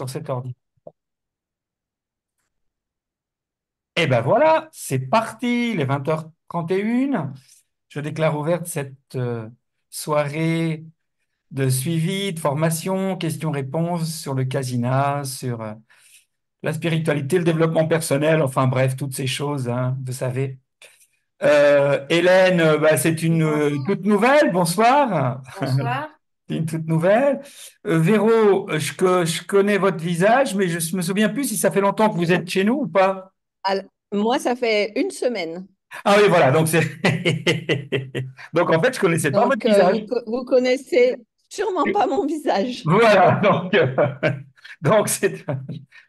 sur cet ordi. Et ben voilà, c'est parti, les 20h31. Je déclare ouverte cette soirée de suivi, de formation, questions-réponses sur le casina, sur la spiritualité, le développement personnel, enfin bref, toutes ces choses, hein, vous savez. Hélène, bah, c'est une toute nouvelle, bonsoir. Bonsoir. C'est une toute nouvelle. Véro, je connais votre visage, mais je me souviens plus si ça fait longtemps que vous êtes chez nous ou pas. Moi, ça fait une semaine. Ah oui, voilà, donc c'est donc en fait, je connaissais pas votre Donc, visage. vous connaissez sûrement pas mon visage. Voilà, donc donc c'est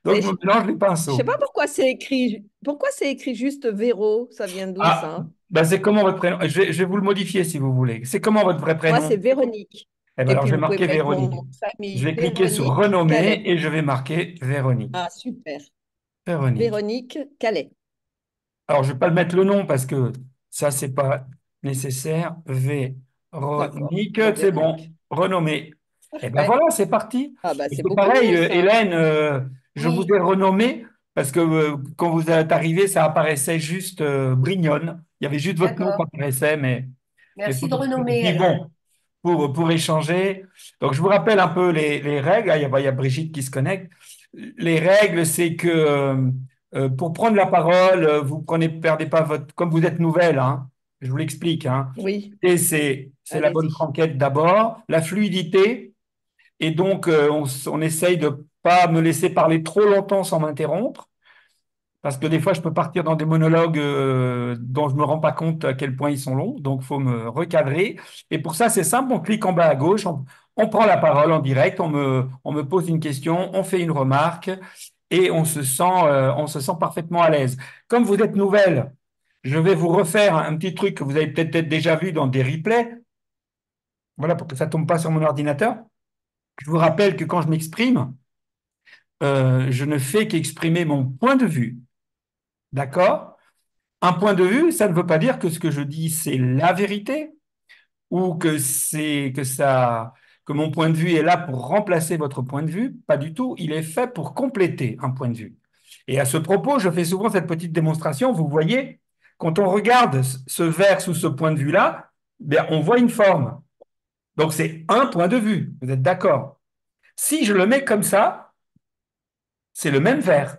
donc Et je je me mélange les ne sais pinceaux. pas pourquoi c'est écrit juste Véro. Ça vient d'où Ah, ça? bah c'est comment votre prénom? Je vais vous le modifier si vous voulez. C'est comment votre vrai Moi, prénom? c'est Véronique. Eh ben Et alors, puis, je vais vous pouvez marquer mettre mon Véronique. nom de Je famille, vais cliquer sur Véronique renommer Calais. et je vais marquer Véronique. Ah, super. Véronique. Véronique Calais. Alors, je ne vais pas le mettre le nom parce que ça, c'est pas nécessaire. D'accord. Véronique, Bon, c'est bon. Véronique. Renommé. Et ben Parfait. voilà, c'est parti. Ah, bah, Et c'est c'est beaucoup pareil, mieux, ça. Hélène, je vous Oui, ai renommé parce que quand vous êtes arrivé, ça apparaissait juste Brignonne. Il y avait juste votre nom qui d'accord. apparaissait, mais Merci de renommer puis alors. bon, pour échanger. Donc, je vous rappelle un peu les règles. Ah, il y a Brigitte qui se connecte. Les règles, c'est que pour prendre la parole, vous perdez pas votre, comme vous êtes nouvelle, hein, je vous l'explique, hein, Oui, et c'est la bonne allez-y. franquette d'abord, la fluidité, et donc on essaye de pas me laisser parler trop longtemps sans m'interrompre. Parce que des fois, je peux partir dans des monologues dont je me rends pas compte à quel point ils sont longs, donc il faut me recadrer. Et pour ça, c'est simple, on clique en bas à gauche, on prend la parole en direct, on me pose une question, on fait une remarque et on se sent parfaitement à l'aise. Comme vous êtes nouvelle, je vais vous refaire un petit truc que vous avez peut-être déjà vu dans des replays, voilà, pour que ça tombe pas sur mon ordinateur. Je vous rappelle que quand je m'exprime, je ne fais qu'exprimer mon point de vue, d'accord? Un point de vue, ça ne veut pas dire que ce que je dis, c'est la vérité ou que mon point de vue est là pour remplacer votre point de vue. Pas du tout. Il est fait pour compléter un point de vue. Et à ce propos, je fais souvent cette petite démonstration. Vous voyez, quand on regarde ce verre sous ce point de vue-là, bien, on voit une forme. Donc, c'est un point de vue. Vous êtes d'accord? Si je le mets comme ça, c'est le même verre,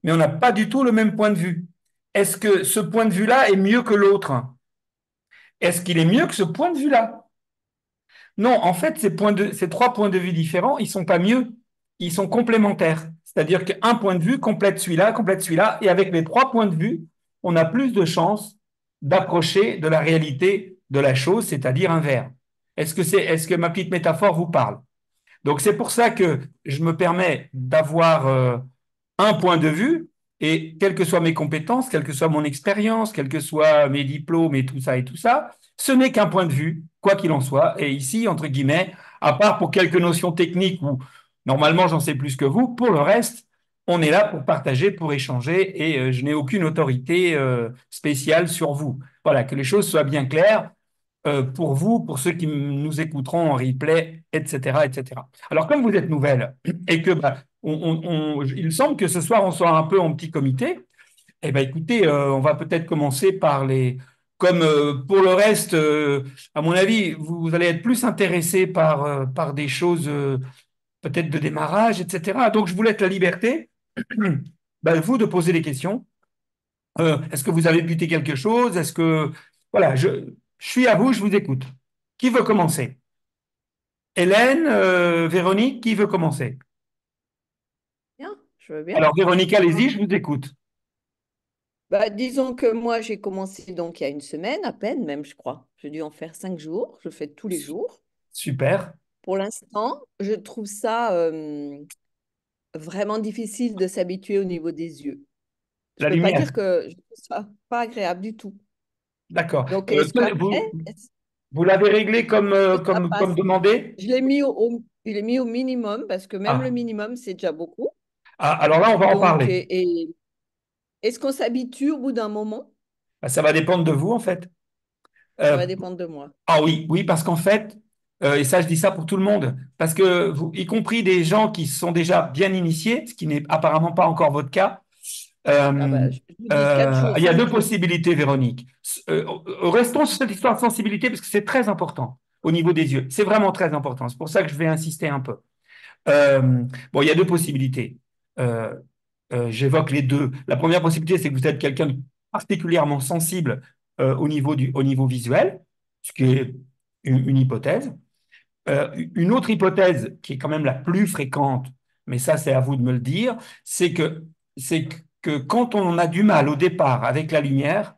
mais on n'a pas du tout le même point de vue. Est-ce que ce point de vue-là est mieux que l'autre? Est-ce qu'il est mieux que ce point de vue-là? Non, en fait, ces trois points de vue différents, ils sont pas mieux, ils sont complémentaires. C'est-à-dire qu'un point de vue complète celui-là, et avec les trois points de vue, on a plus de chances d'approcher de la réalité de la chose, c'est-à-dire un verre. Est-ce que ma petite métaphore vous parle? Donc c'est pour ça que je me permets d'avoir un point de vue et quelles que soient mes compétences, quelle que soit mon expérience, quels que soient mes diplômes et tout ça, ce n'est qu'un point de vue, quoi qu'il en soit. Et ici, entre guillemets, à part pour quelques notions techniques où normalement j'en sais plus que vous, pour le reste, on est là pour partager, pour échanger et je n'ai aucune autorité spéciale sur vous. Voilà, que les choses soient bien claires pour vous, pour ceux qui nous écouteront en replay, etc., etc. Alors, comme vous êtes nouvelle et que bah, il semble que ce soir on soit un peu en petit comité, eh ben écoutez, on va peut-être commencer par les. Comme pour le reste, à mon avis, vous allez être plus intéressé par des choses peut-être de démarrage, etc. Donc, je vous laisse la liberté, ben, vous, de poser des questions. Est-ce que vous avez buté quelque chose? Est-ce que. Voilà, je suis à vous, je vous écoute. Qui veut commencer? Hélène, Véronique, qui veut commencer? Bien, je veux bien. Alors, Véronique, allez-y, je vous écoute. Bah, disons que moi, j'ai commencé donc il y a une semaine à peine, même, je crois. J'ai dû en faire 5 jours. Je fais tous les jours. Super. Pour l'instant, je trouve ça vraiment difficile de s'habituer au niveau des yeux. Je La peux pas lumière. dire que je trouve ça pas agréable du tout. D'accord. Donc, est-ce qu'après, Vous l'avez réglé est-ce que ça comme passe? demandé? Je l'ai mis je l'ai mis au minimum parce que même le Ah. minimum, c'est déjà beaucoup. Ah, alors là, on va en Donc, parler. est-ce qu'on s'habitue au bout d'un moment? Ah, ça va dépendre de vous, en fait. Ça Euh, va dépendre de moi. ah oui, oui, parce qu'en fait, Et ça, je dis ça pour tout le monde, parce que, y compris des gens qui sont déjà bien initiés, ce qui n'est apparemment pas encore votre cas, Ah euh, bah, je vous dis 4 jours, il y a cinq deux jours. possibilités, Véronique. Restons sur cette histoire de sensibilité, parce que c'est très important au niveau des yeux. C'est vraiment très important. C'est pour ça que je vais insister un peu. Bon, il y a deux possibilités. Euh, J'évoque les deux. La première possibilité, c'est que vous êtes quelqu'un de particulièrement sensible au niveau visuel, ce qui est une hypothèse. Une autre hypothèse qui est quand même la plus fréquente, mais ça c'est à vous de me le dire, c'est que quand on a du mal au départ avec la lumière,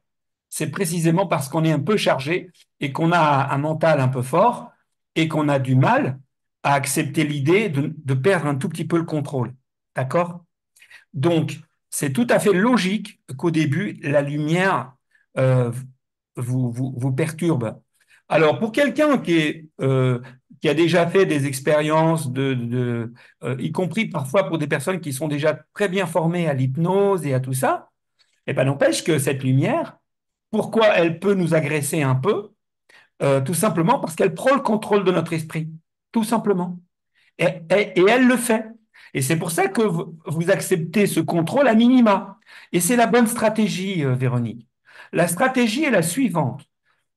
c'est précisément parce qu'on est un peu chargé et qu'on a un mental un peu fort et qu'on a du mal à accepter l'idée de perdre un tout petit peu le contrôle. D'accord? Donc, c'est tout à fait logique qu'au début, la lumière euh, vous perturbe. Alors, pour quelqu'un qui a déjà fait des expériences, y compris parfois pour des personnes qui sont déjà très bien formées à l'hypnose et à tout ça, eh ben, n'empêche que cette lumière, pourquoi elle peut nous agresser un peu? Tout simplement parce qu'elle prend le contrôle de notre esprit. Tout simplement. Et elle le fait. Et c'est pour ça que vous acceptez ce contrôle à minima. Et c'est la bonne stratégie, Véronique. La stratégie est la suivante.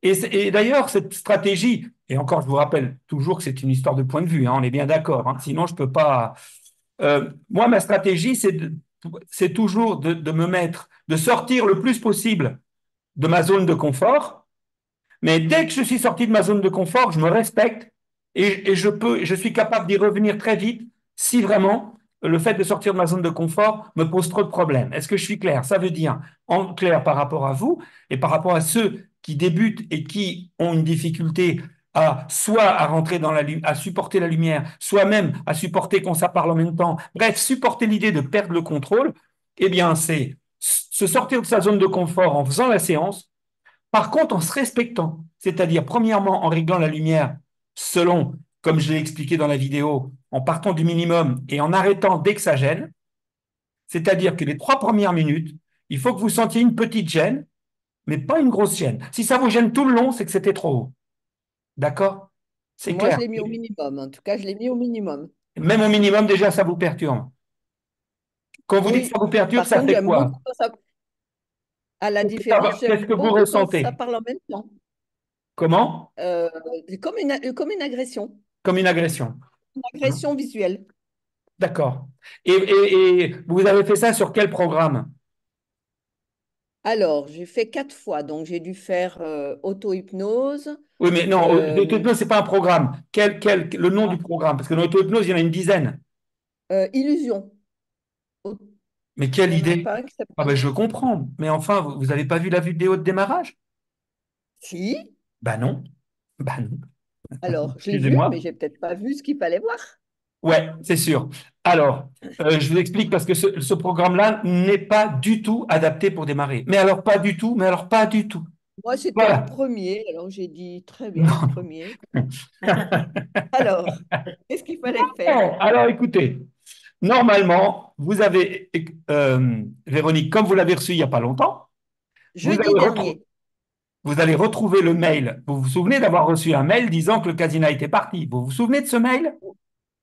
Et d'ailleurs, cette stratégie, et encore, je vous rappelle toujours que c'est une histoire de point de vue, hein, on est bien d'accord, hein, sinon je ne peux pas. Moi, ma stratégie, c'est toujours de me mettre, de sortir le plus possible de ma zone de confort, mais dès que je suis sorti de ma zone de confort, je me respecte et je suis capable d'y revenir très vite si vraiment le fait de sortir de ma zone de confort me pose trop de problèmes. Est-ce que je suis clair? Ça veut dire, en clair par rapport à vous et par rapport à ceux qui débutent et qui ont une difficulté à soit à rentrer dans à supporter la lumière, soit même à supporter qu'on parle en même temps. Bref, supporter l'idée de perdre le contrôle, eh bien, c'est se sortir de sa zone de confort en faisant la séance, par contre, en se respectant, c'est-à-dire premièrement en réglant la lumière selon, comme je l'ai expliqué dans la vidéo, en partant du minimum et en arrêtant dès que ça gêne, c'est-à-dire que les 3 premières minutes, il faut que vous sentiez une petite gêne, mais pas une grosse gêne. Si ça vous gêne tout le long, c'est que c'était trop haut. D'accord? C'est Moi, je clair. l'ai mis au minimum. En tout cas, je l'ai mis au minimum. Même au minimum, déjà, ça vous perturbe. Quand vous dites que ça Oui. vous perturbe, Par ça contre, fait j'aime quoi? beaucoup quand ça. À la différence, Qu'est-ce j'aime que vous beaucoup quand ça ressentez? parle en même temps. Comment? Euh, comme une agression. Comme une agression. Une agression visuelle. D'accord. Et vous avez fait ça sur quel programme? Alors, j'ai fait 4 fois. Donc, j'ai dû faire auto-hypnose. Oui, mais non, euh, l'auto-hypnose, ce n'est pas un programme. Le nom du ah, programme? Parce que dans l'auto-hypnose, il y en a une dizaine. illusion. Au- Mais Il quelle n'y en a idée? pas un qui Ah ben, s'appelle. je comprends. Mais enfin, vous n'avez pas vu la vidéo de démarrage? Si. Ben non. Ben non. Alors, je l'ai vu, mais Excusez-moi. j'ai peut-être pas vu ce qu'il fallait voir. Ouais, c'est sûr. Alors, je vous explique parce que ce programme-là n'est pas du tout adapté pour démarrer. Mais alors, pas du tout. Mais alors, pas du tout. Moi, c'était le Voilà. premier. Alors, j'ai dit très bien, le Non. premier. Alors, qu'est-ce qu'il fallait faire? Bon, alors, écoutez. Normalement, vous avez, Véronique, comme vous l'avez reçu il n'y a pas longtemps, vous Jeudi allez, dernier. vous allez retrouver le mail. Vous vous souvenez d'avoir reçu un mail disant que le casino était parti. Vous vous souvenez de ce mail?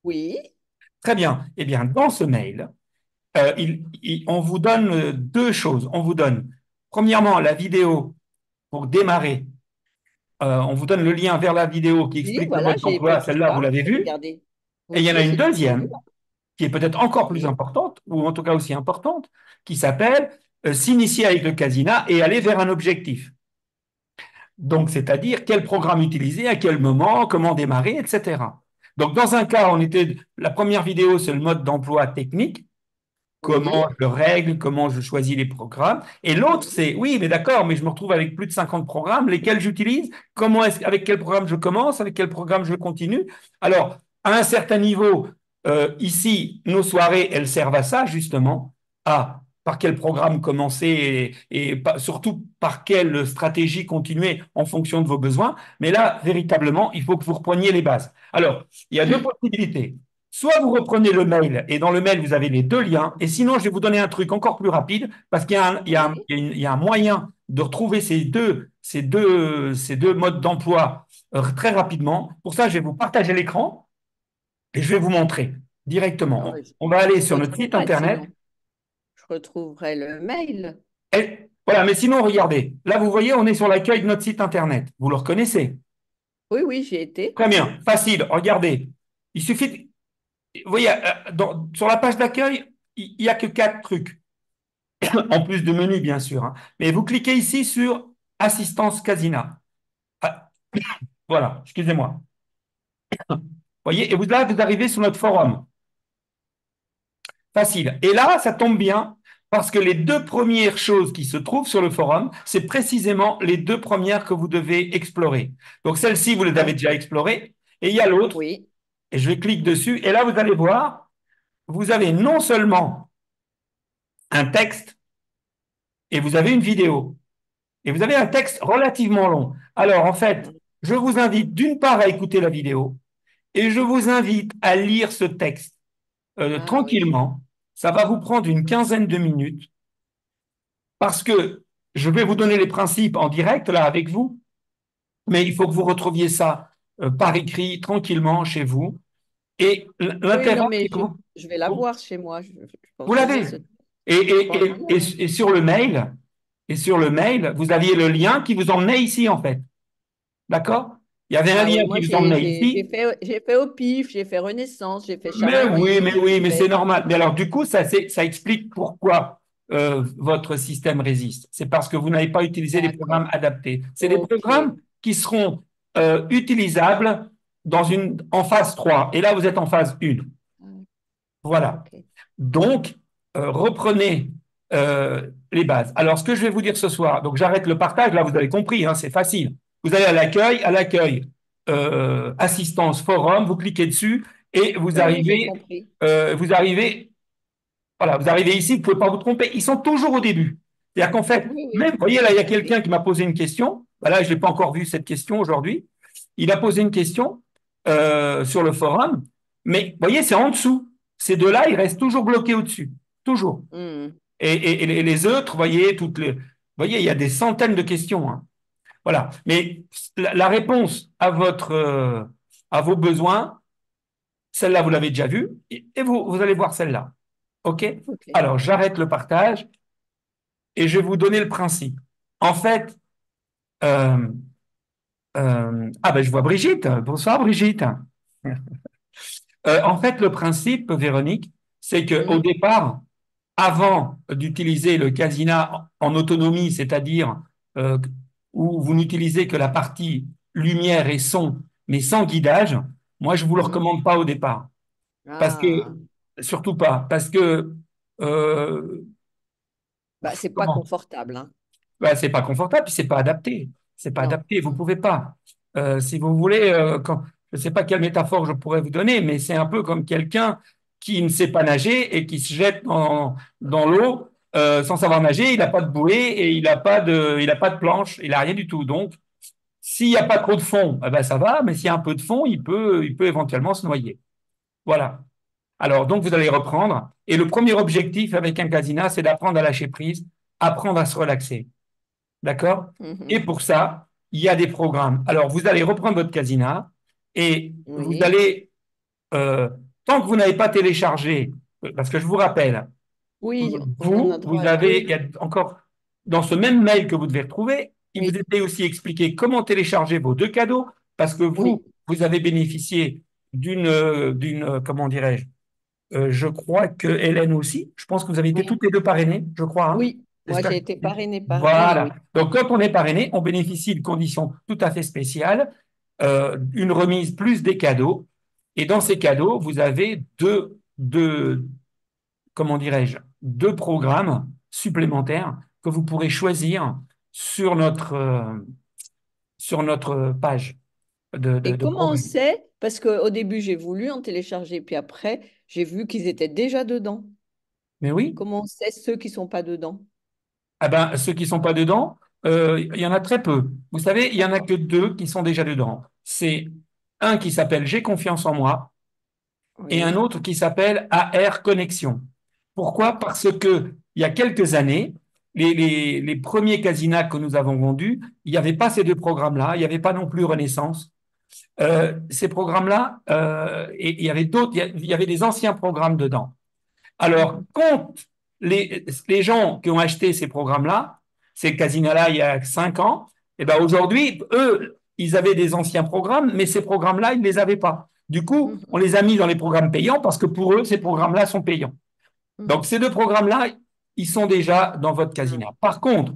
Oui, Très bien. Eh bien, dans ce mail, on vous donne deux choses. On vous donne, premièrement, la vidéo pour démarrer. On vous donne le lien vers la vidéo qui oui, explique le voilà, mode j'ai fait d'emploi. tout Celle-là, vous ça. l'avez J'ai vue. regardé. Et il y en Oui, a une j'ai vu. deuxième qui est peut-être encore plus Oui, importante, ou en tout cas aussi importante, qui s'appelle s'initier avec le casino et aller vers un objectif. Donc, c'est-à-dire quel programme utiliser, à quel moment, comment démarrer, etc. Donc, dans un cas, la première vidéo, c'est le mode d'emploi technique, oui, comment je règle, comment je choisis les programmes. Et l'autre, oui, c'est, oui, mais d'accord, mais je me retrouve avec plus de 50 programmes, lesquels j'utilise, avec quel programme je commence, avec quel programme je continue. Alors, à un certain niveau, ici, nos soirées, elles servent à ça, justement, à par quel programme commencer surtout par quelle stratégie continuer en fonction de vos besoins. Mais là, véritablement, il faut que vous repreniez les bases. Alors, il y a deux possibilités. Soit vous reprenez le mail et dans le mail, vous avez les deux liens. Et sinon, je vais vous donner un truc encore plus rapide parce qu'il y a un, il y a un- oui. il y a un moyen de retrouver ces deux modes d'emploi très rapidement. Pour ça, je vais vous partager l'écran et je vais vous montrer Ah directement. ouais, On va aller je sur notre site retrouverai internet. sinon. Je retrouverai le mail. Et, voilà, mais sinon, regardez. Là, vous voyez, on est sur l'accueil de notre site internet. Vous le reconnaissez? Oui, oui, j'y étais. Très bien, facile. Regardez. Il suffit, vous voyez, sur la page d'accueil, il n'y a que quatre trucs, en plus de menu, bien sûr, hein. Mais vous cliquez ici sur Assistance Casina. Ah, voilà, excusez-moi. Vous voyez, et vous, là, vous arrivez sur notre forum. Facile. Et là, ça tombe bien parce que les deux premières choses qui se trouvent sur le forum, c'est précisément les deux premières que vous devez explorer. Donc, celle-ci, vous les avez Ok. déjà explorées. Et il y a l'autre, Oui. et je vais cliquer dessus. Et là, vous allez voir, vous avez non seulement un texte et vous avez une vidéo. Et vous avez un texte relativement long. Alors, en fait, je vous invite d'une part à écouter la vidéo et je vous invite à lire ce texte Ah oui. tranquillement. Ça va vous prendre une quinzaine de minutes parce que je vais vous donner les principes en direct là avec vous, mais il faut que vous retrouviez ça par écrit tranquillement chez vous. Et Oui, l'intérêt, non, c'est mais que je vais la voir chez moi. Je vous pense que j'ai l'avez. ce. Et, Je pense que et, je et, l'ai. et sur le mail, vous aviez le lien qui vous emmenait ici en fait. D'accord? Il y avait un Ah lien oui, qui moi vous emmenait j'ai ici. j'ai fait au pif, j'ai fait Renaissance, j'ai fait Chamonix, j'ai Mais c'est fait. normal. Mais alors, du coup, ça explique pourquoi votre système résiste. C'est parce que vous n'avez pas utilisé les D'accord. programmes adaptés. C'est des Ok. programmes qui seront utilisables en phase 3. Et là, vous êtes en phase 1. Ah, Voilà. ok. Donc, reprenez les bases. Alors, ce que je vais vous dire ce soir, donc j'arrête le partage, là, vous avez compris, hein, c'est facile. Vous allez à l'accueil, assistance, forum, vous cliquez dessus et Oui, oui, j'ai compris. vous arrivez, voilà, vous arrivez ici, vous ne pouvez pas vous tromper. Ils sont toujours au début. C'est-à-dire qu'en fait, Oui, même, oui, vous voyez, là, j'ai il y a compris. quelqu'un qui m'a posé une question. Voilà, je n'ai pas encore vu cette question aujourd'hui. Il a posé une question sur le forum, mais vous voyez, c'est en dessous. Ces deux-là, ils restent toujours bloqués au-dessus. Toujours. Hmm. Et les autres, vous voyez, il y a des centaines de questions, hein. Voilà. Mais la réponse à vos besoins, celle-là, vous l'avez déjà vue, et vous allez voir celle-là. OK? Ok. Alors, j'arrête le partage et je vais vous donner le principe. En fait, euh, ah ben je vois Brigitte. Bonsoir Brigitte. En fait, le principe, Véronique, c'est qu'au Hmm. départ, avant d'utiliser le casina en autonomie, c'est-à-dire euh, où vous n'utilisez que la partie lumière et son, mais sans guidage, moi, je ne vous le Mhm. recommande pas au départ. Parce que, Ah, surtout pas, parce que, euh, bah, c'est pas comment? confortable, hein. Ben, c'est pas confortable, puis c'est pas adapté. C'est pas Non. adapté, vous pouvez pas. Si vous voulez, je ne sais pas quelle métaphore je pourrais vous donner, mais c'est un peu comme quelqu'un qui ne sait pas nager et qui se jette dans l'eau sans savoir nager. Il n'a pas de bouée et il a pas de planche, il n'a rien du tout. Donc, s'il n'y a pas trop de fond, eh ben ça va, mais s'il y a un peu de fond, il peut éventuellement se noyer. Voilà. Alors, donc, vous allez reprendre. Et le premier objectif avec un casina, c'est d'apprendre à lâcher prise, apprendre à se relaxer. D'accord? Et Mhm. pour ça, il y a des programmes. Alors, vous allez reprendre votre casina et vous Oui. allez, euh, tant que vous n'avez pas téléchargé, parce que je vous rappelle, Oui, on en a vous droit à avez, deux. il y a encore, dans ce même mail que vous devez retrouver, il vous Oui. était aussi expliqué comment télécharger vos deux cadeaux, parce que Oui. vous avez bénéficié comment dirais-je, je crois que Hélène aussi. Je pense que vous avez été Oui. toutes les deux parrainées, je crois, hein. Oui. Moi, J'espère j'ai que- été parrainée par elle, Voilà. oui. Donc, quand on est parrainé, on bénéficie de conditions tout à fait spéciales, une remise plus des cadeaux. Et dans ces cadeaux, vous avez comment dirais-je, deux programmes supplémentaires que vous pourrez choisir sur sur notre page Et de comment on programme. sait? Parce qu'au début, j'ai voulu en télécharger, puis après, j'ai vu qu'ils étaient déjà dedans. Mais oui. Comment on sait ceux qui sont pas dedans? Ah ben, ceux qui ne sont pas dedans, il y en a très peu. Vous savez, il y en a D'accord. que deux qui sont déjà dedans. C'est un qui s'appelle J'ai confiance en moi et un Oui. autre qui s'appelle AR Connexion. Pourquoi? D'accord. Parce que il y a quelques années, les premiers casinas que nous avons vendus, il n'y avait pas ces deux programmes-là, il n'y avait pas non plus Renaissance. Ces programmes-là, et il y avait d'autres, il y avait des anciens programmes dedans. Alors, Mhm. quand les gens qui ont acheté ces programmes-là, ces casinos-là il y a 5 ans, et ben aujourd'hui, eux, ils avaient des anciens programmes, mais ces programmes-là, ils ne les avaient pas. Du coup, on Mhm. les a mis dans les programmes payants parce que pour eux, ces programmes-là sont payants. Donc, Mhm. ces deux programmes-là, ils sont déjà dans votre Ah, casino. Par contre,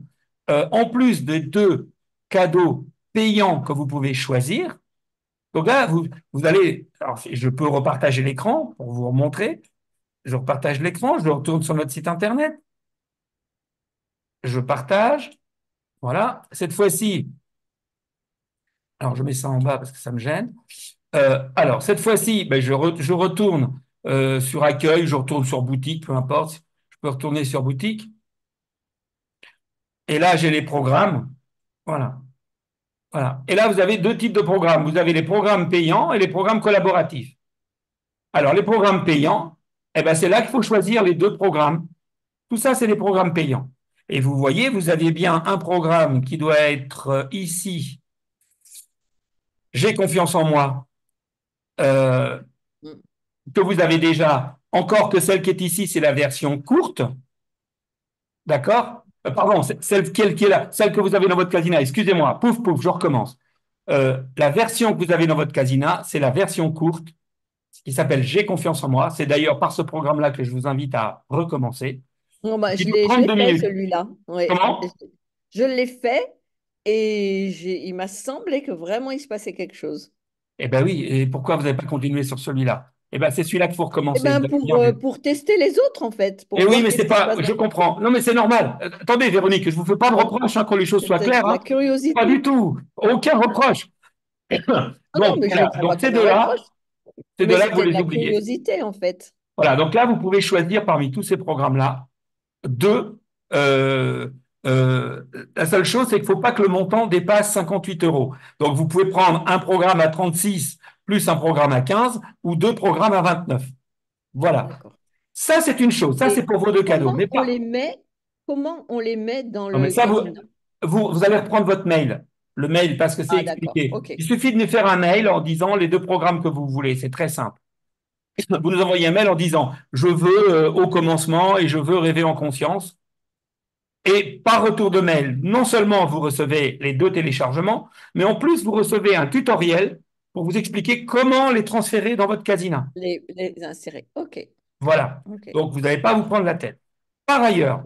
en plus des deux cadeaux payants que vous pouvez choisir, donc là, vous allez, alors je peux repartager l'écran pour vous montrer. Je repartage l'écran, je retourne sur notre site internet, je partage. Voilà. Cette fois-ci, alors je mets ça en bas parce que ça me gêne. Alors, cette fois-ci, ben, je retourne sur accueil, je retourne sur boutique, peu importe. Je peux retourner sur boutique. Et là, j'ai les programmes. Voilà. Voilà. Et là, vous avez deux types de programmes. Vous avez les programmes payants et les programmes collaboratifs. Alors, les programmes payants, eh ben, c'est là qu'il faut choisir les deux programmes. Tout ça, c'est des programmes payants. Et vous voyez, vous avez bien un programme qui doit être ici. J'ai confiance en moi, euh, mhm. que vous avez déjà. Encore que celle qui est ici, c'est la version courte. D'accord? Pardon, qui est là, celle que vous avez dans votre casina. Excusez-moi. Pouf, pouf, je recommence. La version que vous avez dans votre casina, c'est la version courte qui s'appelle J'ai confiance en moi. C'est d'ailleurs par ce programme-là que je vous invite à recommencer. Bon, bah, Qui dure je l'ai 32 fait minutes. celui-là. Ouais. Comment? Je l'ai fait et il m'a semblé que vraiment il se passait quelque chose. Eh bien oui, et pourquoi vous n'avez pas continué sur celui-là? Eh bien c'est celui-là qu'il faut Eh recommencer, vous ben avez bien vu. pour tester les autres, en fait, pour Et oui, voir mais qu'est-ce c'est qui se pas, passe je dans l'autre. comprends. Non, mais c'est normal. Attendez, Véronique, je vous fais pas de Bon, reproche, hein, que les choses soient c'était claires, de la hein. Pas du curiosité. tout. Aucun reproche. Ah non, Donc, mais je ne le voilà. prends pas Donc, comme un reproche, ces mais deux-là, vous c'était de les la oubliez. curiosité, en fait. Voilà. Donc là, vous pouvez choisir parmi tous ces programmes-là deux. euh, euh, la seule chose, c'est qu'il ne faut pas que le montant dépasse 58 euros. Donc, vous pouvez prendre un programme à 36 plus un programme à 15 ou deux programmes à 29. Voilà. D'accord. Ça, c'est une chose. Ça, c'est Et pour vos deux cadeaux. comment Mais on pas. les met, comment on les met dans Non, mais le ça, casino? vous allez reprendre votre mail. Le mail, parce que c'est Ah, d'accord. expliqué. OK. Il suffit de nous faire un mail en disant les deux programmes que vous voulez. C'est très simple. Vous nous envoyez un mail en disant je veux au commencement et je veux rêver en conscience. Et par retour de mail, non seulement vous recevez les deux téléchargements, mais en plus vous recevez un tutoriel pour vous expliquer comment les transférer dans votre casina. Les insérer. OK. Voilà. OK. Donc vous n'allez pas vous prendre la tête. Par ailleurs,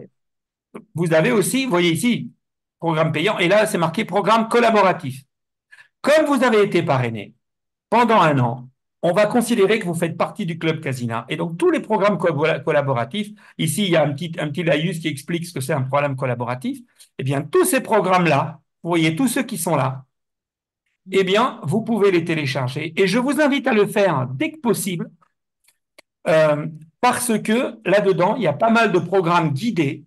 OK. vous avez aussi, vous voyez ici, programme payant, et là c'est marqué programme collaboratif. Comme vous avez été parrainé pendant un an, on va considérer que vous faites partie du club Casina. Et donc, tous les programmes collaboratifs, ici, il y a un petit laïus qui explique ce que c'est un programme collaboratif. Eh bien, tous ces programmes-là, vous voyez, tous ceux qui sont là, eh bien, vous pouvez les télécharger. Et je vous invite à le faire dès que possible, euh, parce que là-dedans, il y a pas mal de programmes guidés.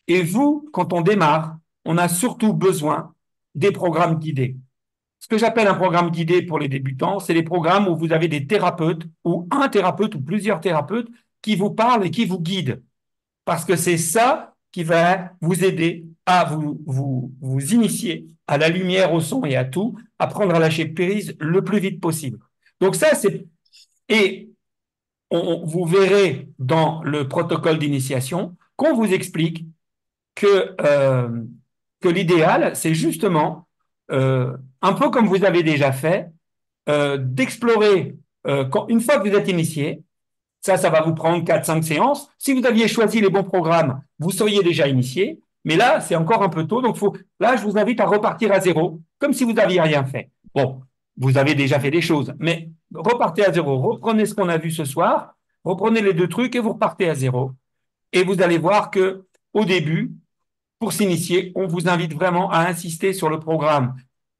Et vous, quand on démarre, on a surtout besoin des programmes guidés. Ce que j'appelle un programme guidé pour les débutants, c'est les programmes où vous avez des thérapeutes ou un thérapeute ou plusieurs thérapeutes qui vous parlent et qui vous guident. Parce que c'est ça qui va vous aider à vous initier à la lumière, au son et à tout, à prendre à lâcher prise le plus vite possible. Donc ça, c'est... Et vous verrez dans le protocole d'initiation qu'on vous explique que, euh, que l'idéal, c'est justement, un peu comme vous avez déjà fait, d'explorer, une fois que vous êtes initié, ça va vous prendre 4, 5 séances. Si vous aviez choisi les bons programmes, vous seriez déjà initié. Mais là, c'est encore un peu tôt. Donc, là, je vous invite à repartir à zéro, comme si vous n'aviez rien fait. Bon, vous avez déjà fait des choses, mais repartez à zéro. Reprenez ce qu'on a vu ce soir, reprenez les deux trucs et vous repartez à zéro. Et vous allez voir que au début, pour s'initier, on vous invite vraiment à insister sur le programme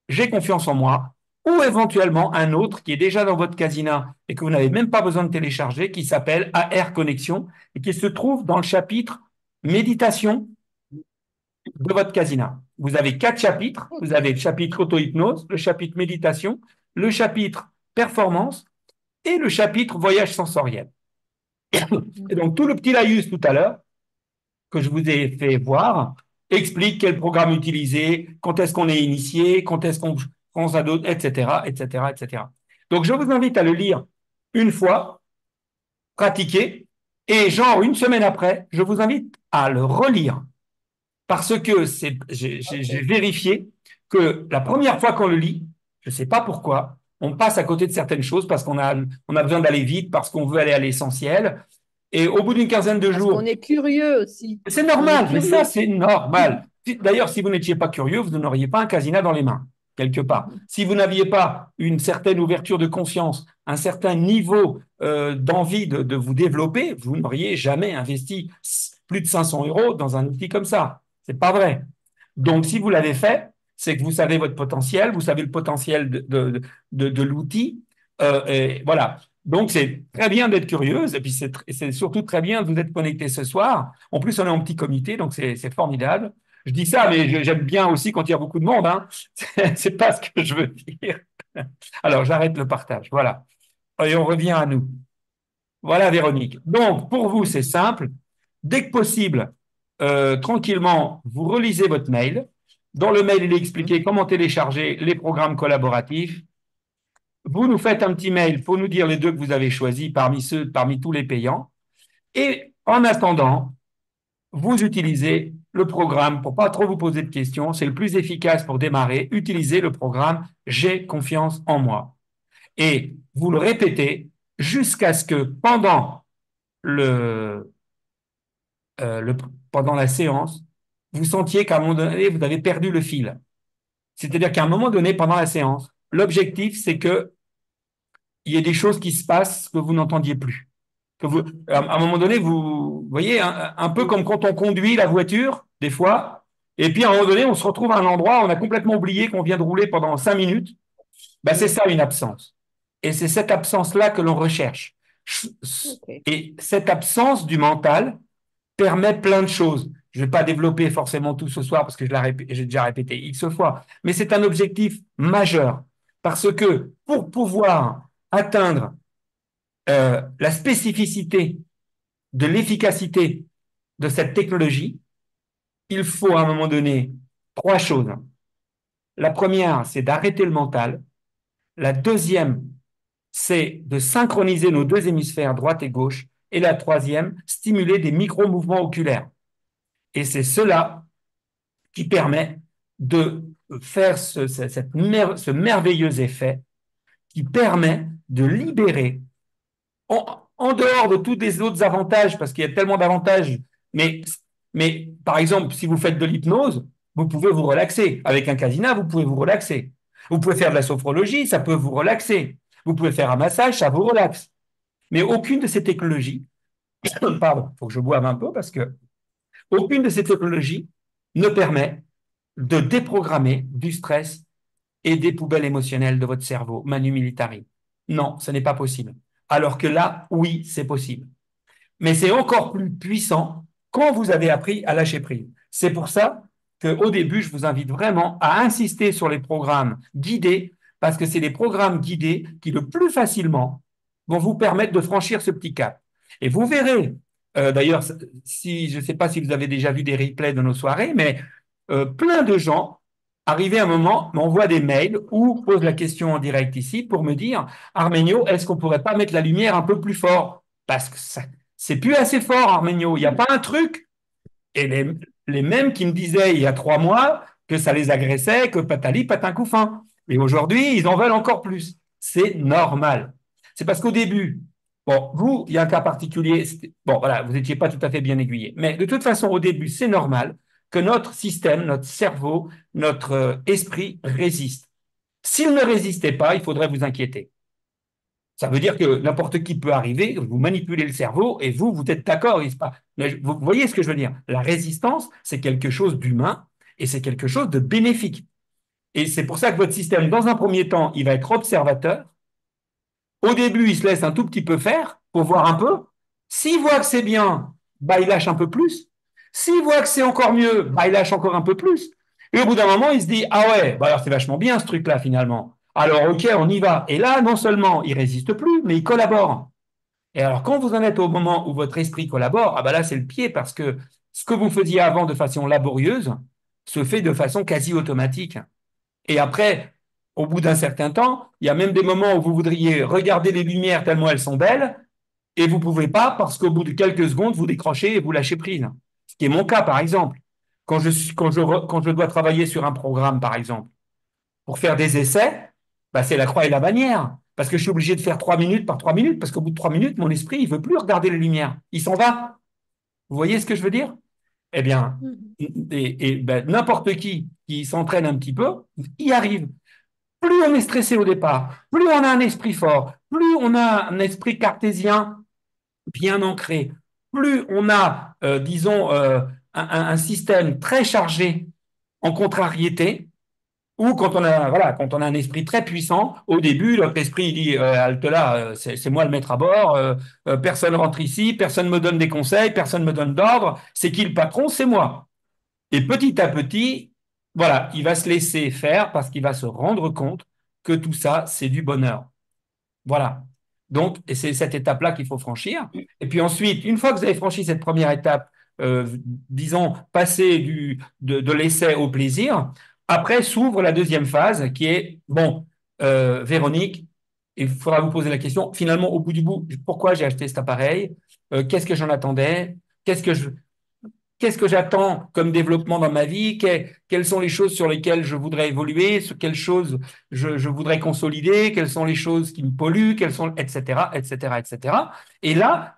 J'ai confiance en moi ou éventuellement un autre qui est déjà dans votre casina et que vous n'avez même pas besoin de télécharger, qui s'appelle AR Connexion et qui se trouve dans le chapitre méditation de votre casina. Vous avez 4 chapitres. Vous OK. avez le chapitre auto-hypnose, le chapitre méditation, le chapitre performance et le chapitre voyage sensoriel. Et donc, tout le petit laïus tout à l'heure, que je vous ai fait voir explique quel programme utiliser, quand est-ce qu'on est initié, quand est-ce qu'on pense à d'autres, etc., etc., etc. Donc, je vous invite à le lire une fois, pratiquer, et genre une semaine après, je vous invite à le relire parce que j'ai Ok. vérifié que la première fois qu'on le lit, je ne sais pas pourquoi, on passe à côté de certaines choses parce on a besoin d'aller vite, parce qu'on veut aller à l'essentiel. Et au bout d'une quinzaine de Parce qu'on jours, est curieux aussi. c'est On est normal, mais ça, curieux. c'est normal. D'ailleurs, si vous n'étiez pas curieux, vous n'auriez pas un casinat dans les mains, quelque part. Si vous n'aviez pas une certaine ouverture de conscience, un certain niveau d'envie de vous développer, vous n'auriez jamais investi plus de 500 euros dans un outil comme ça. C'est pas vrai. Donc, si vous l'avez fait, c'est que vous savez votre potentiel, vous savez le potentiel de l'outil. Et voilà. Donc, c'est très bien d'être curieuse, et puis c'est surtout très bien de vous être connecté ce soir. En plus, on est en petit comité, donc c'est formidable. Je dis ça, mais j'aime bien aussi quand il y a beaucoup de monde, hein. C'est pas ce que je veux dire. Alors, j'arrête le partage. Voilà. Et on revient à nous. Voilà, Véronique. Donc, pour vous, c'est simple. Dès que possible, tranquillement, vous relisez votre mail. Dans le mail, il est expliqué comment télécharger les programmes collaboratifs. Vous nous faites un petit mail pour nous dire les deux que vous avez choisis parmi tous les payants. Et en attendant, vous utilisez le programme pour pas trop vous poser de questions. C'est le plus efficace pour démarrer. Utilisez le programme J'ai confiance en moi. Et vous le répétez jusqu'à ce que le, euh, le- pendant la séance, vous sentiez qu'à un moment donné, vous avez perdu le fil. C'est-à-dire qu'à un moment donné, pendant la séance, l'objectif, c'est qu'il y ait des choses qui se passent que vous n'entendiez plus. À un moment donné, vous voyez, un peu comme quand on conduit la voiture, des fois, et puis à un moment donné, on se retrouve à un endroit, on a complètement oublié qu'on vient de rouler pendant 5 minutes. Ben, c'est Mm. ça une absence. Et c'est cette absence-là que l'on recherche. Ok. Et cette absence du mental permet plein de choses. Je ne vais pas développer forcément tout ce soir parce que j'ai déjà répété X fois, mais c'est un objectif majeur parce que pour pouvoir atteindre la spécificité de l'efficacité de cette technologie, il faut à un moment donné trois choses. La première, c'est d'arrêter le mental. La deuxième, c'est de synchroniser nos deux hémisphères, droite et gauche. Et la troisième, stimuler des micro-mouvements oculaires. Et c'est cela qui permet de faire ce merveilleux effet qui permet de libérer en dehors de tous les autres avantages, parce qu'il y a tellement d'avantages, mais, mais par exemple, si vous faites de l'hypnose, vous pouvez vous relaxer. Avec un casina, vous pouvez vous relaxer. Vous pouvez faire de la sophrologie, ça peut vous relaxer. Vous pouvez faire un massage, ça vous relaxe. Mais aucune de ces technologies, pardon, il faut que je boive un peu parce que aucune de ces technologies ne permet de déprogrammer du stress et des poubelles émotionnelles de votre cerveau, manu militari. Non, ce n'est pas possible. Alors que là, oui, c'est possible. Mais c'est encore plus puissant quand vous avez appris à lâcher prise. C'est pour ça qu'au début, je vous invite vraiment à insister sur les programmes guidés, parce que c'est les programmes guidés qui, le plus facilement, vont vous permettre de franchir ce petit cap. Et vous verrez, d'ailleurs, si, je ne sais pas si vous avez déjà vu des replays de nos soirées, mais plein de gens, arrivés à un moment, m'envoient des mails ou posent la question en direct ici pour me dire, Arménio, est-ce qu'on ne pourrait pas mettre la lumière un peu plus fort? Parce que c'est plus assez fort, Arménio. Il n'y a pas un truc. Et les mêmes qui me disaient il y a 3 mois que ça les agressait, que patali, patin, couffin. Et aujourd'hui, ils en veulent encore plus. C'est normal. C'est parce qu'au début, bon, vous, il y a un cas particulier. Bon, voilà, vous n'étiez pas tout à fait bien aiguillé. Mais de toute façon, au début, c'est normal que notre système, notre cerveau, notre esprit résiste. S'il ne résistait pas, il faudrait vous inquiéter. Ça veut dire que n'importe qui peut arriver, vous manipulez le cerveau et vous êtes d'accord. Vous voyez ce que je veux dire? La résistance, c'est quelque chose d'humain et c'est quelque chose de bénéfique. Et c'est pour ça que votre système, dans un premier temps, il va être observateur. Au début, il se laisse un tout petit peu faire pour voir un peu. S'il voit que c'est bien, bah, il lâche un peu plus. S'il voit que c'est encore mieux, bah, il lâche encore un peu plus. Et au bout d'un moment, il se dit, ah ouais, bah alors c'est vachement bien ce truc-là finalement. Alors ok, on y va. Et là, non seulement il résiste plus, mais il collabore. Et alors quand vous en êtes au moment où votre esprit collabore, ah bah là c'est le pied parce que ce que vous faisiez avant de façon laborieuse se fait de façon quasi automatique. Et après, au bout d'un certain temps, il y a même des moments où vous voudriez regarder les lumières tellement elles sont belles, et vous ne pouvez pas parce qu'au bout de quelques secondes, vous décrochez et vous lâchez prise. Ce qui est mon cas, par exemple. Quand je dois travailler sur un programme, par exemple, pour faire des essais, bah, c'est la croix et la bannière. Parce que je suis obligé de faire 3 minutes par 3 minutes, parce qu'au bout de 3 minutes, mon esprit, il ne veut plus regarder les lumières. Il s'en va. Vous voyez ce que je veux dire? Eh bien, Mhm. ben, n'importe qui s'entraîne un petit peu, y arrive. Plus on est stressé au départ, plus on a un esprit fort, plus on a un esprit cartésien bien ancré, plus on a, disons, un système très chargé en contrariété, ou quand on a, voilà, quand on a un esprit très puissant, au début, notre esprit il dit halte là, c'est moi le maître à bord, personne rentre ici, personne me donne des conseils, personne me donne d'ordre, c'est qui le patron? C'est moi. Et petit à petit, voilà, il va se laisser faire parce qu'il va se rendre compte que tout ça, c'est du bonheur. Voilà. Donc, et c'est cette étape-là qu'il faut franchir. Et puis ensuite, une fois que vous avez franchi cette première étape, disons, passer de l'essai au plaisir, après s'ouvre la deuxième phase qui est, bon, Véronique, il faudra vous poser la question, finalement, au bout du bout, pourquoi j'ai acheté cet appareil? Qu'est-ce que j'en attendais? Qu'est-ce que je, Qu'est-ce que j'attends comme développement dans ma vie? Quelles sont les choses sur lesquelles je voudrais évoluer? Sur quelles choses je voudrais consolider? Quelles sont les choses qui me polluent? Quelles sont, etc., etc., etc. Et là,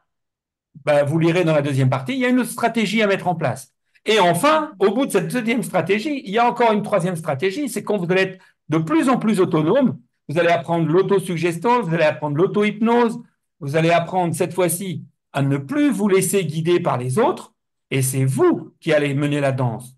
bah, vous lirez dans la deuxième partie, il y a une stratégie à mettre en place. Et enfin, au bout de cette deuxième stratégie, il y a encore une troisième stratégie, c'est quand vous allez être de plus en plus autonome, vous allez apprendre l'autosuggestion, vous allez apprendre l'auto-hypnose, vous allez apprendre cette fois-ci à ne plus vous laisser guider par les autres, et c'est vous qui allez mener la danse.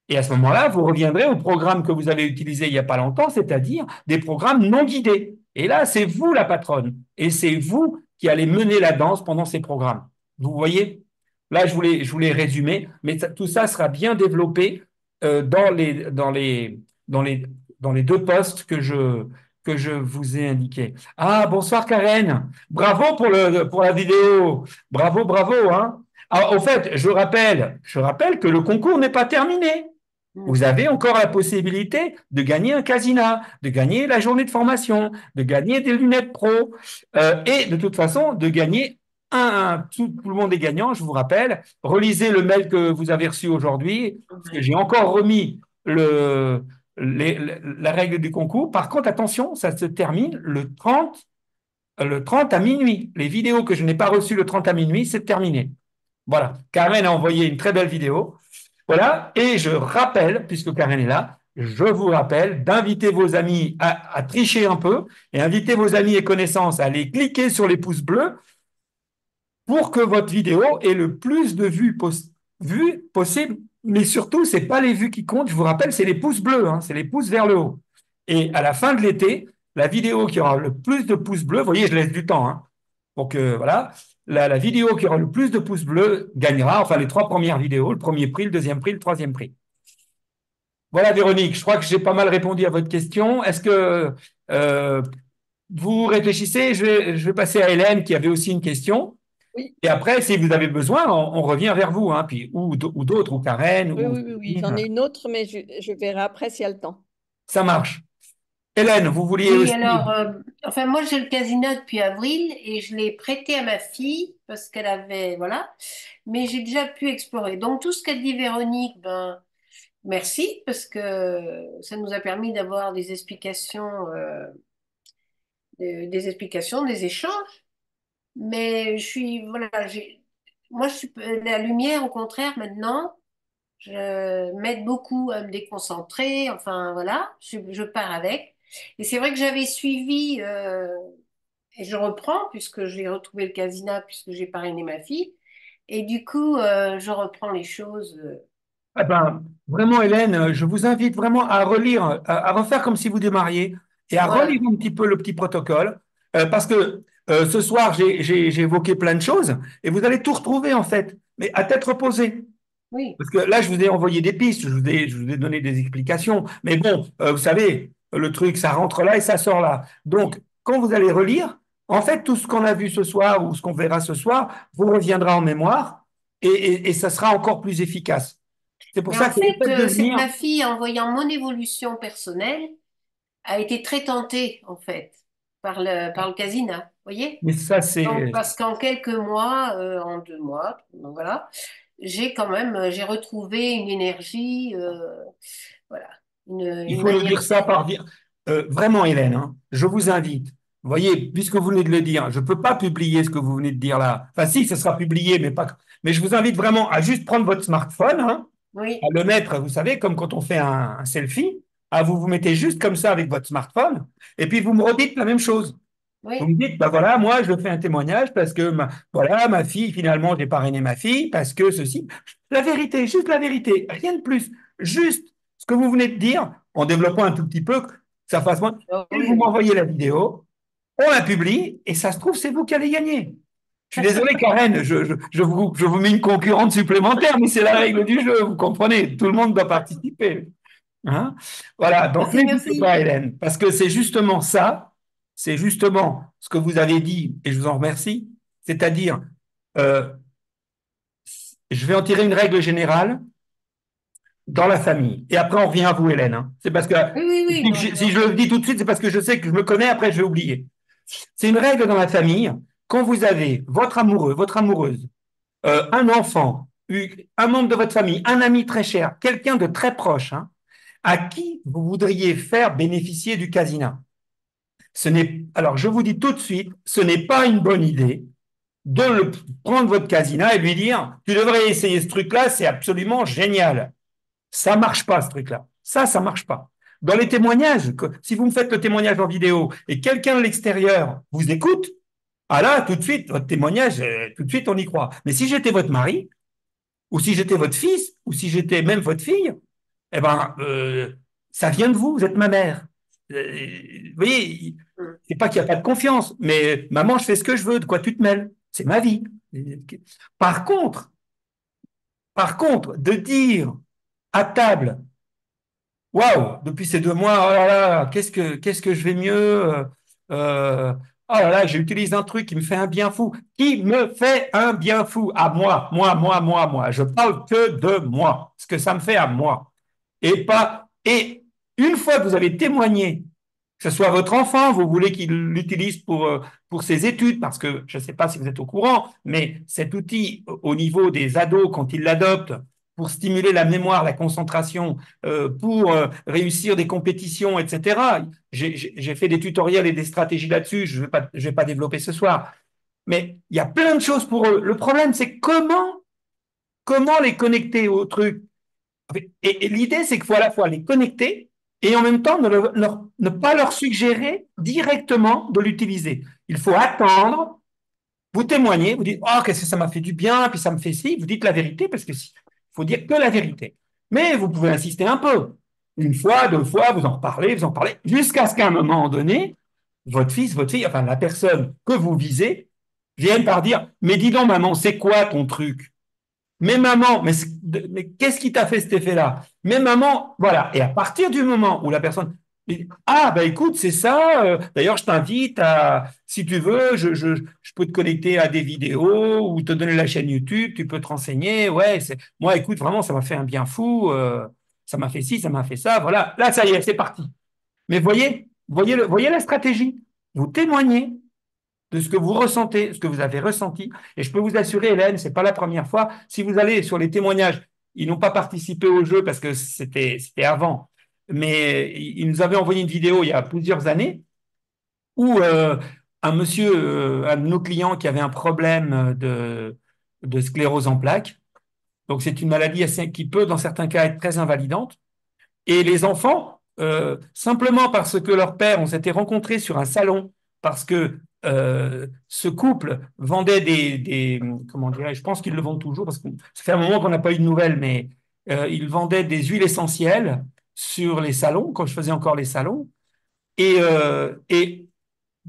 Et à ce moment-là, vous reviendrez au programme que vous avez utilisé il n'y a pas longtemps, c'est-à-dire des programmes non guidés. Et là, c'est vous la patronne. Et c'est vous qui allez mener la danse pendant ces programmes. Vous voyez? Là, je voulais résumer, mais tout ça sera bien développé dans dans les, dans les deux postes que je vous ai indiqués. Ah, bonsoir Karen. Bravo pour la vidéo. Bravo, bravo, hein. Alors, au fait, je rappelle que le concours n'est pas terminé. Vous Mhm. avez encore la possibilité de gagner un casina, de gagner la journée de formation, de gagner des lunettes pro et de toute façon de gagner tout le monde est gagnant, je vous rappelle. Relisez le mail que vous avez reçu aujourd'hui, parce que Ouais. j'ai encore remis la règle du concours. Par contre, attention, ça se termine le 30 à minuit. Les vidéos que je n'ai pas reçues le 30 à minuit, c'est terminé. Voilà. Karen a envoyé une très belle vidéo. Voilà. Et je rappelle, puisque Karen est là, je vous rappelle d'inviter vos amis à tricher un peu et inviter vos amis et connaissances à aller cliquer sur les pouces bleus pour que votre vidéo ait le plus de vues possible. Mais surtout, ce n'est pas les vues qui comptent. Je vous rappelle, c'est les pouces bleus, hein, c'est les pouces vers le haut. Et à la fin de l'été, la vidéo qui aura le plus de pouces bleus, vous voyez, je laisse du temps, hein, pour que, voilà, la vidéo qui aura le plus de pouces bleus gagnera, enfin, les trois premières vidéos, le premier prix, le deuxième prix, le troisième prix. Voilà, Véronique, je crois que j'ai pas mal répondu à votre question. Est-ce que euh, vous réfléchissez? Je vais passer à Hélène qui avait aussi une question. Oui, Et après, si vous avez besoin, on revient vers vous, hein, puis, ou d'autres, ou Karen, oui, ou oui, oui, oui. J'en ai une autre, mais je verrai après s'il y a le temps. ça marche. Hélène, vous vouliez Oui, aussi. alors, enfin, moi j'ai le casino depuis avril et je l'ai prêté à ma fille parce qu'elle avait, voilà, mais j'ai déjà pu explorer. Donc, tout ce qu'a dit Véronique, ben, merci parce que ça nous a permis d'avoir des explications, des échanges. Mais je suis, voilà, moi, la lumière, au contraire, maintenant, je m'aide beaucoup à me déconcentrer. Enfin, voilà, je pars avec. Et c'est vrai que j'avais suivi. Et je reprends, puisque j'ai retrouvé le casina, puisque j'ai parrainé ma fille. Et du coup, je reprends les choses. Eh ben, vraiment, Hélène, je vous invite vraiment à relire, à refaire comme si vous démarriez et à relire Voilà. un petit peu le petit protocole, parce que ce soir, j'ai évoqué plein de choses et vous allez tout retrouver en fait, mais à tête reposée. Oui. Parce que là, je vous ai envoyé des pistes, je vous ai donné des explications. Mais bon, vous savez, le truc, ça rentre là et ça sort là. Donc, quand vous allez relire, en fait, tout ce qu'on a vu ce soir ou ce qu'on verra ce soir vous reviendra en mémoire et ça sera encore plus efficace. C'est pour Mais ça en que le fait, fait de c'est venir, ma fille, en voyant mon évolution personnelle, a été très tenté, en fait, par le casino, vous voyez? Mais ça, Donc, c'est... parce qu'en quelques mois, en 2 mois, donc voilà, j'ai retrouvé une énergie, voilà, Il une faut nous manière dire ça par dire. Vraiment, Hélène, hein, je vous invite. Vous voyez, puisque vous venez de le dire, je ne peux pas publier ce que vous venez de dire là. Enfin, si, ce sera publié, mais pas. Mais je vous invite vraiment à juste prendre votre smartphone, hein, à oui, le mettre, vous savez, comme quand on fait un selfie, à vous vous mettez juste comme ça avec votre smartphone, et puis vous me redites la même chose. Vous me oui, dites, bah voilà, moi je fais un témoignage parce que voilà, ma fille, finalement, j'ai parrainé ma fille parce que ceci. La vérité, juste la vérité, rien de plus. Juste ce que vous venez de dire, en développant un tout petit peu, que ça fasse moins. ah Et oui, vous oui. m'envoyez la vidéo, on la publie, et ça se trouve, c'est vous qui allez gagner. Je suis désolé, Karen, je vous mets une concurrente supplémentaire, mais c'est la règle du jeu, vous comprenez, tout le monde doit participer. Hein. Voilà, donc Merci, n'hésitez merci. pas, Hélène, parce que c'est justement ça, c'est justement ce que vous avez dit, et je vous en remercie, c'est-à-dire, euh, je vais en tirer une règle générale dans la famille. Et après, on revient à vous, Hélène. Hein. C'est parce que Oui, oui, oui, non, si je le dis tout de suite, c'est parce que je sais que je me connais, après je vais oublier. C'est une règle dans la famille, quand vous avez votre amoureux, votre amoureuse, un enfant, un membre de votre famille, un ami très cher, quelqu'un de très proche, hein, à qui vous voudriez faire bénéficier du casino. Alors, je vous dis tout de suite, ce n'est pas une bonne idée de prendre votre casino et lui dire, tu devrais essayer ce truc-là, c'est absolument génial. Ça marche pas, ce truc-là. Ça marche pas. Dans les témoignages, si vous me faites le témoignage en vidéo et quelqu'un de l'extérieur vous écoute, ah là, tout de suite, votre témoignage, tout de suite, on y croit. Mais si j'étais votre mari, ou si j'étais votre fils, ou si j'étais même votre fille, eh ben, ça vient de vous, vous êtes ma mère. Vous voyez, Mm. c'est pas qu'il n'y a pas de confiance, mais maman, je fais ce que je veux, de quoi tu te mêles? C'est ma vie. Par contre, de dire à table, waouh, depuis ces 2 mois, oh là là, qu'est-ce que je vais mieux? euh, oh là là, j'utilise un truc qui me fait un bien fou. Qui me fait un bien fou? À moi, moi. Je parle que de moi, ce que ça me fait à moi. Et pas. Et une fois que vous avez témoigné, que ce soit votre enfant, vous voulez qu'il l'utilise pour ses études, parce que je ne sais pas si vous êtes au courant, mais cet outil au niveau des ados, quand ils l'adoptent, pour stimuler la mémoire, la concentration, pour réussir des compétitions, etc. J'ai fait des tutoriels et des stratégies là-dessus, je ne vais pas développer ce soir. Mais il y a plein de choses pour eux. Le problème, c'est comment les connecter au truc. Et l'idée, c'est qu'il faut à la fois les connecter et en même temps ne pas leur suggérer directement de l'utiliser. Il faut attendre, vous témoignez, vous dites, oh, qu'est-ce que ça m'a fait du bien, puis ça me fait ci, vous dites la vérité, parce que faut dire que la vérité. Mais vous pouvez insister un peu. Une fois, 2 fois, vous en reparlez, jusqu'à ce qu'à un moment donné, votre fils, votre fille, enfin la personne que vous visez, vienne par dire, mais dis donc, maman, c'est quoi ton truc? Mais maman, mais qu'est-ce qui t'a fait cet effet-là? Mais maman, voilà. Et à partir du moment où la personne dit, ah, bah écoute, c'est ça. D'ailleurs, je t'invite à, si tu veux, je peux te connecter à des vidéos ou te donner la chaîne YouTube, tu peux te renseigner. Ouais, moi, écoute, vraiment, ça m'a fait un bien fou. Ça m'a fait ci, ça m'a fait ça. Voilà. Là, ça y est, c'est parti. Mais voyez la stratégie. Vous témoignez de ce que vous ressentez, ce que vous avez ressenti. Et je peux vous assurer, Hélène, c'est pas la première fois. Si vous allez sur les témoignages, ils n'ont pas participé au jeu parce que c'était avant, mais ils nous avaient envoyé une vidéo il y a plusieurs années où un monsieur, un de nos clients qui avait un problème de sclérose en plaques, donc c'est une maladie qui peut, dans certains cas, être très invalidante. Et les enfants, simplement parce que leur père, on s'était rencontrés sur un salon, parce que ce couple vendait comment dirais-je, je pense qu'ils le vendent toujours, parce que ça fait un moment qu'on n'a pas eu de nouvelles, mais ils vendaient des huiles essentielles sur les salons, quand je faisais encore les salons. Et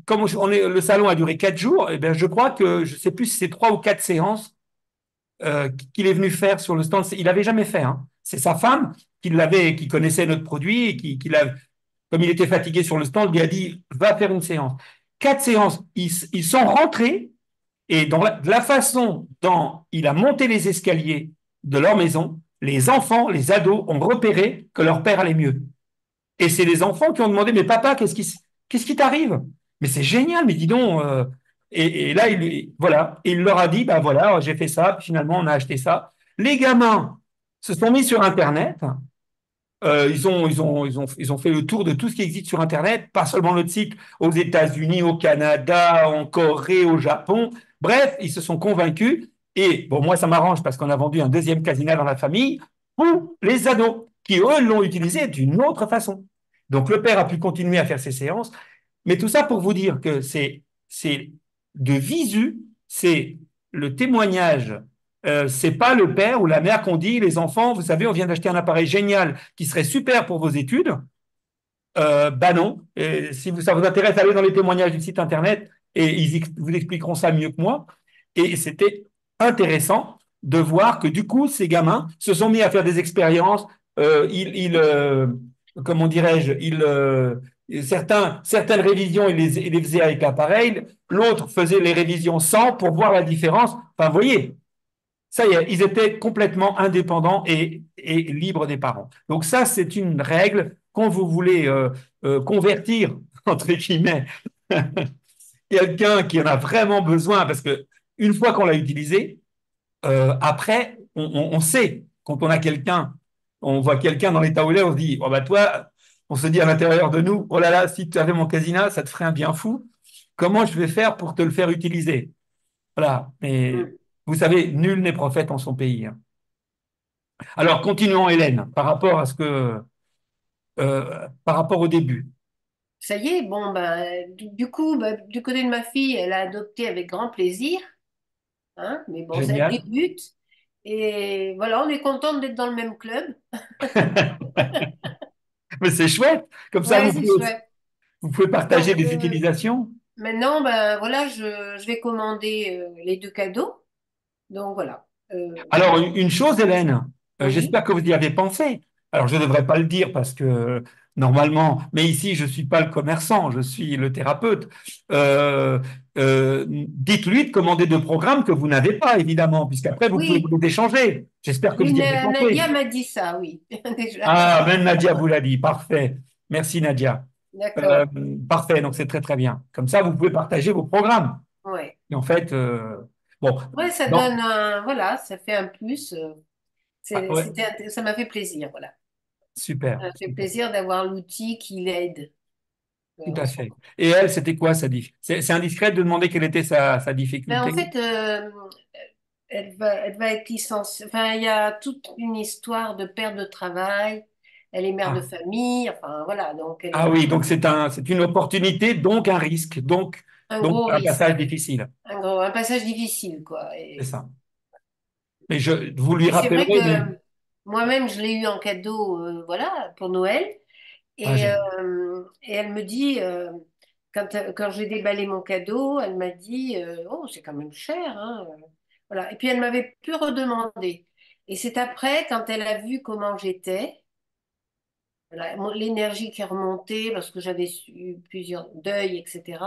comme le salon a duré 4 jours, eh bien, je crois que, je ne sais plus si c'est 3 ou 4 séances qu'il est venu faire sur le stand. Il n'avait jamais fait. Hein. C'est sa femme qui connaissait notre produit et comme il était fatigué sur le stand, lui a dit, va faire une séance. 4 séances. Ils sont rentrés et dans la façon dont il a monté les escaliers de leur maison, les enfants, les ados ont repéré que leur père allait mieux. Et c'est les enfants qui ont demandé, mais papa, qu'est-ce qui t'arrive? Mais c'est génial, mais dis donc. Et là, voilà, et il leur a dit, bah voilà, j'ai fait ça, puis finalement, on a acheté ça. Les gamins se sont mis sur Internet. Ils ont fait le tour de tout ce qui existe sur Internet, pas seulement notre site, aux États-Unis, au Canada, en Corée, au Japon. Bref, ils se sont convaincus. Et bon, moi, ça m'arrange parce qu'on a vendu un deuxième casino dans la famille pour les ados, qui, eux, l'ont utilisé d'une autre façon. Donc, le père a pu continuer à faire ses séances. Mais tout ça pour vous dire que c'est de visu, c'est le témoignage. C'est pas le père ou la mère qu'on dit, les enfants, vous savez, on vient d'acheter un appareil génial qui serait super pour vos études. Bah non. Et si ça vous intéresse, allez dans les témoignages du site internet et vous expliqueront ça mieux que moi. Et c'était intéressant de voir que du coup, ces gamins se sont mis à faire des expériences. Comment dirais-je, certaines révisions, ils les faisaient avec l'appareil, l'autre faisait les révisions sans pour voir la différence. Enfin, vous voyez, ça y est, ils étaient complètement indépendants et libres des parents. Donc ça, c'est une règle quand vous voulez convertir, entre guillemets, quelqu'un qui en a vraiment besoin, parce que une fois qu'on l'a utilisé, après, on sait, quand on a quelqu'un, on voit quelqu'un dans l'état où il est, on se dit, oh bah toi, on se dit à l'intérieur de nous, oh là là, si tu avais mon casina, ça te ferait un bien fou. Comment je vais faire pour te le faire utiliser? Voilà. Mais Mm. vous savez, nul n'est prophète en son pays, hein. Alors, continuons, Hélène, par rapport au début. Ça y est, bon, ben, du coup, ben, du côté de ma fille, elle a adopté avec grand plaisir, hein, mais bon, ça Génial. débute. Et voilà, on est content d'être dans le même club. Mais c'est chouette. Comme ça, Ouais, c'est chouette. vous pouvez partager Donc, les utilisations. maintenant, ben, voilà, je vais commander les deux cadeaux. Donc, voilà. Alors, une chose, Hélène, Oui, j'espère que vous y avez pensé. Alors, je ne devrais pas le dire parce que normalement, mais ici, je ne suis pas le commerçant, je suis le thérapeute. Euh, Dites-lui de commander deux programmes que vous n'avez pas, évidemment, puisqu'après, vous pouvez oui, vous les échanger. J'espère que oui, vous y avez Nadia pensé. m'a dit ça, oui, déjà. Ah, même Nadia vous l'a dit. Parfait. Merci, Nadia. Euh, D'accord. Parfait, donc c'est très, très bien. Comme ça, vous pouvez partager vos programmes. Ouais. Et en fait, bon, Ouais, ça non, donne un, voilà, ça fait un plus. ah, ouais, Ça m'a fait plaisir, voilà. super, Ça m'a fait super. plaisir d'avoir l'outil qui l'aide. Tout En à soi. fait. Et elle, c'était quoi sa difficulté? C'est indiscret de demander quelle était sa Ben, en difficulté? fait, elle va être licenciée. Enfin, il y a toute une histoire de perte de travail. Elle est mère de Ah. famille. Enfin, voilà. Donc, elle Ah est oui, donc c'est une opportunité, donc un risque, un donc gros un risque. passage difficile. Un passage difficile, quoi. C'est ça. Mais vous lui Et c'est vrai rappellerez, mais... que moi-même, je l'ai eu en cadeau, voilà, pour Noël. Ah, génial. Et elle me dit, quand j'ai déballé mon cadeau, elle m'a dit, oh, c'est quand même cher, hein. Voilà. Et puis elle m'avait plus redemandé. Et c'est après, quand elle a vu comment j'étais, voilà, l'énergie qui est remontée parce que j'avais eu plusieurs deuils, etc.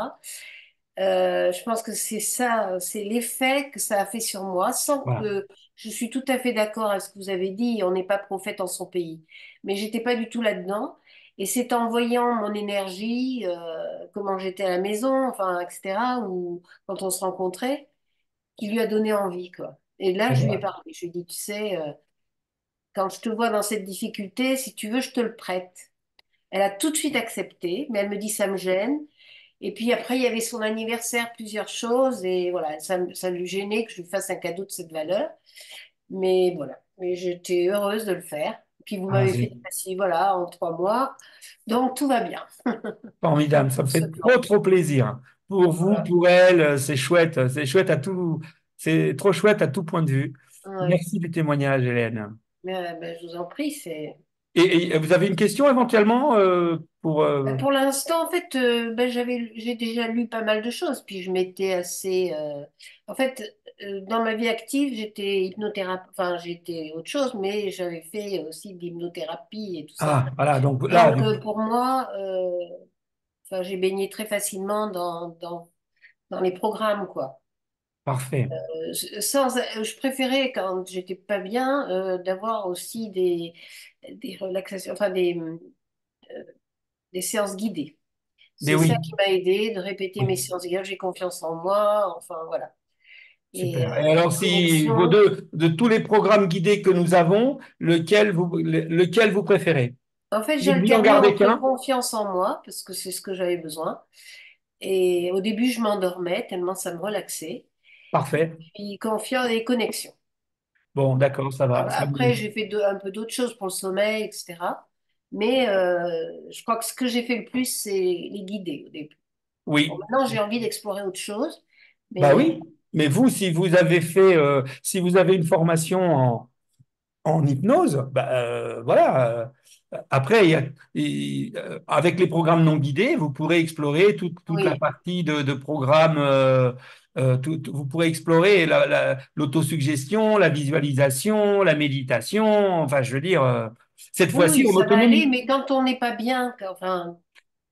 Je pense que c'est ça, c'est l'effet que ça a fait sur moi, sans Voilà. que je suis tout à fait d'accord avec ce que vous avez dit, on n'est pas prophète en son pays. Mais j'étais pas du tout là-dedans. Et c'est en voyant mon énergie, comment j'étais à la maison, enfin, etc., ou quand on se rencontrait, qui lui a donné envie, quoi. Et là, Et je lui ai voilà. parlé. Je lui ai dit, tu sais, quand je te vois dans cette difficulté, si tu veux, je te le prête. Elle a tout de suite accepté, mais elle me dit, ça me gêne. Et puis après, il y avait son anniversaire, plusieurs choses, et voilà, ça lui gênait que je lui fasse un cadeau de cette valeur. Mais voilà, mais j'étais heureuse de le faire. Puis vous Ah, m'avez fait passer, voilà, en 3 mois. Donc tout va bien. formidable, ça me Sur ce fait plan. trop plaisir. Pour vous, Voilà. pour elle, c'est chouette à tout, c'est trop chouette à tout point de vue. Ouais. Merci du témoignage, Hélène. Mais, ben, je vous en prie, c'est. Et vous avez une question éventuellement pour... Pour l'instant, en fait, ben, j'ai déjà lu pas mal de choses, puis je m'étais assez. En fait, dans ma vie active, j'étais hypnothérapeute, enfin, j'étais autre chose, mais j'avais fait aussi de l'hypnothérapie et tout ça. Ah, voilà, donc là, Donc, pour moi, enfin, j'ai baigné très facilement dans les programmes, quoi. parfait. Je préférais, quand j'étais pas bien, d'avoir aussi des relaxations, enfin, des séances guidées. Mais C'est ça oui, qui m'a aidé de répéter mes oui, séances guidées. J'ai confiance en moi, enfin voilà. Et super. Et alors, si vos connexion. deux, de tous les programmes guidés que nous avons, lequel vous préférez? En fait, J'ai oublié d'en j'alternais garder entre qu'un. confiance en moi, parce que c'est ce que j'avais besoin. Et au début, je m'endormais tellement ça me relaxait. Parfait. Puis confiance et connexion. Bon, d'accord, ça va. Après, j'ai fait un peu d'autres choses pour le sommeil, etc. Mais je crois que ce que j'ai fait le plus, c'est les guider au début. Bon, Oui. maintenant, j'ai envie d'explorer autre chose. Bah Mais oui. Mais vous, si vous avez une formation en hypnose, bah, voilà. Après, avec les programmes non guidés, vous pourrez explorer toute la oui, partie de programmes. Vous pourrez explorer l'autosuggestion, la visualisation, la méditation. Enfin, je veux dire, cette oui, fois-ci oui, en ça va aller. autonomie. Mais quand on n'est pas bien, enfin,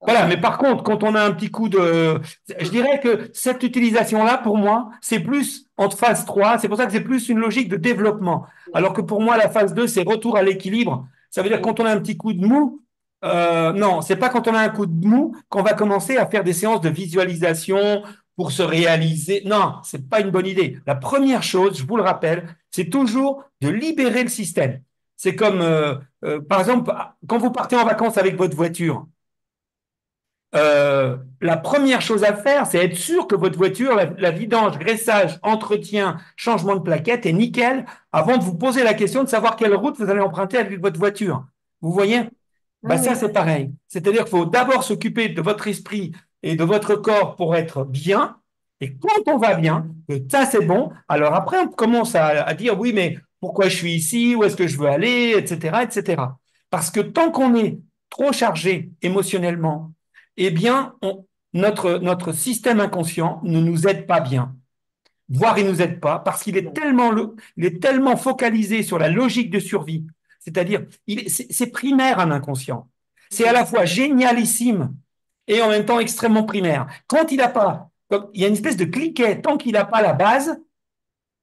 Voilà, enfin, mais par contre, quand on a un petit coup de... Je dirais que cette utilisation-là, pour moi, c'est plus en phase 3. C'est pour ça que c'est plus une logique de développement. Alors que pour moi, la phase 2, c'est retour à l'équilibre. Ça veut dire oui, quand on a un petit coup de mou, non, c'est pas quand on a un coup de mou qu'on va commencer à faire des séances de visualisation pour se réaliser. Non, c'est pas une bonne idée. La première chose, je vous le rappelle, c'est toujours de libérer le système. C'est comme, par exemple, quand vous partez en vacances avec votre voiture, la première chose à faire, c'est être sûr que votre voiture, la vidange, graissage, entretien, changement de plaquettes est nickel avant de vous poser la question de savoir quelle route vous allez emprunter avec votre voiture. Vous voyez? oui, Ben ça, oui, c'est pareil. C'est-à-dire qu'il faut d'abord s'occuper de votre esprit et de votre corps pour être bien. Et quand on va bien, que ça c'est bon, alors après on commence à dire oui, mais pourquoi je suis ici, où est-ce que je veux aller, etc., etc. Parce que tant qu'on est trop chargé émotionnellement, eh bien, notre système inconscient ne nous aide pas bien, voire il ne nous aide pas, parce il est tellement focalisé sur la logique de survie. C'est-à-dire, c'est primaire un inconscient. C'est à oui, la fois génialissime et en même temps extrêmement primaire. Quand il n'a pas, il y a une espèce de cliquet, tant qu'il n'a pas la base,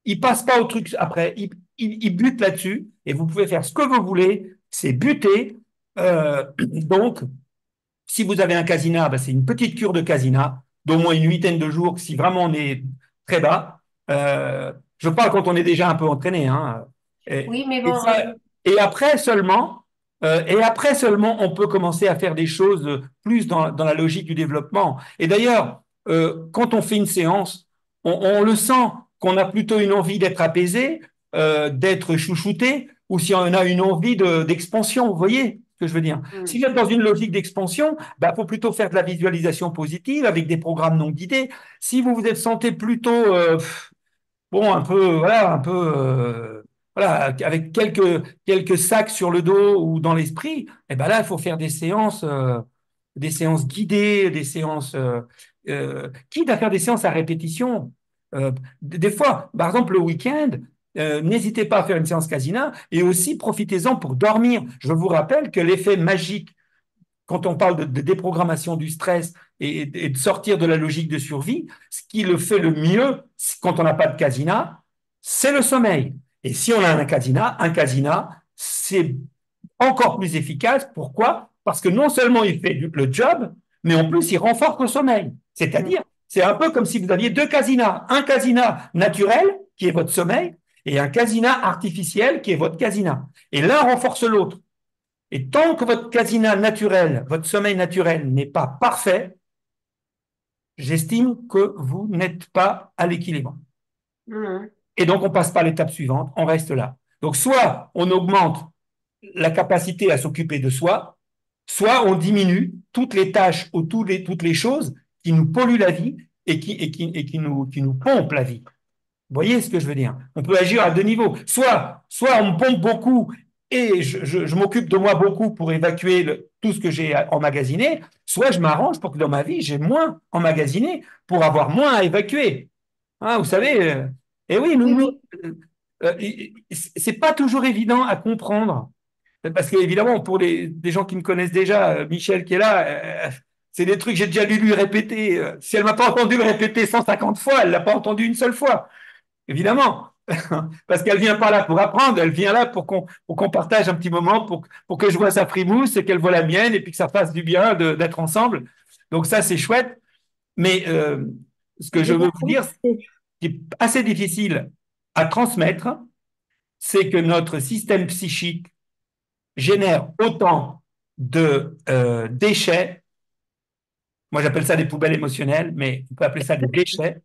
il passe pas au truc après, il bute là-dessus, et vous pouvez faire ce que vous voulez, c'est buter. Donc, si vous avez un casina, ben c'est une petite cure de casina d'au moins une huitaine de jours si vraiment on est très bas. Je parle quand on est déjà un peu entraîné. Hein. Et, oui, mais et bon, ça- et après seulement, on peut commencer à faire des choses plus dans la logique du développement. Et d'ailleurs, quand on fait une séance, on le sent qu'on a plutôt une envie d'être apaisé, d'être chouchouté, ou si on a une envie d'expansion. Vous voyez ce que je veux dire? Si hmm, vous êtes dans une logique d'expansion, bah, faut plutôt faire de la visualisation positive avec des programmes non guidés. Si vous vous êtes sentez plutôt bon un peu voilà un peu voilà avec quelques sacs sur le dos ou dans l'esprit, et ben là il faut faire des séances guidées, des séances quitte à faire des séances à répétition. Des fois, par exemple le week-end, n'hésitez pas à faire une séance casina et aussi profitez-en pour dormir. Je vous rappelle que l'effet magique quand on parle de déprogrammation du stress et de sortir de la logique de survie, ce qui le fait le mieux quand on n'a pas de casina, c'est le sommeil. Et si on a un casina, c'est encore plus efficace. Pourquoi? Parce que non seulement il fait le job, mais en plus il renforce le sommeil. hmm, C'est-à-dire, c'est un peu comme si vous aviez deux casinas. Un casina naturel, qui est votre sommeil, et un casina artificiel, qui est votre casina. Et l'un renforce l'autre. Et tant que votre casina naturel, votre sommeil naturel n'est pas parfait, j'estime que vous n'êtes pas à l'équilibre. hmm. Et donc, on passe pas à l'étape suivante, on reste là. Donc, soit on augmente la capacité à s'occuper de soi, soit on diminue toutes les tâches ou toutes les choses qui nous polluent la vie et qui nous pompent la vie. Vous voyez ce que je veux dire? On peut agir à deux niveaux. Soit on me pompe beaucoup et je m'occupe de moi beaucoup pour évacuer tout ce que j'ai emmagasiné, soit je m'arrange pour que dans ma vie, j'ai moins emmagasiné pour avoir moins à évacuer. Hein, vous savez, et oui, Oui, oui, c'est pas toujours évident à comprendre. Parce qu'évidemment, pour des gens qui me connaissent déjà, Michel qui est là, c'est des trucs que j'ai déjà lu lui répéter. Si elle m'a pas entendu le répéter 150 fois, elle l'a pas entendu une seule fois évidemment. Parce qu'elle vient pas là pour apprendre, elle vient là pour qu'on partage un petit moment, pour que je vois sa frimousse et qu'elle voit la mienne et puis que ça fasse du bien d'être ensemble. Donc ça, c'est chouette. Mais ce que je J'ai veux bien vous dire, ce compris. qui est assez difficile à transmettre, c'est que notre système psychique génère autant de déchets, moi j'appelle ça des poubelles émotionnelles, mais on peut appeler ça des déchets,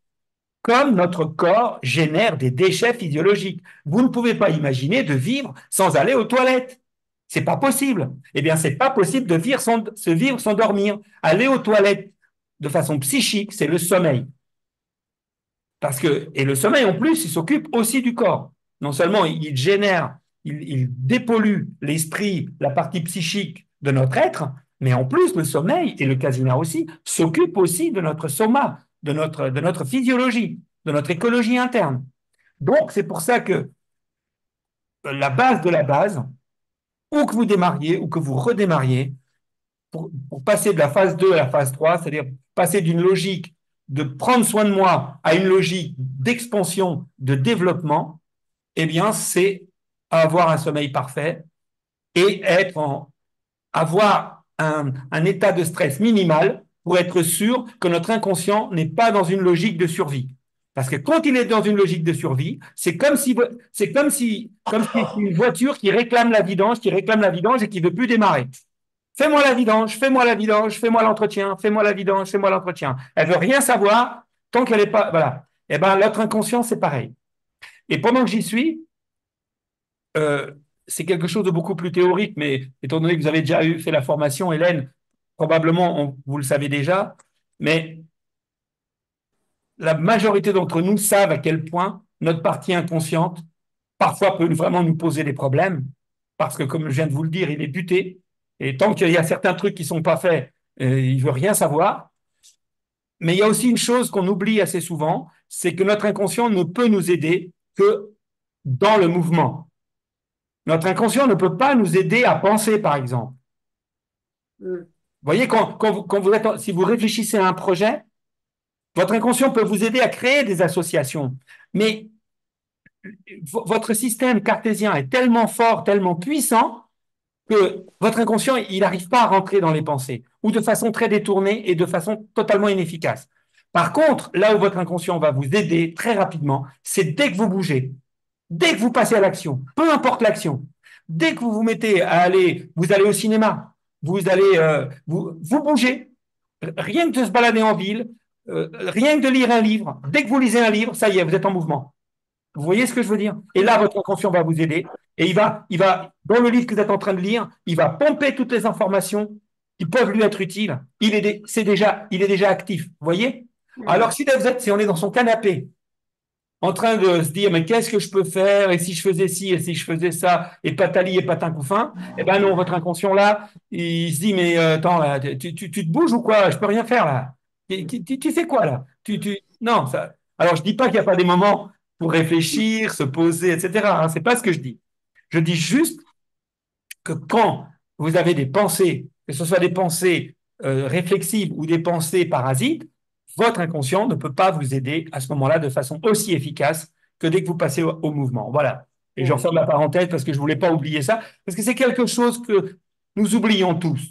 comme notre corps génère des déchets physiologiques. Vous ne pouvez pas imaginer de vivre sans aller aux toilettes. C'est pas possible. Eh bien, c'est pas possible de vivre sans dormir. Aller aux toilettes de façon psychique, c'est le sommeil. Et le sommeil, en plus, il s'occupe aussi du corps. Non seulement il génère, il dépollue l'esprit, la partie psychique de notre être, mais en plus, le sommeil, et le casimir aussi, s'occupe aussi de notre soma, de notre physiologie, de notre écologie interne. Donc, c'est pour ça que la base de la base, où que vous démarriez, ou que vous redémarriez, pour passer de la phase 2 à la phase 3, c'est-à-dire passer d'une logique de prendre soin de moi à une logique d'expansion, de développement, eh bien, c'est avoir un sommeil parfait et avoir un état de stress minimal pour être sûr que notre inconscient n'est pas dans une logique de survie. Parce que quand il est dans une logique de survie, c'est comme si une voiture qui réclame la vidange et qui ne veut plus démarrer. Fais-moi la vidange, fais-moi la vidange, fais-moi l'entretien, fais-moi la vidange, fais-moi l'entretien. Elle veut rien savoir tant qu'elle n'est pas. Voilà. Eh bien, l'autre inconscient, c'est pareil. Et pendant que j'y suis, euh, c'est quelque chose de beaucoup plus théorique, mais étant donné que vous avez déjà fait la formation, Hélène, probablement vous le savez déjà, mais la majorité d'entre nous savent à quel point notre partie inconsciente parfois peut vraiment nous poser des problèmes, parce que comme je viens de vous le dire, il est buté, et tant qu'il y a certains trucs qui ne sont pas faits, il ne veut rien savoir. Mais il y a aussi une chose qu'on oublie assez souvent, c'est que notre inconscient ne peut nous aider que dans le mouvement. Notre inconscient ne peut pas nous aider à penser, par exemple. Mm. Vous voyez, si vous réfléchissez à un projet, votre inconscient peut vous aider à créer des associations. Mais votre système cartésien est tellement fort, tellement puissant, que votre inconscient, il n'arrive pas à rentrer dans les pensées, ou de façon très détournée et de façon totalement inefficace. Par contre, là où votre inconscient va vous aider très rapidement, c'est dès que vous bougez, dès que vous passez à l'action, peu importe l'action, dès que vous vous mettez vous allez au cinéma, vous bougez, rien que de se balader en ville, rien que de lire un livre, dès que vous lisez un livre, ça y est, vous êtes en mouvement. Vous voyez ce que je veux dire? Et là, votre inconscient va vous aider. Et dans le livre que vous êtes en train de lire, il va pomper toutes les informations qui peuvent lui être utiles. Il est déjà actif. Vous voyez? Alors, Mm. si on est dans son canapé, en train de se dire, mais qu'est-ce que je peux faire? Et si je faisais ci, et si je faisais ça, et patali et patin couffin, eh ben non, votre inconscient là, il se dit, mais attends, là, tu te bouges ou quoi? Je peux rien faire là. Tu fais quoi là? Non, ça. Alors, je dis pas qu'il n'y a pas des moments pour réfléchir, se poser, etc. Hein, c'est pas ce que je dis. Je dis juste que quand vous avez des pensées, que ce soit des pensées réflexives ou des pensées parasites, votre inconscient ne peut pas vous aider à ce moment-là de façon aussi efficace que dès que vous passez au mouvement. Voilà. Et j'en Mm. ferme la parenthèse parce que je ne voulais pas oublier ça, parce que c'est quelque chose que nous oublions tous.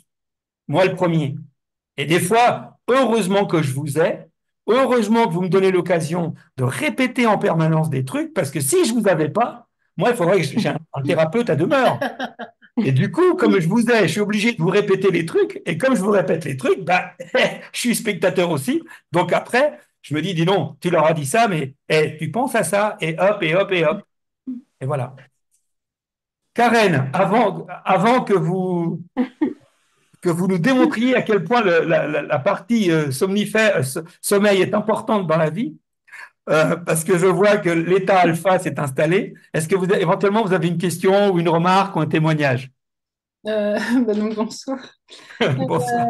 Moi, le premier. Et des fois, heureusement que je vous ai, heureusement que vous me donnez l'occasion de répéter en permanence des trucs, parce que si je ne vous avais pas, moi, il faudrait que j'ai un thérapeute à demeure. Et du coup, comme je vous ai, je suis obligé de vous répéter les trucs. Et comme je vous répète les trucs, bah, je suis spectateur aussi. Donc après, je me dis, dis donc, tu leur as dit ça, mais tu penses à ça, et hop, et hop, et hop. Et voilà. Karen, avant que vous nous démontriez à quel point la partie sommeil est importante dans la vie, parce que je vois que l'état alpha s'est installé. Est-ce que éventuellement vous avez une question ou une remarque ou un témoignage? Donc bonsoir. Bonsoir.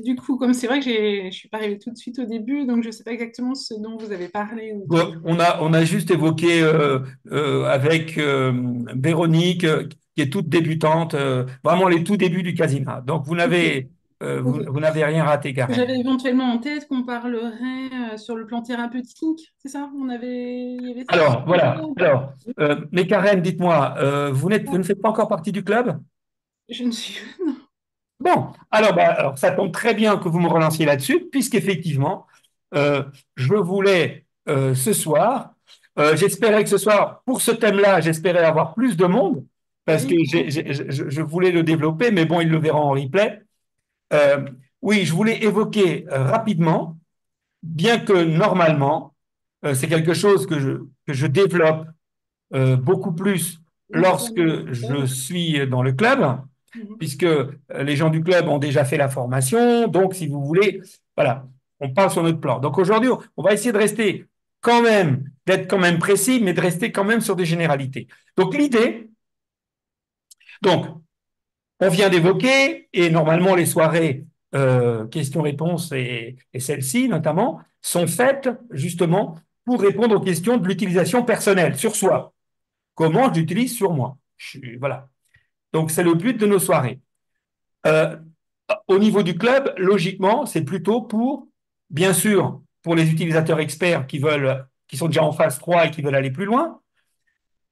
Du coup, comme c'est vrai que je suis pas arrivée tout de suite au début, donc je sais pas exactement ce dont vous avez parlé au Bon, tout. on a juste évoqué avec Véronique, qui est toute débutante, vraiment les tout débuts du casino. Donc, vous n'avez Ok. vous n'avez rien raté, Parce que Karen. j'avais éventuellement en tête qu'on parlerait sur le plan thérapeutique, c'est ça? Il y avait ce Alors, sujet-là voilà. ou pas? Alors, mais Karen, dites-moi, vous ne faites pas encore partie du club? Je ne suis. Non. Bon, alors, alors ça tombe très bien que vous me relanciez là-dessus, puisqu'effectivement, euh, je voulais ce soir, j'espérais que ce soir, pour ce thème-là, j'espérais avoir plus de monde, parce que Oui. je voulais le développer, mais bon, ils le verront en replay. Euh, oui, je voulais évoquer rapidement, bien que normalement, c'est quelque chose que je développe beaucoup plus Une fois lorsque dans le je club. suis dans le club, Mhm. puisque les gens du club ont déjà fait la formation. Donc, si vous voulez, voilà, on part sur notre plan. Donc aujourd'hui, on va essayer de rester quand même, d'être quand même précis, mais de rester quand même sur des généralités. Donc l'idée, donc, on vient d'évoquer, et normalement les soirées questions-réponses et celles-ci notamment, sont faites justement pour répondre aux questions de l'utilisation personnelle sur soi. Comment je l'utilise sur moi? Voilà. Donc c'est le but de nos soirées. Euh, Au niveau du club, logiquement, c'est plutôt pour, bien sûr, pour les utilisateurs experts qui sont déjà en phase 3 et qui veulent aller plus loin,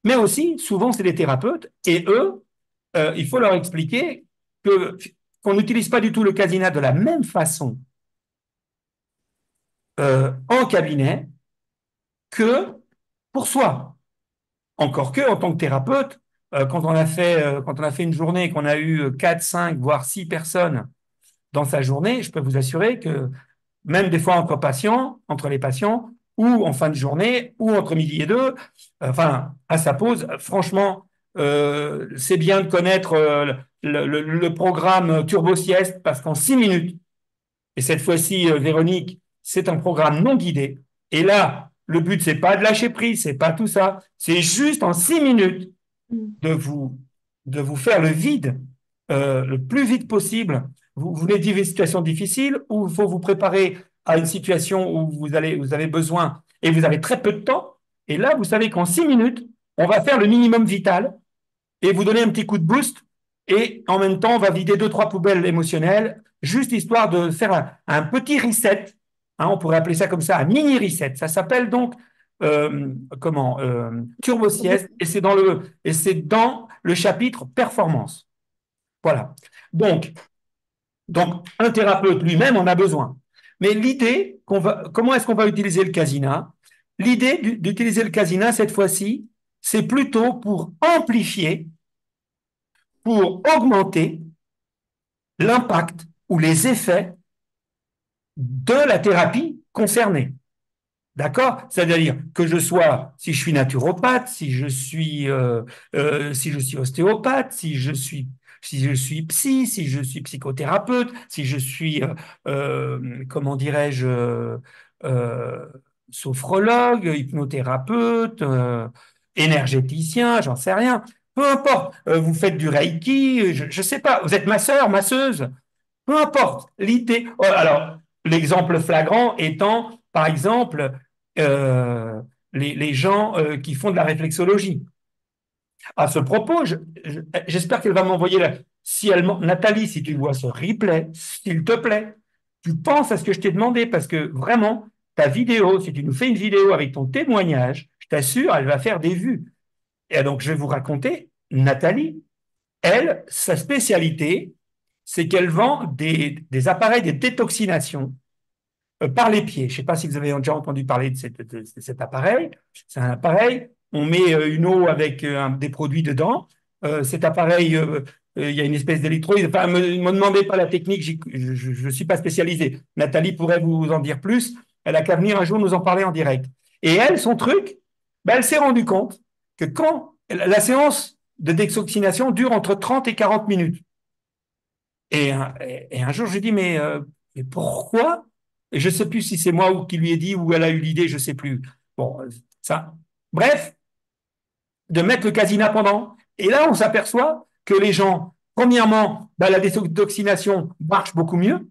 mais aussi, souvent, c'est des thérapeutes, et eux, il faut leur expliquer que, qu'on n'utilise pas du tout le casina de la même façon en cabinet que pour soi. Encore que, en tant que thérapeute, quand on a fait une journée, qu'on a eu 4, 5, voire 6 personnes dans sa journée, je peux vous assurer que même des fois entre patients, entre les patients, ou en fin de journée, ou entre midi et deux, enfin, à sa pause, franchement, c'est bien de connaître le programme Turbo Sieste parce qu'en 6 minutes, et cette fois-ci, Véronique, c'est un programme non guidé. Et là, le but, c'est pas de lâcher prise, c'est pas tout ça. C'est juste en 6 minutes Mhm. de vous, de vous faire le vide le plus vite possible. Vous venez de vivre une situation difficile ou il faut vous préparer à une situation où vous avez besoin et vous avez très peu de temps. Et là, vous savez qu'en 6 minutes, on va faire le minimum vital et vous donner un petit coup de boost. Et en même temps, on va vider deux, trois poubelles émotionnelles, juste histoire de faire un petit reset. Hein, on pourrait appeler ça comme ça, un mini reset. Ça s'appelle donc Turbo Sieste et c'est dans le chapitre performance. Voilà. Donc, un thérapeute lui-même en a besoin. Mais comment est-ce qu'on va utiliser le casina? L'idée d'utiliser le casina cette fois-ci, c'est plutôt pour amplifier, pour augmenter l'impact ou les effets de la thérapie concernée. D'accord? C'est-à-dire que si je suis naturopathe, si je suis ostéopathe, si je suis psy, si je suis psychothérapeute, si je suis, comment dirais-je, euh, sophrologue, hypnothérapeute, énergéticien, j'en sais rien. Peu importe, vous faites du reiki, je ne sais pas, vous êtes masseur, masseuse, peu importe. L'idée. Alors, l'exemple flagrant étant, par exemple, euh, les gens qui font de la réflexologie. À ce propos, j'espère qu'elle va m'envoyer Nathalie, si tu vois ce replay, s'il te plaît, tu penses à ce que je t'ai demandé parce que vraiment, ta vidéo, si tu nous fais une vidéo avec ton témoignage, je t'assure, elle va faire des vues. Et donc, je vais vous raconter, Nathalie, elle, sa spécialité, c'est qu'elle vend des appareils de détoxination par les pieds. Je ne sais pas si vous avez déjà entendu parler de cet appareil. C'est un appareil, on met une eau avec des produits dedans. Cet appareil, il y a une espèce d'électrode. Enfin, ne me demandez pas la technique, je ne suis pas spécialisé. Nathalie pourrait vous en dire plus. Elle a qu'à venir un jour nous en parler en direct. Et elle, son truc, ben, elle s'est rendue compte que quand la séance de détoxination dure entre 30 et 40 minutes. Et un jour, je lui dis, mais pourquoi? Et je ne sais plus si c'est moi qui lui ai dit ou elle a eu l'idée, je ne sais plus. Bon, ça. Bref, de mettre le casina pendant. Et là, on s'aperçoit que les gens, premièrement, ben, la détoxination marche beaucoup mieux.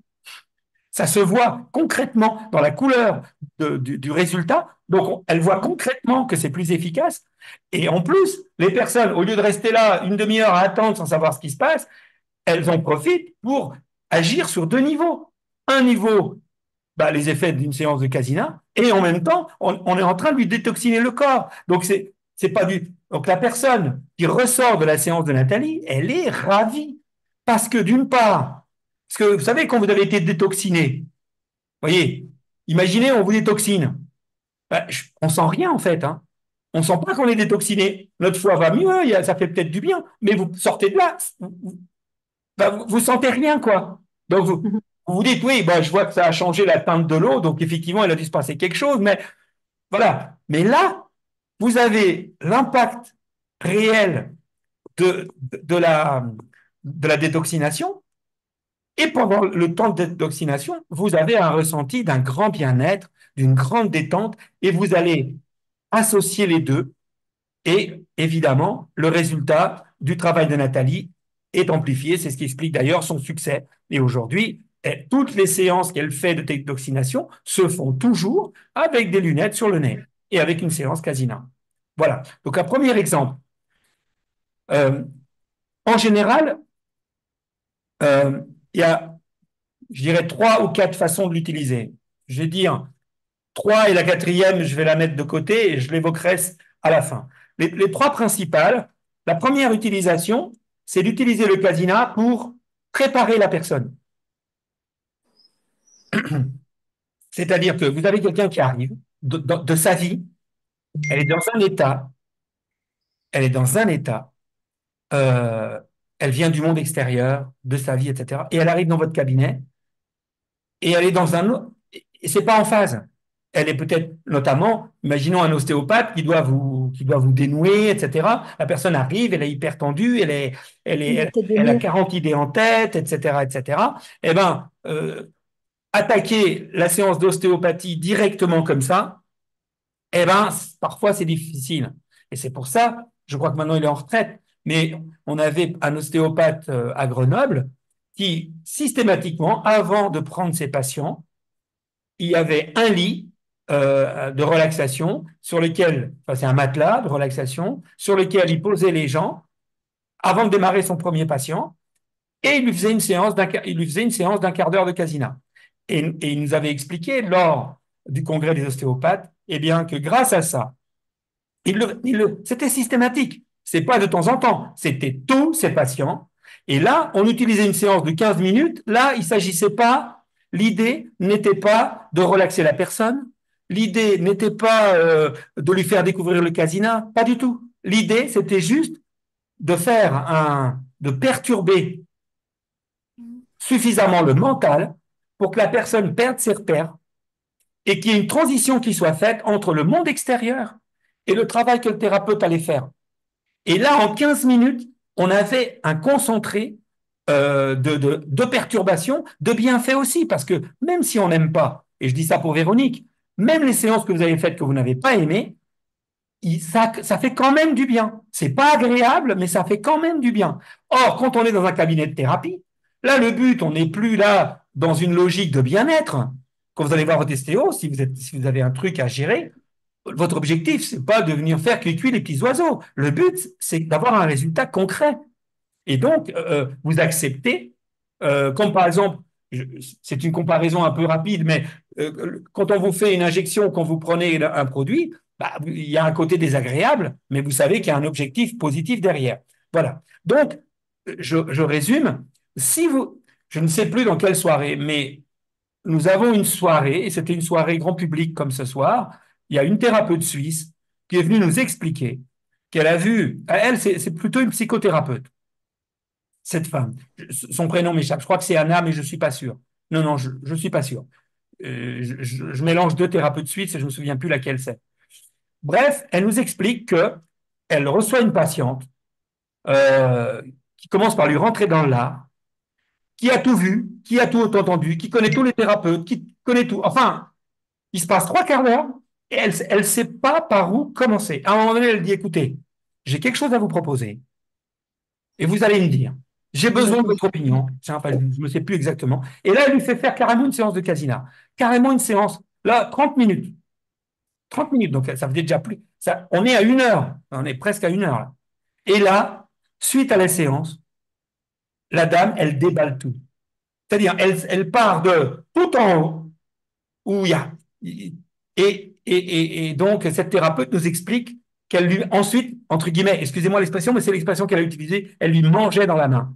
Ça se voit concrètement dans la couleur du résultat. Donc, elle voit concrètement que c'est plus efficace. Et en plus, les personnes, au lieu de rester là une demi-heure à attendre sans savoir ce qui se passe, elles en profitent pour agir sur deux niveaux. Un niveau, bah, les effets d'une séance de Casina, et en même temps, on est en train de lui détoxiner le corps. Donc, c'est pas du. Donc, la personne qui ressort de la séance de Nathalie, elle est ravie. Parce que d'une part, parce que vous savez, quand vous avez été détoxiné, voyez, imaginez, on vous détoxine. Ben, on sent rien, en fait. Hein. On sent pas qu'on est détoxiné. Notre foie va mieux, ça fait peut-être du bien, mais vous sortez de là, ben, vous sentez rien, quoi. Donc, vous vous dites, oui, ben, je vois que ça a changé la teinte de l'eau, donc effectivement, il a dû se passer quelque chose, mais voilà. Mais là, vous avez l'impact réel de la détoxination. Et pendant le temps de détoxination, vous avez un ressenti d'un grand bien-être, d'une grande détente, et vous allez associer les deux. Et évidemment, le résultat du travail de Nathalie est amplifié. C'est ce qui explique d'ailleurs son succès. Et aujourd'hui, toutes les séances qu'elle fait de détoxination se font toujours avec des lunettes sur le nez et avec une séance Casina. Voilà. Donc, un premier exemple. Euh, En général, euh, il y a, je dirais, 3 ou 4 façons de l'utiliser. Je vais dire 3 et la quatrième, je vais la mettre de côté et je l'évoquerai à la fin. Les 3 principales, la première utilisation, c'est d'utiliser le casina pour préparer la personne. C'est-à-dire que vous avez quelqu'un qui arrive de sa vie, elle est dans un état, elle est dans un état, euh, elle vient du monde extérieur, de sa vie, etc. Et elle arrive dans votre cabinet et elle est dans un autre, et c'est pas en phase. Elle est peut-être, notamment, imaginons un ostéopathe qui doit vous dénouer, etc. La personne arrive, elle est hyper tendue, elle a 40 idées en tête, etc., etc. Eh ben, attaquer la séance d'ostéopathie directement comme ça, eh ben, parfois c'est difficile. Et c'est pour ça, je crois que maintenant il est en retraite, mais on avait un ostéopathe à Grenoble qui, systématiquement, avant de prendre ses patients, il y avait un lit de relaxation sur lequel, enfin c'est un matelas de relaxation, sur lequel il posait les gens avant de démarrer son premier patient et il lui faisait une séance d'un quart d'heure de casina. Et il nous avait expliqué lors du congrès des ostéopathes, eh bien, que grâce à ça, c'était systématique. C'est pas de temps en temps, c'était tous ces patients. Et là, on utilisait une séance de 15 minutes. Là, il s'agissait pas, l'idée n'était pas de relaxer la personne. L'idée n'était pas de lui faire découvrir le casina, pas du tout. L'idée, c'était juste de perturber suffisamment le mental pour que la personne perde ses repères et qu'il y ait une transition qui soit faite entre le monde extérieur et le travail que le thérapeute allait faire. Et là, en 15 minutes, on avait un concentré de perturbations, de bienfaits aussi, parce que même si on n'aime pas, et je dis ça pour Véronique, même les séances que vous avez faites que vous n'avez pas aimées, ça fait quand même du bien. C'est pas agréable, mais ça fait quand même du bien. Or, quand on est dans un cabinet de thérapie, là, le but, on n'est plus là dans une logique de bien-être. Quand vous allez voir votre STO, si vous avez un truc à gérer, votre objectif, c'est pas de venir faire cuit les petits oiseaux. Le but, c'est d'avoir un résultat concret. Et donc, vous acceptez, comme par exemple, c'est une comparaison un peu rapide, mais quand on vous fait une injection, quand vous prenez un produit, bah, il y a un côté désagréable, mais vous savez qu'il y a un objectif positif derrière. Voilà. Donc, je résume. Je ne sais plus dans quelle soirée, mais nous avons une soirée, et c'était une soirée grand public comme ce soir. Il y a une thérapeute suisse qui est venue nous expliquer qu'elle a vu, elle, c'est plutôt une psychothérapeute, cette femme. Son prénom m'échappe. Je crois que c'est Anna, mais je ne suis pas sûr. Non, non, je ne suis pas sûr. Je mélange 2 thérapeutes suisses et je ne me souviens plus laquelle c'est. Bref, elle nous explique qu'elle reçoit une patiente euh, qui commence par lui rentrer dans l'art, qui a tout vu, qui a tout entendu, qui connaît tous les thérapeutes, qui connaît tout. Enfin, il se passe 3 quarts d'heure et elle ne sait pas par où commencer. À un moment donné, elle dit, écoutez, j'ai quelque chose à vous proposer et vous allez me dire, j'ai besoin de votre opinion. Tiens, je ne me sais plus exactement. Et là, elle lui fait faire carrément une séance de casina. Carrément une séance. Là, 30 minutes. 30 minutes, donc ça faisait déjà plus. Ça, on est à 1 heure. On est presque à 1 heure. Là. Et là, suite à la séance, la dame, elle déballe tout. C'est-à-dire, elle part de tout en haut, où il y a. Et donc, cette thérapeute nous explique qu'elle lui, ensuite, entre guillemets, excusez-moi l'expression, mais c'est l'expression qu'elle a utilisée, elle lui mangeait dans la main.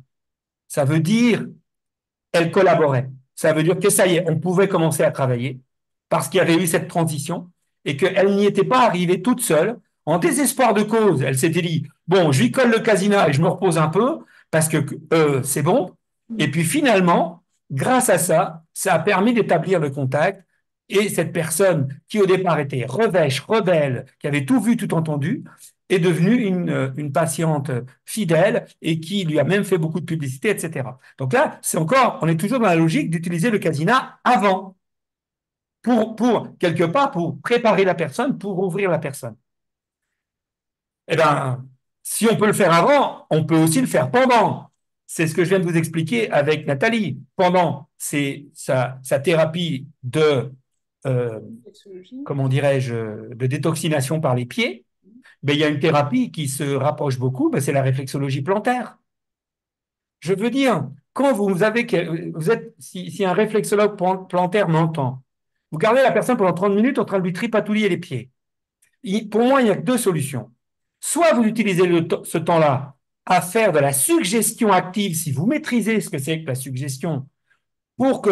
Ça veut dire, elle collaborait. Ça veut dire que ça y est, on pouvait commencer à travailler parce qu'il y avait eu cette transition et qu'elle n'y était pas arrivée toute seule, en désespoir de cause. Elle s'était dit, bon, je lui colle le casina et je me repose un peu parce que c'est bon. Et puis finalement, grâce à ça, ça a permis d'établir le contact. Et cette personne qui au départ était revêche, rebelle, qui avait tout vu, tout entendu, est devenue une patiente fidèle et qui lui a même fait beaucoup de publicité, etc. Donc là, c'est encore, on est toujours dans la logique d'utiliser le casina avant, quelque part, pour préparer la personne, pour ouvrir la personne. Eh bien, si on peut le faire avant, on peut aussi le faire pendant. C'est ce que je viens de vous expliquer avec Nathalie. Pendant, c'est sa thérapie Sexologie. comment dirais-je, de détoxination par les pieds. Mais il y a une thérapie qui se rapproche beaucoup, c'est la réflexologie plantaire. Je veux dire, quand si un réflexologue plantaire m'entend, vous gardez la personne pendant 30 minutes en train de lui tripatouiller les pieds. Pour moi, il n'y a que deux solutions. Soit vous utilisez ce temps-là à faire de la suggestion active, si vous maîtrisez ce que c'est que la suggestion, pour que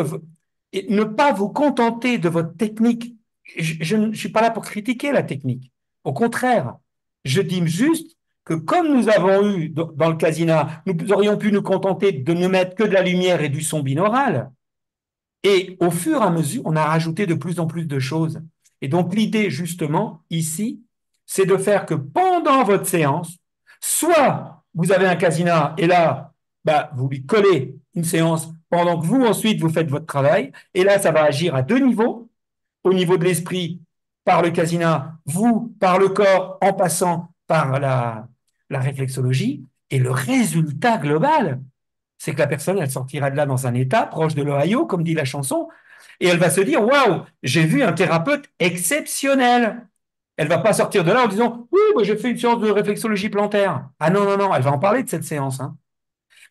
et ne pas vous contenter de votre technique. Je ne suis pas là pour critiquer la technique. Au contraire, je dis juste que comme nous avons eu dans le casina, nous aurions pu nous contenter de ne mettre que de la lumière et du son binaural. Et au fur et à mesure, on a rajouté de plus en plus de choses. Et donc l'idée, justement, ici, c'est de faire que pendant votre séance, soit vous avez un casina et là, vous lui collez une séance pendant que vous, ensuite, vous faites votre travail. Et là, ça va agir à deux niveaux. Au niveau de l'esprit, par le casina, vous, par le corps, en passant par la réflexologie. Et le résultat global, c'est que la personne, elle sortira de là dans un état proche de l'Ohio, comme dit la chanson, et elle va se dire, waouh, j'ai vu un thérapeute exceptionnel. Elle va pas sortir de là en disant, oui, moi, j'ai fait une séance de réflexologie plantaire. Ah non, non, non, elle va en parler de cette séance. Hein.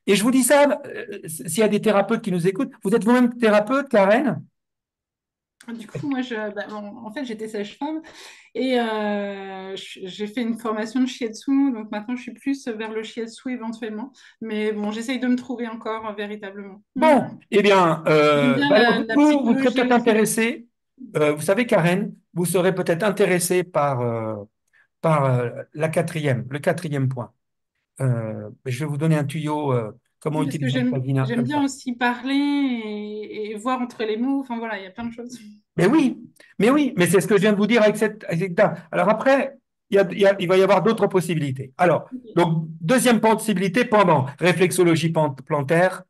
Et je vous dis ça, s'il y a des thérapeutes qui nous écoutent, vous êtes vous-même thérapeute, Karen? Du coup, moi, en fait, j'étais sage-femme et j'ai fait une formation de shiatsu. Donc maintenant, je suis plus vers le shiatsu éventuellement. Mais bon, j'essaye de me trouver encore véritablement. Bon, eh bien, J'aime bien alors, la vous serez psychologie peut-être aussi. intéressé, vous savez, Karen, vous serez peut-être intéressé par le quatrième point. Je vais vous donner un tuyau, comment Oui, parce que utiliser le Pagina j'aime comme bien ça. aussi parler et voir entre les mots. Enfin voilà, il y a plein de choses. Mais oui, mais c'est ce que je viens de vous dire avec cette dame. Alors après, il va y avoir d'autres possibilités. Alors, donc, deuxième possibilité pendant réflexologie plantaire,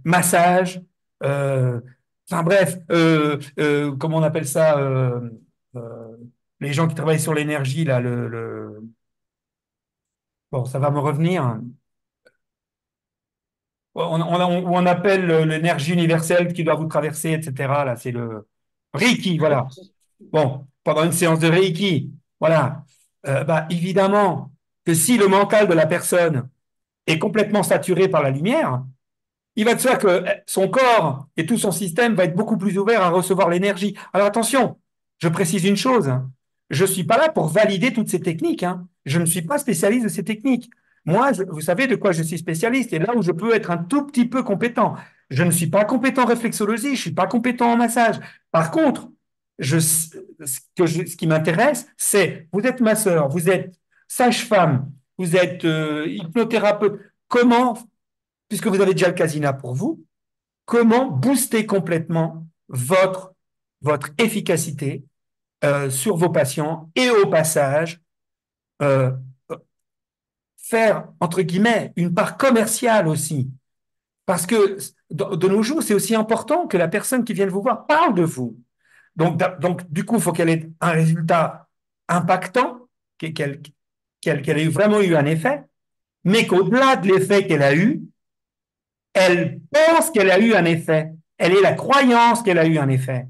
massage, euh, enfin bref, comment on appelle ça, euh, les gens qui travaillent sur l'énergie, là, bon, ça va me revenir. On appelle l'énergie universelle qui doit vous traverser, etc. Là, c'est le Reiki, voilà. Bon, pendant une séance de Reiki, voilà. Évidemment que si le mental de la personne est complètement saturé par la lumière, il va de soi que son corps et tout son système va être beaucoup plus ouvert à recevoir l'énergie. Alors attention, je précise une chose, hein. Je ne suis pas là pour valider toutes ces techniques, hein. Je ne suis pas spécialiste de ces techniques. Moi, vous savez de quoi je suis spécialiste et là où je peux être un tout petit peu compétent. Je ne suis pas compétent en réflexologie, je ne suis pas compétent en massage. Par contre, ce qui m'intéresse, c'est, vous êtes masseur, vous êtes sage-femme, vous êtes hypnothérapeute. Comment, puisque vous avez déjà le casina pour vous, comment booster complètement votre efficacité sur vos patients et au passage euh, faire, entre guillemets, une part commerciale aussi. Parce que de nos jours, c'est aussi important que la personne qui vient vous voir parle de vous. Donc du coup, il faut qu'elle ait un résultat impactant, qu'elle ait vraiment eu un effet, mais qu'au-delà de l'effet qu'elle a eu, elle pense qu'elle a eu un effet. Elle est la croyance qu'elle a eu un effet.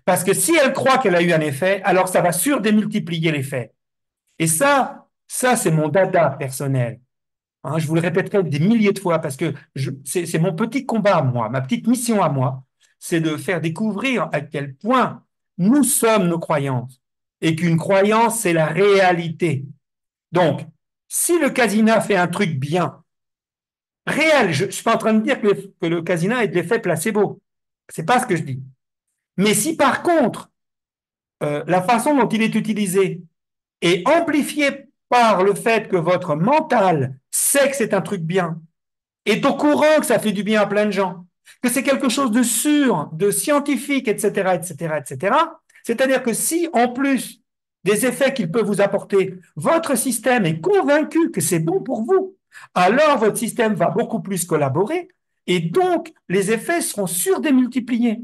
Parce que si elle croit qu'elle a eu un effet, alors ça va surdémultiplier l'effet. Et ça c'est mon dada personnel. Hein, je vous le répéterai des milliers de fois parce que c'est mon petit combat à moi, ma petite mission à moi, c'est de faire découvrir à quel point nous sommes nos croyances et qu'une croyance, c'est la réalité. Donc, si le casina fait un truc bien, réel, je ne suis pas en train de dire que le casina est de l'effet placebo. C'est pas ce que je dis. Mais si par contre, la façon dont il est utilisé est amplifiée par le fait que votre mental sait que c'est un truc bien, est au courant que ça fait du bien à plein de gens, que c'est quelque chose de sûr, de scientifique, etc., etc., etc. C'est-à-dire que si, en plus des effets qu'il peut vous apporter, votre système est convaincu que c'est bon pour vous, alors votre système va beaucoup plus collaborer et donc les effets seront surdémultipliés.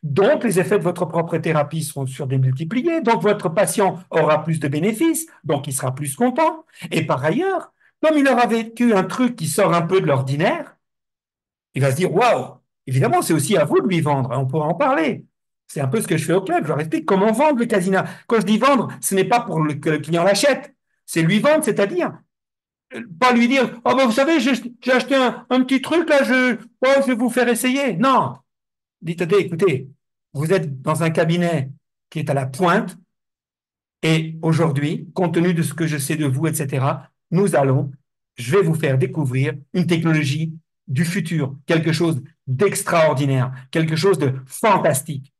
Donc, les effets de votre propre thérapie seront surdémultipliés. Donc, votre patient aura plus de bénéfices. Donc, il sera plus content. Et par ailleurs, comme il aura vécu un truc qui sort un peu de l'ordinaire, il va se dire, waouh, évidemment, c'est aussi à vous de lui vendre. On pourra en parler. C'est un peu ce que je fais au club. Je leur explique comment vendre le casina. Quand je dis vendre, ce n'est pas pour que le client l'achète. C'est lui vendre, c'est-à-dire pas lui dire, oh ben vous savez, j'ai acheté un petit truc là, je vais vous faire essayer. Non, dites, écoutez, vous êtes dans un cabinet qui est à la pointe et aujourd'hui, compte tenu de ce que je sais de vous, etc., je vais vous faire découvrir une technologie du futur, quelque chose d'extraordinaire, quelque chose de fantastique.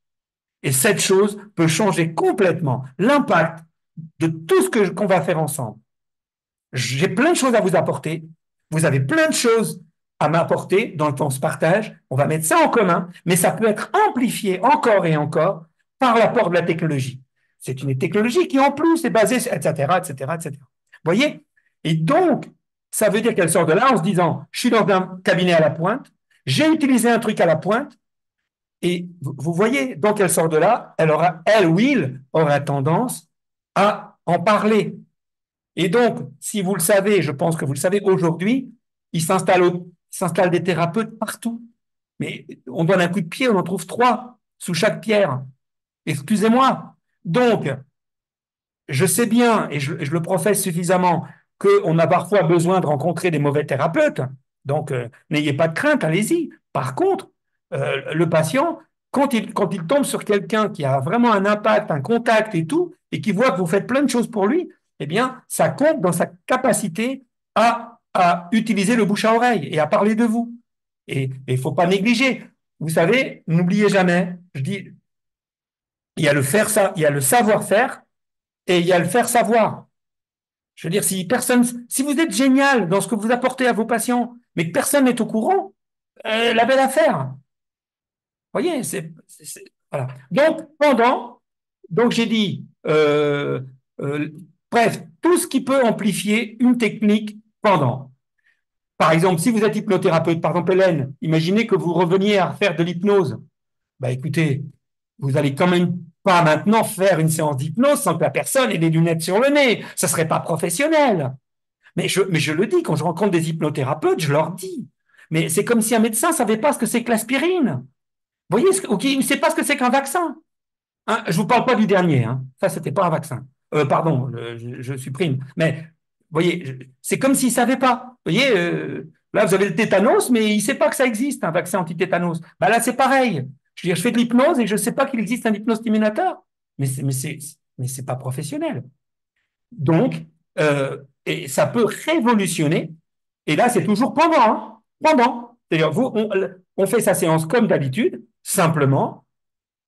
Et cette chose peut changer complètement l'impact de tout ce qu'on va faire ensemble. J'ai plein de choses à vous apporter. Vous avez plein de choses à m'apporter dans le temps se partage. On va mettre ça en commun, mais ça peut être amplifié encore et encore par l'apport de la technologie. C'est une technologie qui, en plus, est basée, etc., etc., etc. Vous voyez? Et donc, ça veut dire qu'elle sort de là en se disant, je suis dans un cabinet à la pointe, j'ai utilisé un truc à la pointe, et vous voyez, donc elle sort de là, elle ou il aura tendance à en parler. Et donc, si vous le savez, je pense que vous le savez, aujourd'hui, il s'installe des thérapeutes partout. Mais on donne un coup de pied, on en trouve 3 sous chaque pierre. Excusez-moi. Donc, je sais bien, et je le professe suffisamment, qu'on a parfois besoin de rencontrer des mauvais thérapeutes. Donc, n'ayez pas de crainte, allez-y. Par contre, le patient, quand il tombe sur quelqu'un qui a vraiment un impact, un contact et tout, et qui voit que vous faites plein de choses pour lui, eh bien, ça compte dans sa capacité à utiliser le bouche à oreille et à parler de vous. Et il ne faut pas négliger. Vous savez, n'oubliez jamais, je dis, il y a il y a le savoir-faire et il y a le faire savoir. Je veux dire, si vous êtes génial dans ce que vous apportez à vos patients, mais que personne n'est au courant, la belle affaire. Vous voyez, voilà. Donc j'ai dit, bref, tout ce qui peut amplifier une technique pendant. Par exemple, si vous êtes hypnothérapeute, par exemple, Hélène, imaginez que vous reveniez à faire de l'hypnose. Bah écoutez, vous allez quand même pas maintenant faire une séance d'hypnose sans que la personne ait des lunettes sur le nez. Ça serait pas professionnel. Mais je le dis, quand je rencontre des hypnothérapeutes, je leur dis. Mais c'est comme si un médecin savait pas ce que c'est que l'aspirine. Vous voyez, il ne sait pas ce que c'est qu'un vaccin. Hein, je vous parle pas du dernier. Hein. Ça, c'était pas un vaccin. Pardon, je supprime. Mais vous voyez, c'est comme s'il savait pas. Vous voyez, là, vous avez le tétanos, mais il sait pas que ça existe, un vaccin anti-tétanos. Bah là, c'est pareil. Je veux dire, je fais de l'hypnose et je sais pas qu'il existe un hypnostimulateur. Mais c'est pas professionnel. Donc, et ça peut révolutionner. Et là, c'est toujours pendant. Hein, pendant. C'est-à-dire, on fait sa séance comme d'habitude, simplement.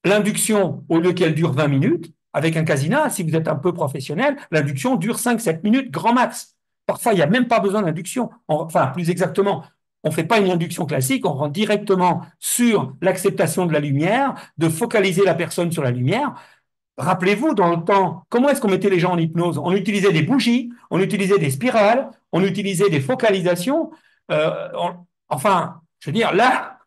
L'induction, au lieu qu'elle dure 20 minutes, avec un casina, si vous êtes un peu professionnel, l'induction dure 5-7 minutes, grand max. Parfois, il n'y a même pas besoin d'induction. Enfin, plus exactement, on ne fait pas une induction classique, on rentre directement sur l'acceptation de la lumière, de focaliser la personne sur la lumière. Rappelez-vous, dans le temps, comment est-ce qu'on mettait les gens en hypnose? On utilisait des bougies, on utilisait des spirales, on utilisait des focalisations. Enfin, je veux dire, là,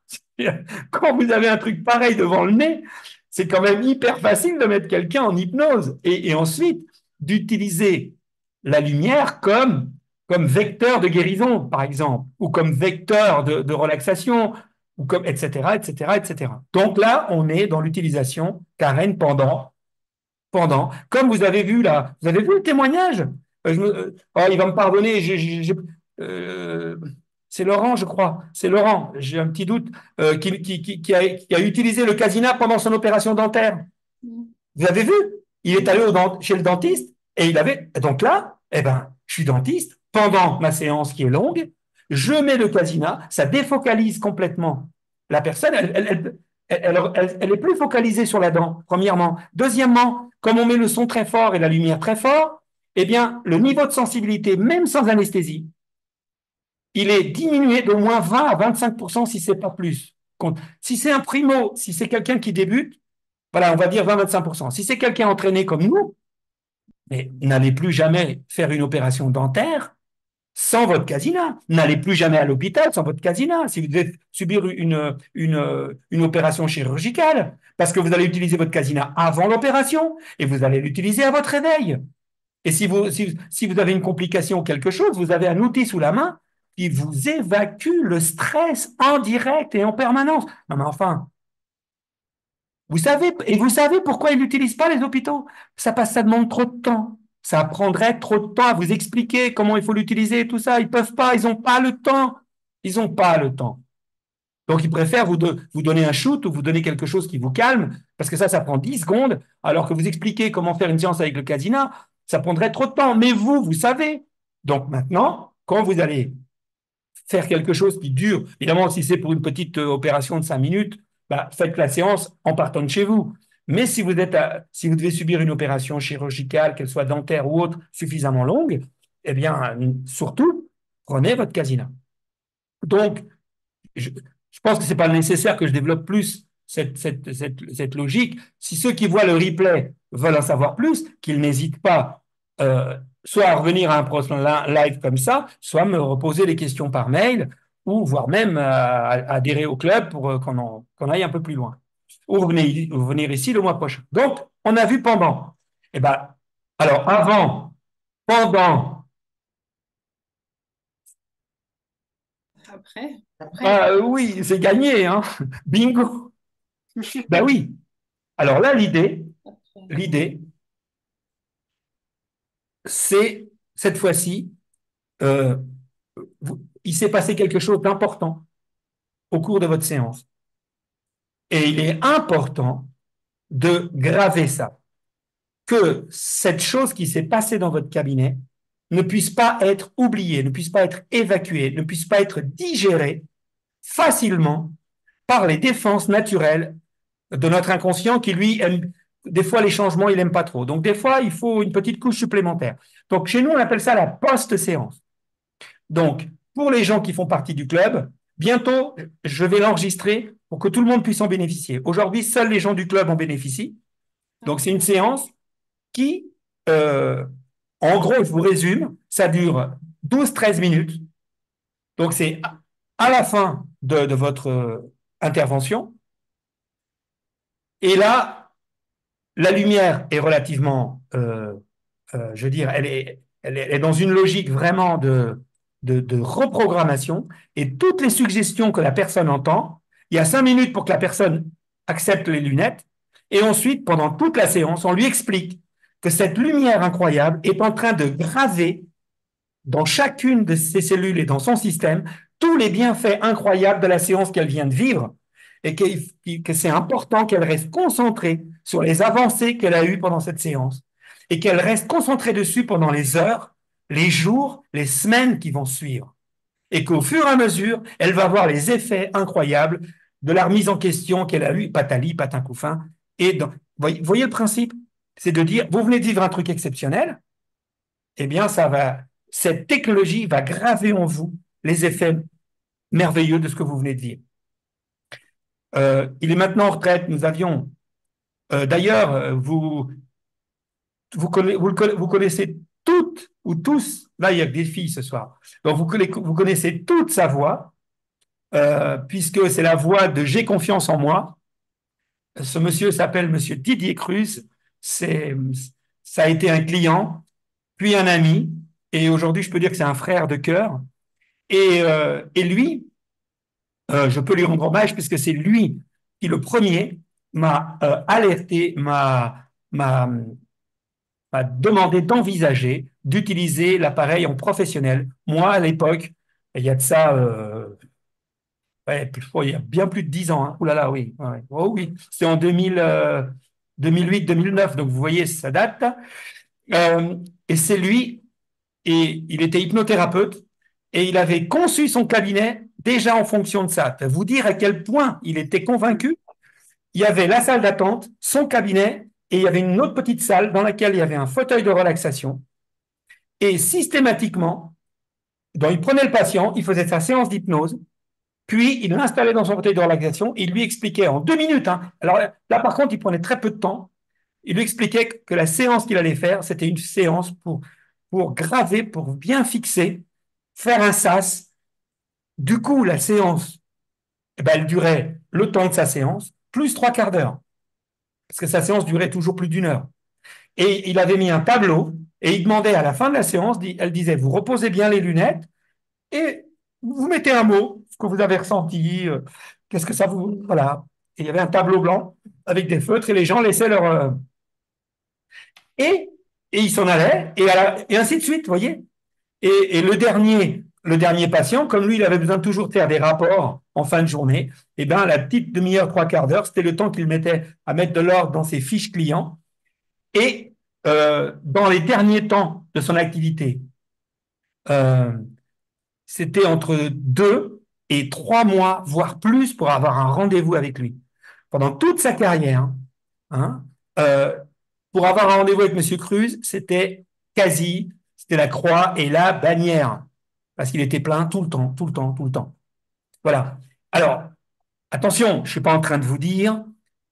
quand vous avez un truc pareil devant le nez, c'est quand même hyper facile de mettre quelqu'un en hypnose. Et ensuite, d'utiliser la lumière comme vecteur de guérison, par exemple, ou comme vecteur de relaxation, ou comme, etc., etc., etc. Donc là, on est dans l'utilisation Karen pendant, comme vous avez vu là, vous avez vu le témoignage. Oh, il va me pardonner, euh, c'est Laurent, je crois. C'est Laurent, j'ai un petit doute, qui a utilisé le Casina pendant son opération dentaire. Vous avez vu? Il est allé chez le dentiste et il avait. Donc là, eh ben, je suis dentiste. Pendant ma séance qui est longue, je mets le Casina, ça défocalise complètement la personne. Elle est plus focalisée sur la dent, premièrement. Deuxièmement, comme on met le son très fort et la lumière très fort, eh bien, le niveau de sensibilité, même sans anesthésie, il est diminué d'au moins 20 à 25% si c'est pas plus. Si c'est un primo, si c'est quelqu'un qui débute, voilà, on va dire 20-25%. Si c'est quelqu'un entraîné comme nous, mais n'allez plus jamais faire une opération dentaire sans votre casina. N'allez plus jamais à l'hôpital sans votre casina. Si vous devez subir une opération chirurgicale, parce que vous allez utiliser votre casina avant l'opération et vous allez l'utiliser à votre réveil. Et si vous avez une complication ou quelque chose, vous avez un outil sous la main qui vous évacue le stress en direct et en permanence. Non mais enfin, vous savez pourquoi ils n'utilisent pas les hôpitaux? Ça demande trop de temps. Ça prendrait trop de temps à vous expliquer comment il faut l'utiliser et tout ça. Ils peuvent pas, ils n'ont pas le temps. Ils n'ont pas le temps. Donc, ils préfèrent vous donner un shoot ou vous donner quelque chose qui vous calme, parce que ça prend 10 secondes, alors que vous expliquez comment faire une séance avec le Casina, ça prendrait trop de temps. Mais vous savez. Donc maintenant, quand vous allez faire quelque chose qui dure, évidemment, si c'est pour une petite opération de 5 minutes, bah, faites la séance en partant de chez vous. Mais si vous devez subir une opération chirurgicale, qu'elle soit dentaire ou autre, suffisamment longue, eh bien, surtout, prenez votre Casina. Donc, je pense que ce n'est pas nécessaire que je développe plus cette logique. Si ceux qui voient le replay veulent en savoir plus, qu'ils n'hésitent pas soit à revenir à un prochain live comme ça, soit me reposer les questions par mail, ou voire même à adhérer au club pour qu'on aille un peu plus loin. Ou revenir ici le mois prochain. Donc, on a vu pendant. Eh ben, alors, avant, pendant, Après. oui, c'est gagné, hein. Bingo. Ben oui. Alors là, l'idée, c'est cette fois-ci, euh, il s'est passé quelque chose d'important au cours de votre séance. Et il est important de graver ça, que cette chose qui s'est passée dans votre cabinet ne puisse pas être oubliée, ne puisse pas être évacuée, ne puisse pas être digérée facilement par les défenses naturelles de notre inconscient qui, lui, aime, des fois, les changements, il n'aime pas trop. Donc, des fois, il faut une petite couche supplémentaire. Donc, chez nous, on appelle ça la post-séance. Donc, pour les gens qui font partie du club, bientôt, je vais l'enregistrer pour que tout le monde puisse en bénéficier. Aujourd'hui, seuls les gens du club en bénéficient. Donc, c'est une séance qui, en gros, je vous résume, ça dure 12-13 minutes. Donc, c'est à la fin de votre intervention. Et là, la lumière est relativement, je veux dire, elle est dans une logique vraiment de reprogrammation. Et toutes les suggestions que la personne entend, il y a 5 minutes pour que la personne accepte les lunettes. Et ensuite, pendant toute la séance, on lui explique que cette lumière incroyable est en train de graver dans chacune de ses cellules et dans son système tous les bienfaits incroyables de la séance qu'elle vient de vivre et que c'est important qu'elle reste concentrée sur les avancées qu'elle a eues pendant cette séance et qu'elle reste concentrée dessus pendant les heures, les jours, les semaines qui vont suivre. Et qu'au fur et à mesure, elle va voir les effets incroyables de la remise en question qu'elle a eue, patali, patin couffin. Et voyez le principe? C'est de dire, vous venez de vivre un truc exceptionnel, eh bien, cette technologie va graver en vous les effets merveilleux de ce que vous venez de vivre. Il est maintenant en retraite. Nous avions, d'ailleurs, vous connaissez toutes ou tous, là il y a des filles ce soir, donc vous connaissez toute sa voix, puisque c'est la voix de J'ai confiance en moi. Ce monsieur s'appelle monsieur Didier Cruz, ça a été un client, puis un ami, et aujourd'hui je peux dire que c'est un frère de cœur. Et lui, je peux lui rendre hommage puisque c'est lui qui le premier m'a alerté, m'a demandé d'envisager d'utiliser l'appareil en professionnel. Moi, à l'époque, il y a de ça, ouais, il y a bien plus de 10 ans. Hein. Ouh là là, oui. Ouais. Oh oui, c'est en 2008-2009, donc vous voyez, ça date. Euh, et c'est lui, et il était hypnothérapeute, et il avait conçu son cabinet déjà en fonction de ça. Vous dire à quel point il était convaincu. Il y avait la salle d'attente, son cabinet, et il y avait une autre petite salle dans laquelle il y avait un fauteuil de relaxation. Et systématiquement, donc il prenait le patient, il faisait sa séance d'hypnose, puis il l'installait dans son fauteuil de relaxation et il lui expliquait en 2 minutes. Hein. Alors là, par contre, il prenait très peu de temps. Il lui expliquait que la séance qu'il allait faire, c'était une séance pour graver, pour bien fixer, faire un sas. Du coup, la séance, eh ben, elle durait le temps de sa séance, plus 3/4 d'heure, parce que sa séance durait toujours plus d'1 heure. Et il avait mis un tableau et il demandait à la fin de la séance, elle disait, vous reposez bien les lunettes et vous mettez un mot, ce que vous avez ressenti, qu'est-ce que ça vous... Voilà. Et il y avait un tableau blanc avec des feutres et les gens laissaient leur... et, et ils s'en allaient et ainsi de suite, vous voyez. Et le dernier patient, comme lui, il avait besoin de toujours faire des rapports en fin de journée, et bien la petite demi-heure, 3/4 d'heure, c'était le temps qu'il mettait à mettre de l'ordre dans ses fiches clients. Et dans les derniers temps de son activité, euh, c'était entre 2 et 3 mois, voire plus, pour avoir un rendez-vous avec lui. Pendant toute sa carrière, hein, euh, pour avoir un rendez-vous avec M. Cruz, c'était la croix et la bannière, parce qu'il était plein tout le temps, tout le temps, tout le temps. Voilà. Alors, attention, je ne suis pas en train de vous dire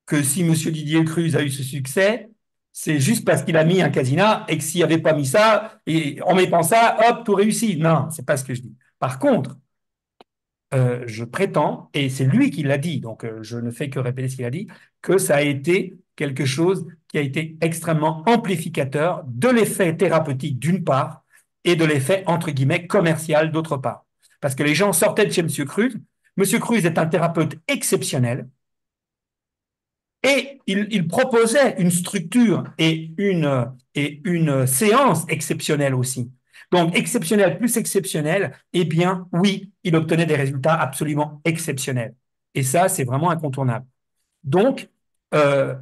que si M. Didier Cruz a eu ce succès, c'est juste parce qu'il a mis un casina et que s'il n'avait pas mis ça, et en mettant ça, hop, tout réussi. Non, c'est pas ce que je dis. Par contre, je prétends, et c'est lui qui l'a dit, donc je ne fais que répéter ce qu'il a dit, que ça a été quelque chose qui a été extrêmement amplificateur de l'effet thérapeutique d'une part et de l'effet entre guillemets commercial d'autre part. Parce que les gens sortaient de chez M. Cruz. M. Cruz est un thérapeute exceptionnel et il proposait une structure et une séance exceptionnelle aussi. Donc, exceptionnel plus exceptionnel, eh bien, oui, il obtenait des résultats absolument exceptionnels. Et ça, c'est vraiment incontournable. Donc, euh,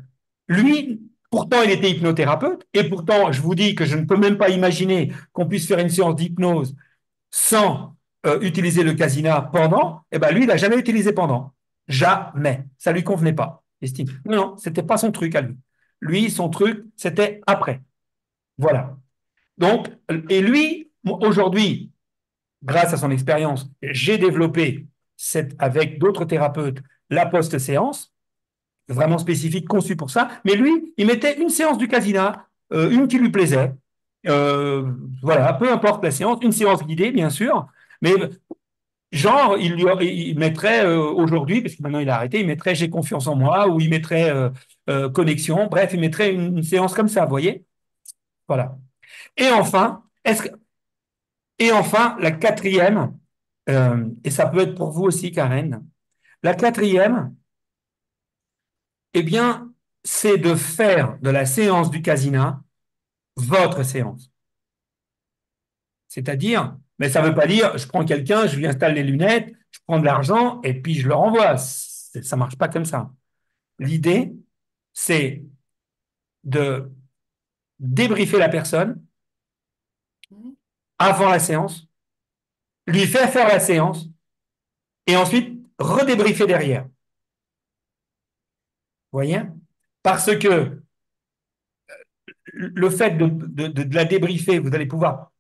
lui, pourtant, il était hypnothérapeute, et pourtant, je vous dis que je ne peux même pas imaginer qu'on puisse faire une séance d'hypnose sans utiliser le casina pendant. Eh ben, lui, il n'a jamais utilisé pendant. Jamais. Ça lui convenait pas, estime. Non, non, c'était pas son truc à lui. Lui, son truc, c'était après. Voilà. Donc, et lui, aujourd'hui, grâce à son expérience, j'ai développé avec d'autres thérapeutes la post-séance, vraiment spécifique, conçue pour ça. Mais lui, il mettait une séance du casina, une qui lui plaisait. Voilà, peu importe la séance, une séance guidée, bien sûr. Mais genre, il mettrait aujourd'hui, parce que maintenant il a arrêté, il mettrait j'ai confiance en moi, ou il mettrait connexion. Bref, il mettrait une séance comme ça, vous voyez? Voilà. Et enfin, la quatrième, et ça peut être pour vous aussi, Karen, la quatrième, eh bien, c'est de faire de la séance du casina votre séance. C'est-à-dire, mais ça ne veut pas dire, je prends quelqu'un, je lui installe les lunettes, je prends de l'argent et puis je le renvoie. Ça ne marche pas comme ça. L'idée, c'est de débriefer la personne avant la séance, lui faire la séance et ensuite redébriefer derrière. Vous voyez? Parce que le fait de la débriefer, vous allez pouvoir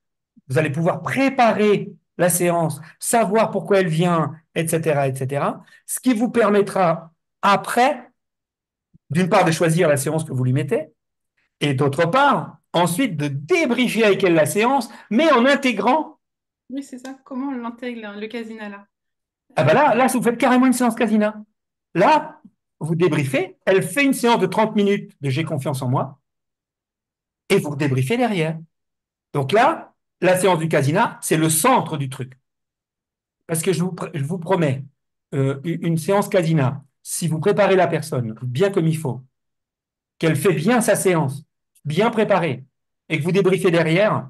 préparer la séance, savoir pourquoi elle vient, etc., etc., ce qui vous permettra après, d'une part, de choisir la séance que vous lui mettez, et d'autre part, ensuite, de débriefer avec elle la séance, mais en intégrant, Oui, c'est ça. Comment on l'intègre, le casina là? ah ben là, vous faites carrément une séance casina. Là, vous débriefez, elle fait une séance de 30 minutes de j'ai confiance en moi, et vous débriefez derrière. Donc là, la séance du casina, c'est le centre du truc. Parce que je vous promets, une séance casina, si vous préparez la personne bien comme il faut, qu'elle fait bien sa séance, bien préparée, et que vous débriefez derrière,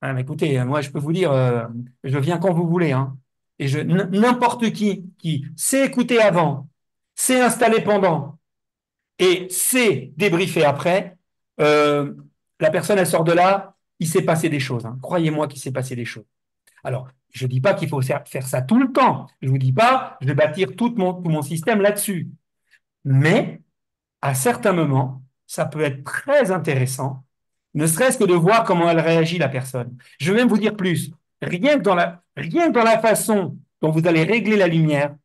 Ah, mais écoutez, moi, je peux vous dire, je viens quand vous voulez, hein. Et n'importe qui sait écouter avant, sait installer pendant et sait débriefer après, euh, la personne, elle sort de là, il s'est passé des choses, hein. Croyez-moi qu'il s'est passé des choses. Alors, je ne dis pas qu'il faut faire ça tout le temps. Je ne vous dis pas, je vais bâtir tout mon système là-dessus. Mais, à certains moments, ça peut être très intéressant, ne serait-ce que de voir comment elle réagit, la personne. Je vais même vous dire plus. Rien que dans la façon dont vous allez régler la lumière,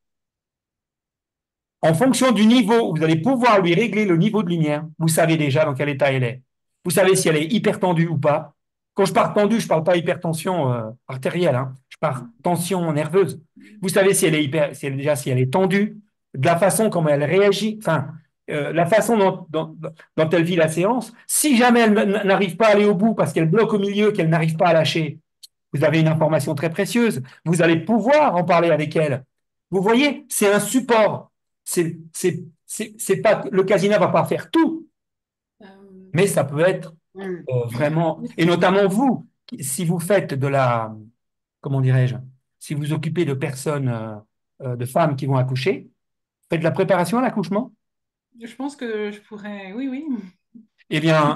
en fonction du niveau, vous allez pouvoir lui régler le niveau de lumière. Vous savez déjà dans quel état elle est. Vous savez si elle est hyper tendue ou pas. Quand je parle tendue, je ne parle pas hypertension artérielle, hein. Je parle tension nerveuse. Vous savez si elle est déjà si elle est tendue, de la façon comment elle réagit, enfin, la façon dont elle vit la séance. Si jamais elle n'arrive pas à aller au bout parce qu'elle bloque au milieu, qu'elle n'arrive pas à lâcher, vous avez une information très précieuse. Vous allez pouvoir en parler avec elle. Vous voyez, c'est un support. C'est pas, le casino va pas faire tout, Euh, mais ça peut être vraiment, et notamment vous, si vous faites de la, comment dirais-je, si vous occupez de personnes, de femmes qui vont accoucher, faites de la préparation à l'accouchement. je pense que je pourrais, oui, oui. Eh bien,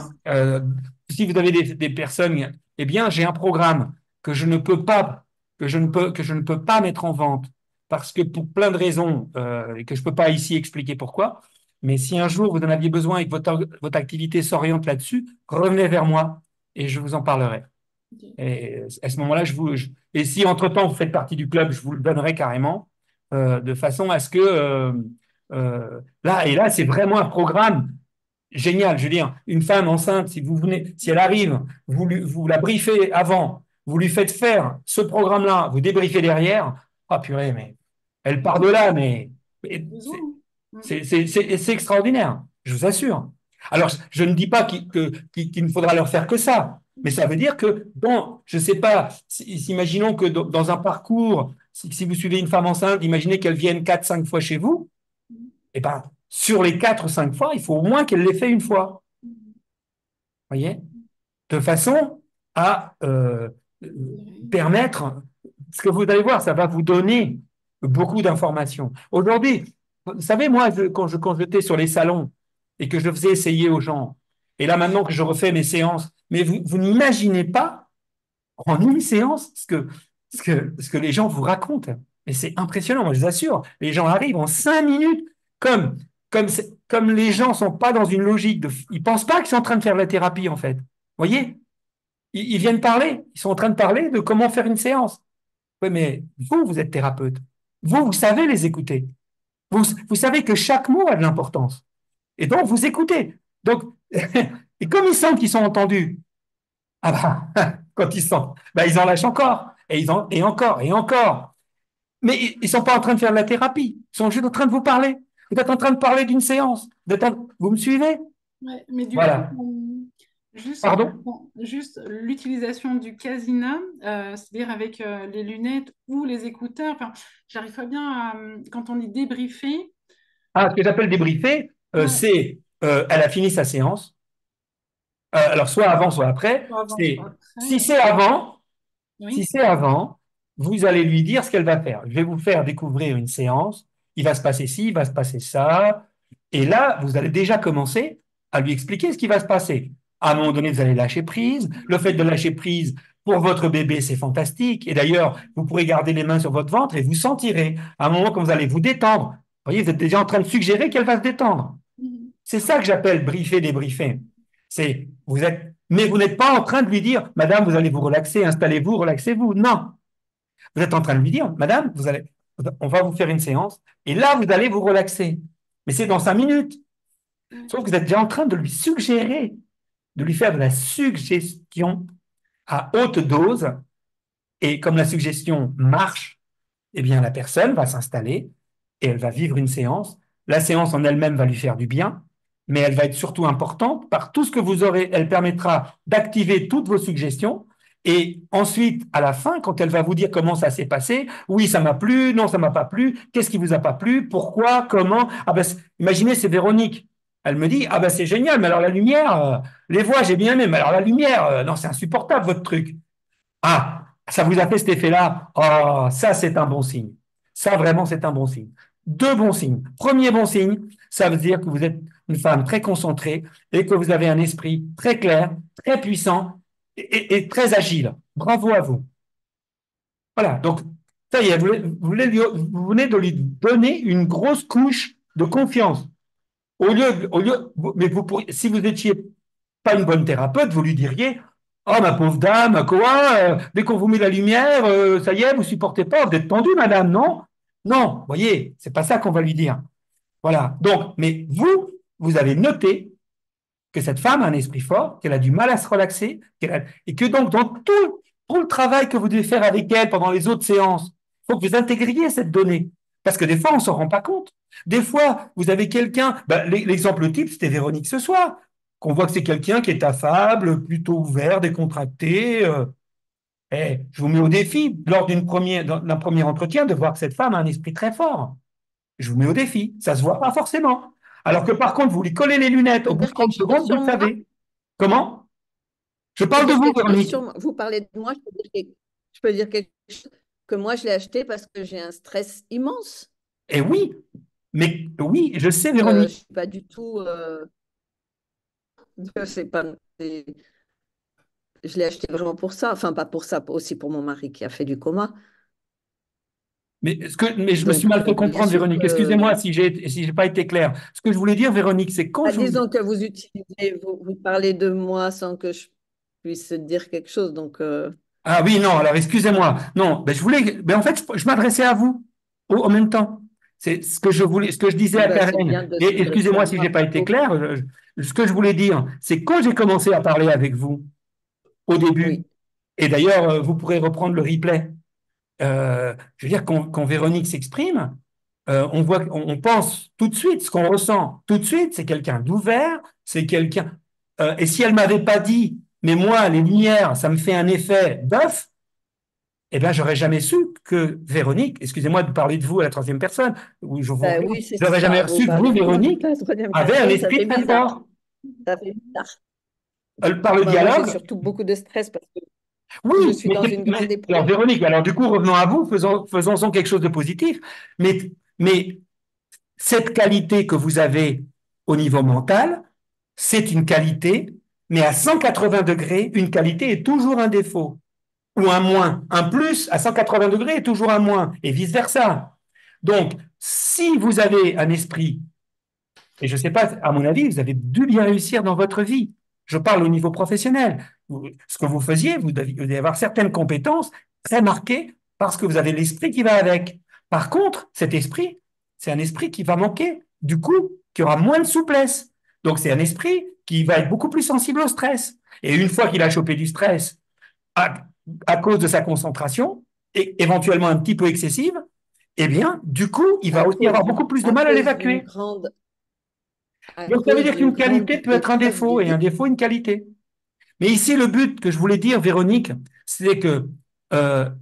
si vous avez des personnes, eh bien, j'ai un programme que je ne peux pas, que je ne peux pas mettre en vente parce que pour plein de raisons et que je ne peux pas ici expliquer pourquoi. Mais si un jour vous en aviez besoin et que votre activité s'oriente là-dessus, revenez vers moi et je vous en parlerai. Ok. Et à ce moment-là, et si entre-temps vous faites partie du club, je vous le donnerai carrément, de façon à ce que là, c'est vraiment un programme génial. Je veux dire, une femme enceinte, si elle arrive, vous la briefez avant, vous lui faites faire ce programme-là, vous débriefez derrière, ah purée, mais elle part de là, mais Besoin. c'est extraordinaire, je vous assure. Alors, je ne dis pas qu'il ne faudra leur faire que ça, mais ça veut dire que, bon, je ne sais pas, imaginons que dans un parcours, si vous suivez une femme enceinte, imaginez qu'elle vienne 4, 5 fois chez vous, eh ben, sur les 4, 5 fois, il faut au moins qu'elle l'ait fait une fois. Voyez? De façon à permettre, ce que vous allez voir, ça va vous donner beaucoup d'informations. Aujourd'hui, vous savez, moi, quand j'étais sur les salons et que je faisais essayer aux gens, et là maintenant que je refais mes séances, mais vous n'imaginez pas en une séance ce que les gens vous racontent. Et c'est impressionnant, moi je vous assure. Les gens arrivent en 5 minutes, comme les gens ne sont pas dans une logique ils ne pensent pas qu'ils sont en train de faire de la thérapie, en fait. Vous voyez? Ils viennent parler, ils sont en train de parler de comment faire une séance. Oui, mais vous êtes thérapeute. Vous savez les écouter. Vous savez que chaque mot a de l'importance. Et donc, vous écoutez. Donc, et comme ils sentent qu'ils sont entendus, ah bah, quand ils sentent, bah, ils en lâchent encore, et encore, et encore. Mais ils ne sont pas en train de faire de la thérapie. Ils sont juste en train de vous parler. Vous êtes en train de parler d'une séance. Vous me suivez? Ouais, mais du coup, Voilà. juste, Pardon? bon, juste l'utilisation du casina, c'est-à-dire avec les lunettes ou les écouteurs, enfin, j'arrive pas bien à, quand on est débriefé, Ah, ce que j'appelle débriefer, ouais, c'est elle a fini sa séance. Alors, soit avant, soit après. soit avant, C'est soit après, si c'est avant, si oui. c'est avant, vous allez lui dire ce qu'elle va faire. Je vais vous faire découvrir une séance. Il va se passer ci, il va se passer ça. Et là, vous allez déjà commencer à lui expliquer ce qui va se passer. À un moment donné, vous allez lâcher prise. Le fait de lâcher prise pour votre bébé, c'est fantastique. Et d'ailleurs, vous pourrez garder les mains sur votre ventre et vous sentirez à un moment quand vous allez vous détendre. Vous voyez, vous êtes déjà en train de suggérer qu'elle va se détendre. Mhm. C'est ça que j'appelle briefer, débriefer. Mais vous n'êtes pas en train de lui dire, Madame, vous allez vous relaxer, installez-vous, relaxez-vous. Non, vous êtes en train de lui dire, Madame, on va vous faire une séance, et là, vous allez vous relaxer. Mais c'est dans 5 minutes. Ouais. Sauf que vous êtes déjà en train de lui suggérer, de lui faire de la suggestion à haute dose, et comme la suggestion marche, eh bien, la personne va s'installer et elle va vivre une séance. La séance en elle-même va lui faire du bien, mais elle va être surtout importante par tout ce que vous aurez. Elle permettra d'activer toutes vos suggestions. Et ensuite, à la fin, quand elle va vous dire comment ça s'est passé, oui, ça m'a plu, non, ça m'a pas plu, qu'est-ce qui vous a pas plu, pourquoi, comment. Ah ben, imaginez, c'est Véronique. Elle me dit, ah ben c'est génial, mais alors la lumière, les voix, j'ai bien aimé, mais alors la lumière, non, c'est insupportable votre truc. Ah, ça vous a fait cet effet-là? Oh, ça, c'est un bon signe. Ça, vraiment, c'est un bon signe. Deux bons signes. Premier bon signe, ça veut dire que vous êtes une femme très concentrée et que vous avez un esprit très clair, très puissant et très agile. Bravo à vous. Voilà. Donc, ça y est, vous venez de lui donner une grosse couche de confiance. Mais vous pourriez, si vous n'étiez pas une bonne thérapeute, vous lui diriez, oh, ma pauvre dame, quoi, dès qu'on vous met la lumière, ça y est, vous supportez pas, vous êtes tendue, madame, non? Non, vous voyez, c'est pas ça qu'on va lui dire. Voilà. Donc, mais vous avez noté que cette femme a un esprit fort, qu'elle a du mal à se relaxer, et que donc, dans tout le travail que vous devez faire avec elle pendant les autres séances, il faut que vous intégriez cette donnée. Parce que des fois, on ne s'en rend pas compte. Des fois, vous avez quelqu'un, ben, l'exemple type, c'était Véronique ce soir, qu'on voit que c'est quelqu'un qui est affable, plutôt ouvert, décontracté. Je vous mets au défi, lors d'un premier entretien, de voir que cette femme a un esprit très fort. Je vous mets au défi. Ça ne se voit pas forcément. Alors que par contre, vous lui collez les lunettes au Vous bout pouvez de dire 30 quelque chose secondes, vous sur le moi? savez. Comment? Je Vous pouvez parle de dire vous, quelque chose Véronique. sur moi? Vous parlez de moi, je peux dire quelque chose que moi, je l'ai acheté parce que j'ai un stress immense. Eh oui, mais oui, je sais, Je ne Véronique. suis pas du tout. C'est pas, c'est- je l'ai acheté vraiment pour ça. Enfin, pas pour ça, aussi pour mon mari qui a fait du coma. Mais je me suis Donc, mal fait bien comprendre, sûr Véronique. que. Excusez-moi si j'ai pas été clair. Ce que je voulais dire, Véronique, c'est quand Bah, je vous... disons que vous parlez de moi sans que je puisse dire quelque chose. Donc, Ah oui, non, alors excusez-moi. Non, ben, ben, en fait, je m'adressais à vous en même temps. C'est ce que je voulais, ce que je disais à bah, c'est bien Karen. de Et s'adresser à excusez-moi si j'ai moi. pas été clair. Ce que je voulais dire, c'est quand j'ai commencé à parler avec vous au début, Oui. et d'ailleurs, vous pourrez reprendre le replay. Je veux dire, quand Véronique s'exprime, on pense tout de suite, ce qu'on ressent tout de suite, c'est quelqu'un d'ouvert, c'est quelqu'un. Et si elle m'avait pas dit, mais moi, les lumières, ça me fait un effet d'œuf, eh bien, j'aurais jamais su que Véronique, excusez-moi de parler de vous à la troisième personne, où je vous Bah regarde, oui, c'est j'aurais jamais ça. Vous reçu que vous, parlez de moi Véronique, à la troisième avait un personne, ça esprit fait très bizarre. fort. Ça fait bizarre. Par le Bah, moi, j'ai dialogue, surtout beaucoup de stress parce que je oui, suis dans une grande alors dépression. Véronique, alors du coup, revenons à vous, faisons quelque chose de positif, mais cette qualité que vous avez au niveau mental, c'est une qualité, mais à 180 degrés, une qualité est toujours un défaut ou un moins. Un plus à 180 degrés est toujours un moins, et vice-versa. Donc, si vous avez un esprit, et je ne sais pas, à mon avis, vous avez dû bien réussir dans votre vie. Je parle au niveau professionnel. Ce que vous faisiez, vous devez avoir certaines compétences très marquées parce que vous avez l'esprit qui va avec. Par contre, cet esprit, c'est un esprit qui va manquer, du coup, qui aura moins de souplesse. Donc, c'est un esprit qui va être beaucoup plus sensible au stress. Et une fois qu'il a chopé du stress à, à cause de sa concentration, et éventuellement un petit peu excessive, eh bien, du coup, il À va aussi avoir cause, beaucoup plus de à mal à cause d'une l'évacuer. grande, à Donc, ça veut cause dire d'une qu'une grande qualité peut être un épreuve de défaut et un vie. défaut une qualité. Mais ici, le but que je voulais dire, Véronique, c'est que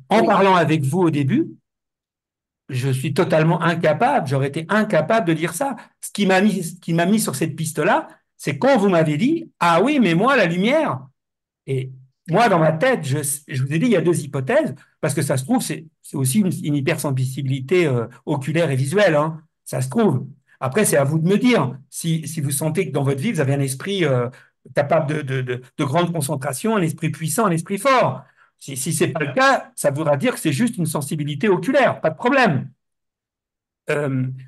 en Oui. parlant avec vous au début, je suis totalement incapable, j'aurais été incapable de dire ça. Ce qui m'a mis sur cette piste-là, c'est quand vous m'avez dit, ah oui, mais moi, la lumière, et moi, dans ma tête, je vous ai dit, il y a deux hypothèses, parce que ça se trouve, c'est aussi une hypersensibilité oculaire et visuelle, hein, ça se trouve. Après, c'est à vous de me dire si vous sentez que dans votre vie, vous avez un esprit capable de grande concentration, un esprit puissant, un esprit fort. Si ce n'est pas le cas, ça voudra dire que c'est juste une sensibilité oculaire, pas de problème.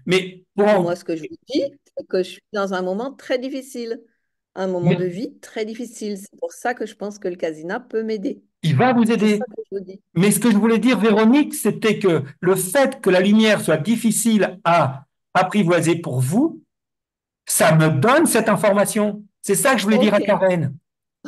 Mais Moi, bon, ce que je vous dis, c'est que je suis dans un moment très difficile, un moment de mais vie très difficile. C'est pour ça que je pense que le casina peut m'aider. il va vous C'est ça aider. que je vous dis. Mais ce que je voulais dire, Véronique, c'était que le fait que la lumière soit difficile à apprivoiser pour vous, ça me donne cette information. C'est ça que je voulais dire à Ok, Karen.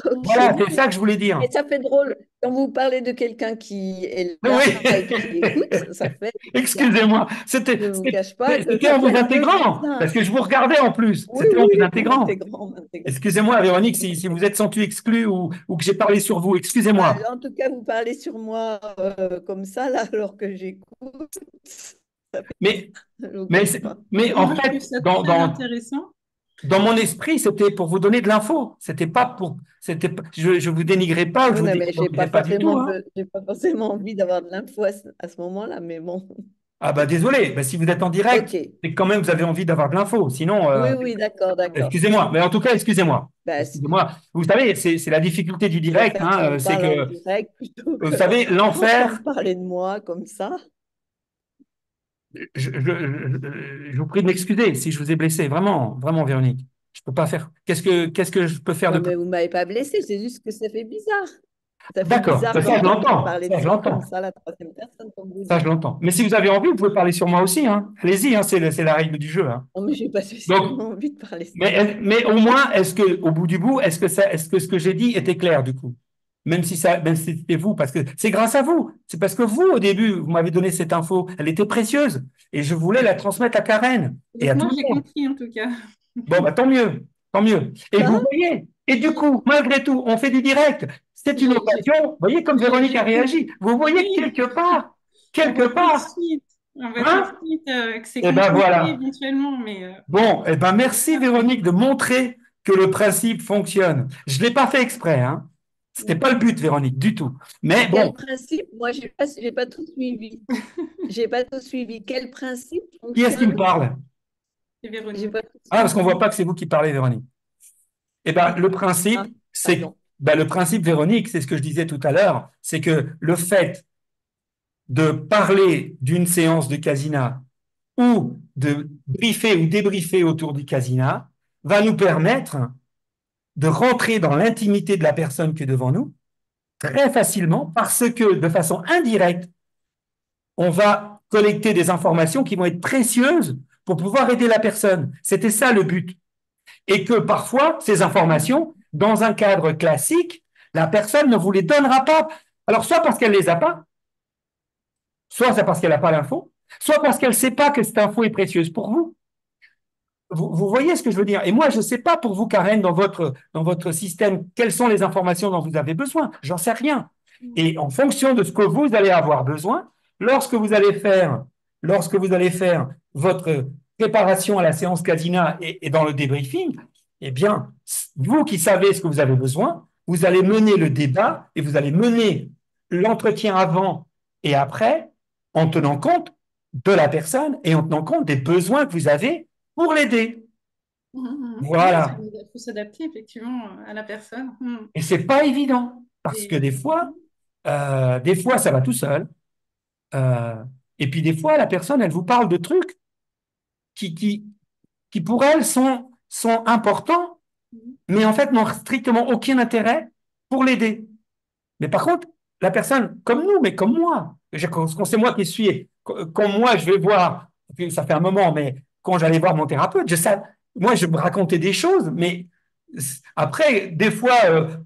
ok. Voilà, c'est ça que je voulais dire. Et ça fait drôle. Quand vous parlez de quelqu'un qui est Oui, là et qui écoute, ça fait bizarre. excusez-moi. Je ne vous cache pas que C'était ça en fait vous un peu intégrant, bizarre. parce que je vous regardais en plus. Oui, C'était en vous oui, on intégrant. m'intègre, on m'intègre. Excusez-moi, Véronique, si vous êtes senti exclu ou que j'ai parlé sur vous, Bah, excusez-moi. en tout cas, vous parlez sur moi comme ça, là, alors que j'écoute. Ça fait Mais, bizarre, je ne vous mais, cache pas. mais Moi, en je trouve fait, ça très intéressant. Dans mon esprit, c'était pour vous donner de l'info. C'était pas pour. Je vous dénigrais pas, ou je Oui, vous non, mais dévalorisais pas du tout, hein. j'ai pas forcément envie d'avoir de l'info à ce moment-là, mais bon. Ah bah désolé, bah, si vous êtes en direct, Ok. c'est que quand même vous avez envie d'avoir de l'info. Sinon, Oui, oui, d'accord, d'accord. excusez-moi. Mais en tout cas, excusez-moi. Bah, Excusez-moi. Vous savez, c'est la difficulté du je direct, préfère hein, qu'on me c'est parle en que, direct plutôt vous que savez, l'enfer. d'entendre parler de moi comme ça. Je vous prie de m'excuser si je vous ai blessé, vraiment, vraiment, Véronique. Je peux pas faire. Qu'est-ce que je peux faire de Non, plus? mais vous m'avez pas blessé, c'est juste que ça fait bizarre. Ça fait D'accord, bizarre ça je d'entendre l'entends, parler de ça je soi comme l'entends, ça, la troisième personne, comme vous ça je dites. l'entends. Mais si vous avez envie, vous pouvez parler sur moi aussi, hein. Allez-y, hein, c'est la règle du jeu, hein. Non, mais j'ai pas Donc, spécialement envie de parler de moi. mais au moins, au bout du bout, est-ce que ce que j'ai dit était clair du coup? Même si c'était vous, parce que c'est grâce à vous. C'est parce que vous, au début, vous m'avez donné cette info. Elle était précieuse. Et je voulais la transmettre à Karen et Donc à tout moi, le j'ai monde. compris en tout cas. Bon, bah, tant mieux, tant mieux. Et Ça, vous voyez, et du coup, malgré tout, on fait du direct. C'est une J'ai occasion. Vous voyez comme Véronique a réagi. Vous voyez compris. On quelque voit tout de part, suite, on voit tout de hein? suite que c'est Et ben compliqué voilà. éventuellement, mais Bon, eh ben merci Véronique de montrer que le principe fonctionne. Je ne l'ai pas fait exprès, hein. C'était pas le but, Véronique, du tout. Mais quel bon, principe? Moi, j'ai pas tout suivi. J'ai pas tout suivi. Quel principe qui est-ce qui me fonctionne? parle? c'est J'ai Véronique. pas tout Ah, parce qu'on voit suivi. pas que c'est vous qui parlez, Véronique. Eh ben, le Ah, principe, pardon. le principe, Véronique, c'est ce que je disais tout à l'heure, c'est que le fait de parler d'une séance de casina ou de briefer ou débriefer autour du casina va nous permettre de rentrer dans l'intimité de la personne qui est devant nous très facilement parce que de façon indirecte, on va collecter des informations qui vont être précieuses pour pouvoir aider la personne. C'était ça le but. Et que parfois, ces informations, dans un cadre classique, la personne ne vous les donnera pas. Alors, soit parce qu'elle ne les a pas, soit c'est parce qu'elle n'a pas l'info, soit parce qu'elle ne sait pas que cette info est précieuse pour vous. Vous voyez ce que je veux dire? Et moi, je ne sais pas pour vous, Karen, dans votre système, quelles sont les informations dont vous avez besoin. J'en sais rien. Et en fonction de ce que vous allez avoir besoin, lorsque vous allez faire, lorsque vous allez faire votre préparation à la séance Casina et dans le débriefing, eh bien, vous qui savez ce que vous avez besoin, vous allez mener le débat et vous allez mener l'entretien avant et après en tenant compte de la personne et en tenant compte des besoins que vous avez pour l'aider. Oui, Voilà. il faut s'adapter effectivement à la personne. Et c'est pas évident parce que Et, des fois, ça va tout seul. Euh, et puis des fois, la personne, elle vous parle de trucs qui, qui, qui pour elle sont importants, mais en fait n'ont strictement aucun intérêt pour l'aider. Mais par contre, la personne, comme nous, mais comme moi, quand c'est moi qui suis, quand moi je vais voir, ça fait un moment, mais quand j'allais voir mon thérapeute, moi je me racontais des choses, mais après, des fois,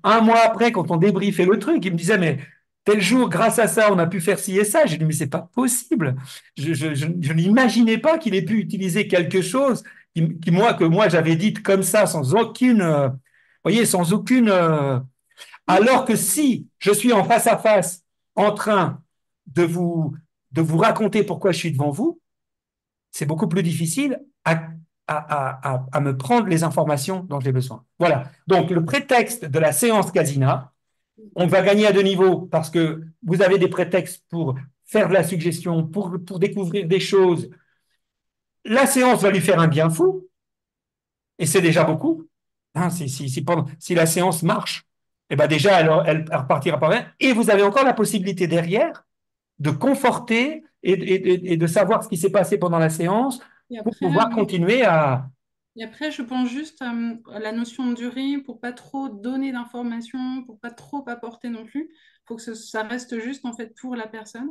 un mois après, quand on débriefait le truc, il me disait, mais tel jour, grâce à ça, on a pu faire ci et ça. J'ai dit, mais c'est pas possible. Je n'imaginais pas qu'il ait pu utiliser quelque chose que moi j'avais dit comme ça, sans aucune, voyez, sans aucune, alors que si je suis en face à face en train de vous, de vous raconter pourquoi je suis devant vous, c'est beaucoup plus difficile à me prendre les informations dont j'ai besoin. Voilà. Donc, le prétexte de la séance Casina, on va gagner à deux niveaux parce que vous avez des prétextes pour faire de la suggestion, pour découvrir des choses. La séance va lui faire un bien fou, et c'est déjà beaucoup. Hein, si la séance marche, eh ben déjà, elle repartira par là. Et vous avez encore la possibilité derrière de conforter et de savoir ce qui s'est passé pendant la séance et pour après, pouvoir continuer à... et après, je pense juste à la notion de durée pour pas trop donner d'informations, pour pas trop apporter non plus. Il faut que ça reste juste en fait pour la personne.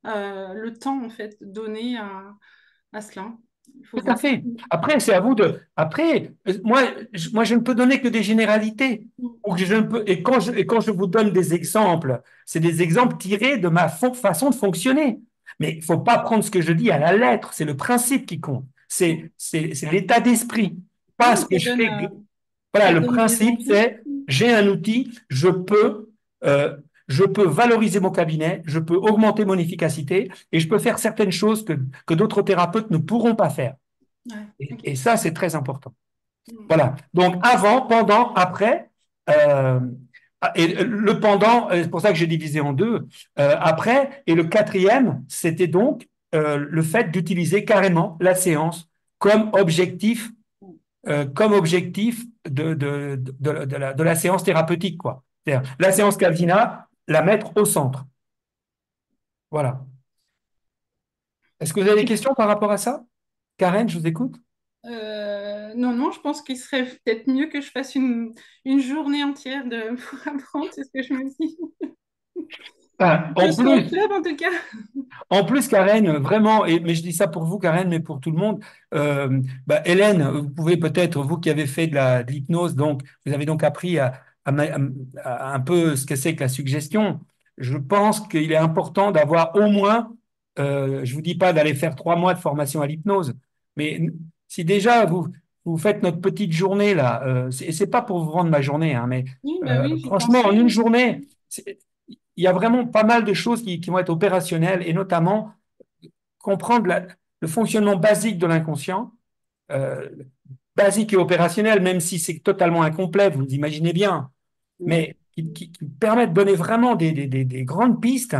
Le temps en fait donné à cela. Il faut Tout à voir. fait. Après, c'est à vous de... Après, moi, je ne peux donner que des généralités. Ou que je ne peux... et quand je vous donne des exemples, c'est des exemples tirés de ma façon de fonctionner. Mais il ne faut pas prendre ce que je dis à la lettre. C'est le principe qui compte. C'est l'état d'esprit. Oui, Pas ce mais que je fais. Voilà, ça le donne des principe, envies. c'est j'ai un outil, euh, je peux valoriser mon cabinet, je peux augmenter mon efficacité et je peux faire certaines choses que d'autres thérapeutes ne pourront pas faire. Ouais, Et ok. ça, c'est très important. Voilà. Donc avant, pendant, après. euh, et le pendant, c'est pour ça que j'ai divisé en deux. Après, et le quatrième, c'était donc le fait d'utiliser carrément la séance comme objectif, comme objectif de la séance thérapeutique, quoi. C'est-à-dire, la séance Calvina, la mettre au centre. Voilà. Est-ce que vous avez des questions par rapport à ça? Karen, je vous écoute. Non, non, je pense qu'il serait peut-être mieux que je fasse une journée entière pour apprendre, c'est ce que je me dis. Ah, Je en serai au plus, club en tout cas. En plus, Karen, vraiment, mais je dis ça pour vous, Karen, mais pour tout le monde, Hélène, vous pouvez peut-être, vous qui avez fait de l'hypnose, donc vous avez donc appris à un peu ce que c'est que la suggestion. Je pense qu'il est important d'avoir au moins, je vous dis pas d'aller faire 3 mois de formation à l'hypnose, mais si déjà vous faites notre petite journée là, et c'est pas pour vous rendre ma journée, hein, mais Oui, bah oui, j'y franchement, en pensais. une journée, il y a vraiment pas mal de choses qui vont être opérationnelles et notamment comprendre le fonctionnement basique de l'inconscient, euh, basique et opérationnel, même si c'est totalement incomplet, vous imaginez bien, mais qui permet de donner vraiment des grandes pistes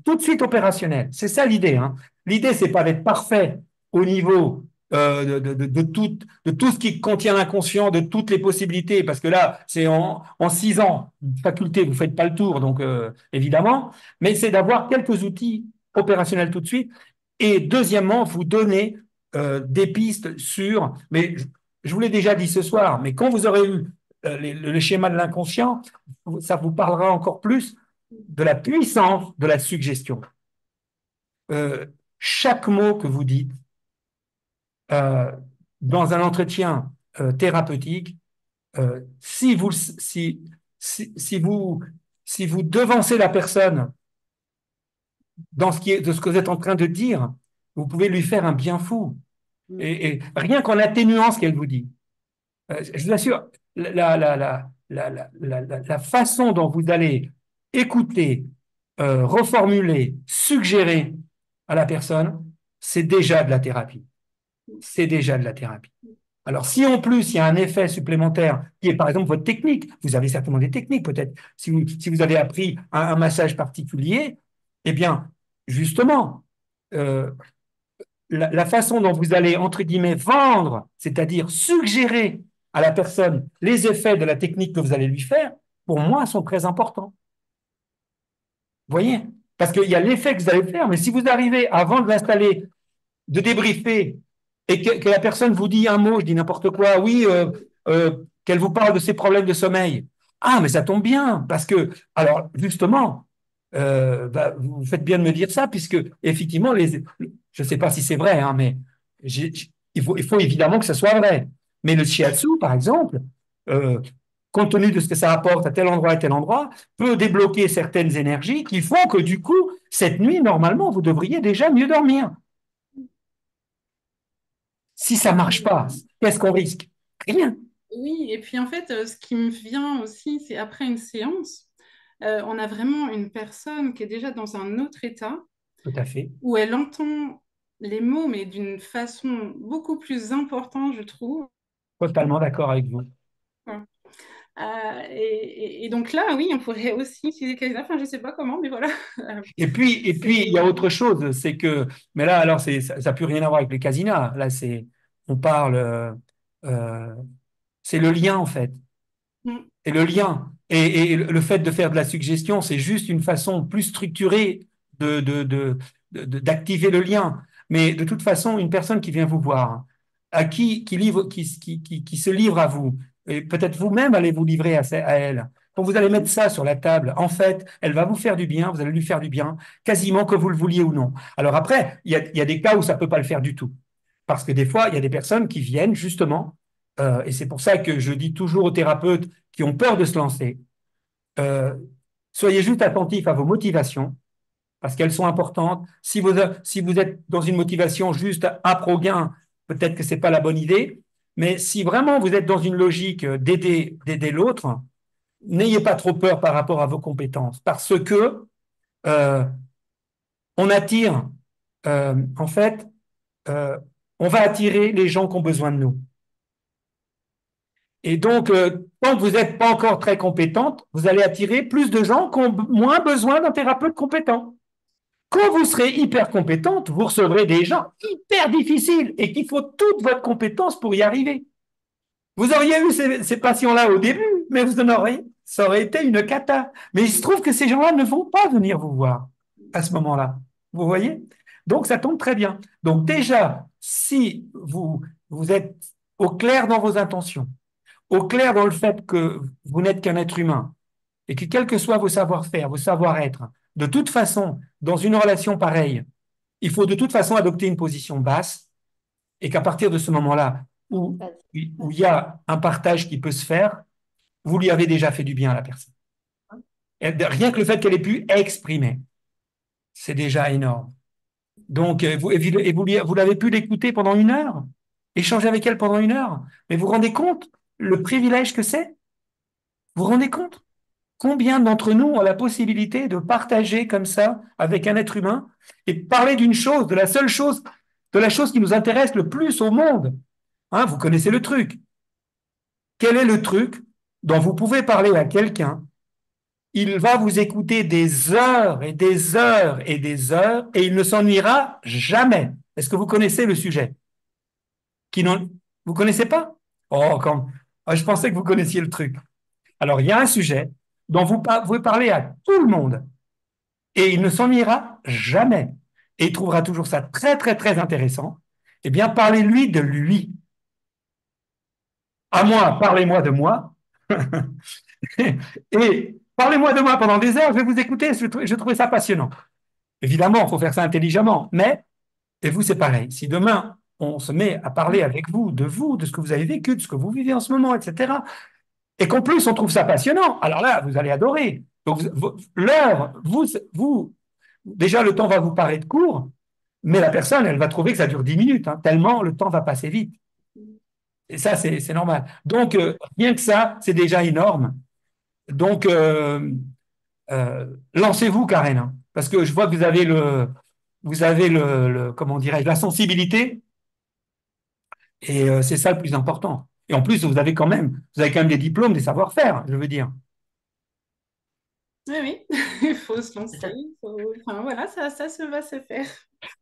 tout de suite opérationnelles. C'est ça l'idée. Hein. L'idée, c'est pas d'être parfait au niveau de tout ce qui contient l'inconscient, de toutes les possibilités, parce que là, c'est en 6 ans de faculté, vous ne faites pas le tour, donc évidemment, mais c'est d'avoir quelques outils opérationnels tout de suite. Et deuxièmement, vous donner des pistes sur, mais je vous l'ai déjà dit ce soir, mais quand vous aurez eu le schéma de l'inconscient, ça vous parlera encore plus de la puissance de la suggestion. Euh, Chaque mot que vous dites euh, dans un entretien thérapeutique, si vous, si vous devancez la personne dans de ce que vous êtes en train de dire, vous pouvez lui faire un bien fou. Et rien qu'en atténuant ce qu'elle vous dit. Je vous assure, la façon dont vous allez écouter, reformuler, suggérer à la personne, c'est déjà de la thérapie. C'est déjà de la thérapie. Alors, si en plus il y a un effet supplémentaire qui est par exemple votre technique, vous avez certainement des techniques peut-être. Si vous avez appris un massage particulier, eh bien, justement, euh, la façon dont vous allez, entre guillemets, vendre, c'est-à-dire suggérer à la personne les effets de la technique que vous allez lui faire, pour moi, sont très importants. Vous voyez? Parce qu'il y a l'effet que vous allez faire, mais si vous arrivez, avant de l'installer, de débriefer, et que la personne vous dit un mot, je dis n'importe quoi, oui, qu'elle vous parle de ses problèmes de sommeil. Ah, mais ça tombe bien, parce que, alors, justement, vous faites bien de me dire ça, puisque, effectivement, je ne sais pas si c'est vrai, hein, mais il faut évidemment que ce soit vrai. Mais le shiatsu, par exemple, euh, compte tenu de ce que ça apporte à tel endroit et tel endroit, peut débloquer certaines énergies qui font que, du coup, cette nuit, normalement, vous devriez déjà mieux dormir. Si ça marche pas, qu'est-ce qu'on risque? Rien. Oui, et puis en fait, ce qui me vient aussi, c'est après une séance, on a vraiment une personne qui est déjà dans un autre état, Tout à fait. où elle entend les mots, mais d'une façon beaucoup plus importante, je trouve. Totalement d'accord avec vous. Et donc là, oui, on pourrait aussi utiliser Kaizen. Enfin, je sais pas comment, mais voilà. Et puis, il y a autre chose, c'est que, mais là, alors, ça n'a plus rien à voir avec les casinas. Là, on parle, euh, c'est le lien, en fait. Mm. Et le lien. Et le fait de faire de la suggestion, c'est juste une façon plus structurée d'activer le lien. Mais de toute façon, une personne qui vient vous voir, qui se livre à vous, et peut-être vous-même allez vous livrer à elle. Quand vous allez mettre ça sur la table, en fait, elle va vous faire du bien, vous allez lui faire du bien, quasiment que vous le vouliez ou non. Alors après, il y a des cas où ça ne peut pas le faire du tout. Parce que des fois, il y a des personnes qui viennent justement, et c'est pour ça que je dis toujours aux thérapeutes qui ont peur de se lancer, euh, soyez juste attentifs à vos motivations, parce qu'elles sont importantes. Si vous êtes dans une motivation juste à pro-gain, peut-être que ce n'est pas la bonne idée, mais si vraiment vous êtes dans une logique d'aider l'autre, n'ayez pas trop peur par rapport à vos compétences, parce que euh, on attire, en fait, euh, on va attirer les gens qui ont besoin de nous. Et donc, tant que vous n'êtes pas encore très compétente, vous allez attirer plus de gens qui ont moins besoin d'un thérapeute compétent. Quand vous serez hyper compétente, vous recevrez des gens hyper difficiles et qu'il faut toute votre compétence pour y arriver. Vous auriez eu ces patients-là au début, mais ça aurait été une cata. Mais il se trouve que ces gens-là ne vont pas venir vous voir à ce moment-là. Vous voyez? Donc, ça tombe très bien. Donc, déjà, si vous êtes au clair dans vos intentions, au clair dans le fait que vous n'êtes qu'un être humain et que quels que soient vos savoir-faire, vos savoir-être, de toute façon, dans une relation pareille, il faut de toute façon adopter une position basse et qu'à partir de ce moment-là, où il y a un partage qui peut se faire, vous lui avez déjà fait du bien à la personne. Et rien que le fait qu'elle ait pu exprimer, c'est déjà énorme. Donc, vous l'avez pu l'écouter pendant 1 heure, échanger avec elle pendant 1 heure. Mais vous vous rendez compte le privilège que c'est? Vous vous rendez compte? Combien d'entre nous ont la possibilité de partager comme ça avec un être humain et de parler d'une chose, de la chose qui nous intéresse le plus au monde? Hein, vous connaissez le truc. Quel est le truc dont vous pouvez parler à quelqu'un? Il va vous écouter des heures et des heures et des heures et il ne s'ennuiera jamais. Est-ce que vous connaissez le sujet? Vous connaissez pas? Oh, je pensais que vous connaissiez le truc. Alors, il y a un sujet dont vous pouvez parler à tout le monde et il ne s'ennuiera jamais et il trouvera toujours ça très, très, très intéressant. Eh bien, parlez-lui de lui. À moi, parlez-moi de moi. Et parlez-moi de moi pendant des heures, je vais vous écouter, je trouvais ça passionnant. Évidemment, il faut faire ça intelligemment, mais, et vous, c'est pareil. Si demain, on se met à parler avec vous, de ce que vous avez vécu, de ce que vous vivez en ce moment, etc., et qu'en plus, on trouve ça passionnant, alors là, vous allez adorer. Donc, l'heure, déjà, le temps va vous paraître court, mais la personne, elle va trouver que ça dure 10 minutes, hein, tellement le temps va passer vite. Et ça, c'est normal. Donc, rien que ça, c'est déjà énorme. Donc, lancez-vous, Karen, hein, parce que je vois que comment dirais-je, la sensibilité, et c'est ça le plus important. Et en plus, vous avez quand même des diplômes, des savoir-faire, je veux dire. Oui, oui, il faut se lancer. Enfin, voilà, ça se va se faire.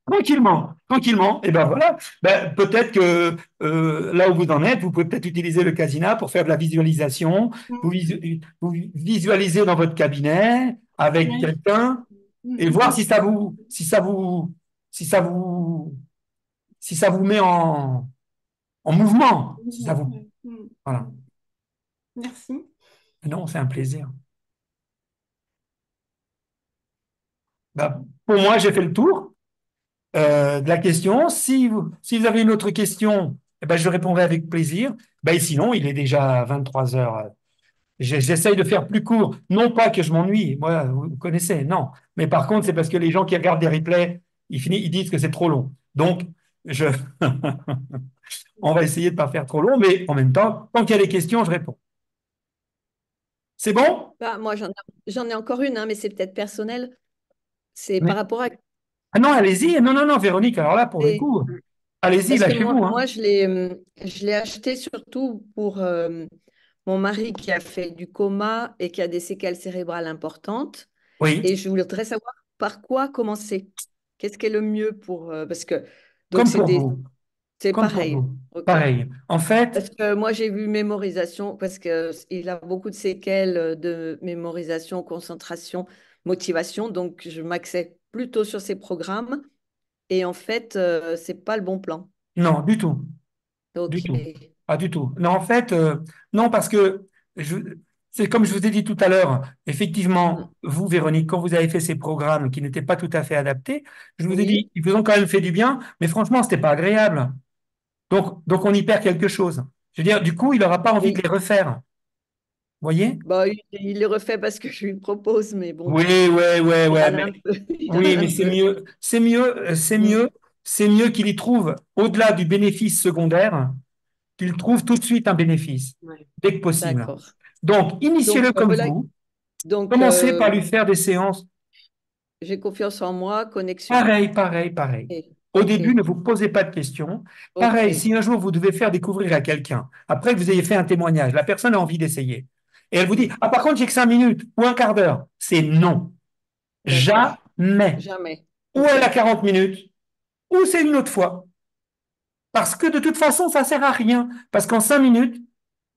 Tranquillement, tranquillement. Et ben voilà. Ben, peut-être que là où vous en êtes, vous pouvez peut-être utiliser le Casina pour faire de la visualisation. Vous visualisez dans votre cabinet avec Oui. quelqu'un et voir si ça vous met en mouvement. Si ça vous, voilà. Merci. Non, c'est un plaisir. Ben, pour moi, j'ai fait le tour de la question. Si vous avez une autre question, eh ben, je répondrai avec plaisir. Ben, et sinon, il est déjà 23 heures. J'essaye de faire plus court. Non pas que je m'ennuie, moi, vous connaissez, non. Mais par contre, c'est parce que les gens qui regardent des replays, ils disent que c'est trop long. Donc, je... on va essayer de ne pas faire trop long, mais en même temps, tant qu'il y a des questions, je réponds. C'est bon? Bah, moi, j'en ai encore une, hein, mais c'est peut-être personnel. C'est par Mais- rapport à... Ah non, allez-y. Non, non, non, Véronique, alors là, pour le coup, allez-y, Parce que moi, lâchez-vous, hein. moi je l'ai acheté surtout pour mon mari qui a fait du coma et qui a des séquelles cérébrales importantes. Oui, Et je voudrais savoir par quoi commencer. Qu'est-ce qui est le mieux pour... parce que... Donc, comme pour vous. c'est Comme pour pareil. vous. OK. Pareil. En fait, Parce que moi, j'ai vu mémorisation, parce qu'il a beaucoup de séquelles de mémorisation, concentration, motivation. Donc, je m'axais plutôt sur ces programmes. Et en fait, c'est pas le bon plan. non, du tout. Du tout. OK. Pas du tout. Non, en fait, non, parce que je- c'est comme je vous ai dit tout à l'heure, Mm. effectivement, vous, Véronique, quand vous avez fait ces programmes qui n'étaient pas tout à fait adaptés, je vous ai Oui. dit, ils vous ont quand même fait du bien, mais franchement, c'était pas agréable. Donc, on y perd quelque chose. Je veux dire, du coup, il n'aura pas envie de Oui. les refaire. Vous voyez? Bah, il les refait parce que je lui propose, mais bon, Oui, oui, oui, il ouais, en a un mais peu. Il en oui, a mais un peu. Mm. c'est mieux qu'il y trouve, au-delà du bénéfice secondaire, qu'il trouve tout de suite un bénéfice, Ouais. dès que possible. D'accord. Donc, Donc, initiez-le comme voilà. vous. Donc, Commencez par lui faire des séances j'ai confiance en moi, connexion. pareil, pareil, pareil. Et- Au Ok, début, ne vous posez pas de questions. Pareil, ok, si un jour vous devez faire découvrir à quelqu'un, après que vous ayez fait un témoignage, la personne a envie d'essayer, et elle vous dit, ah par contre, j'ai que 5 minutes ou un quart d'heure, c'est non. d'accord. Jamais. Jamais. Ou Ok. elle a 40 minutes, ou c'est une autre fois. Parce que de toute façon, ça sert à rien. Parce qu'en 5 minutes,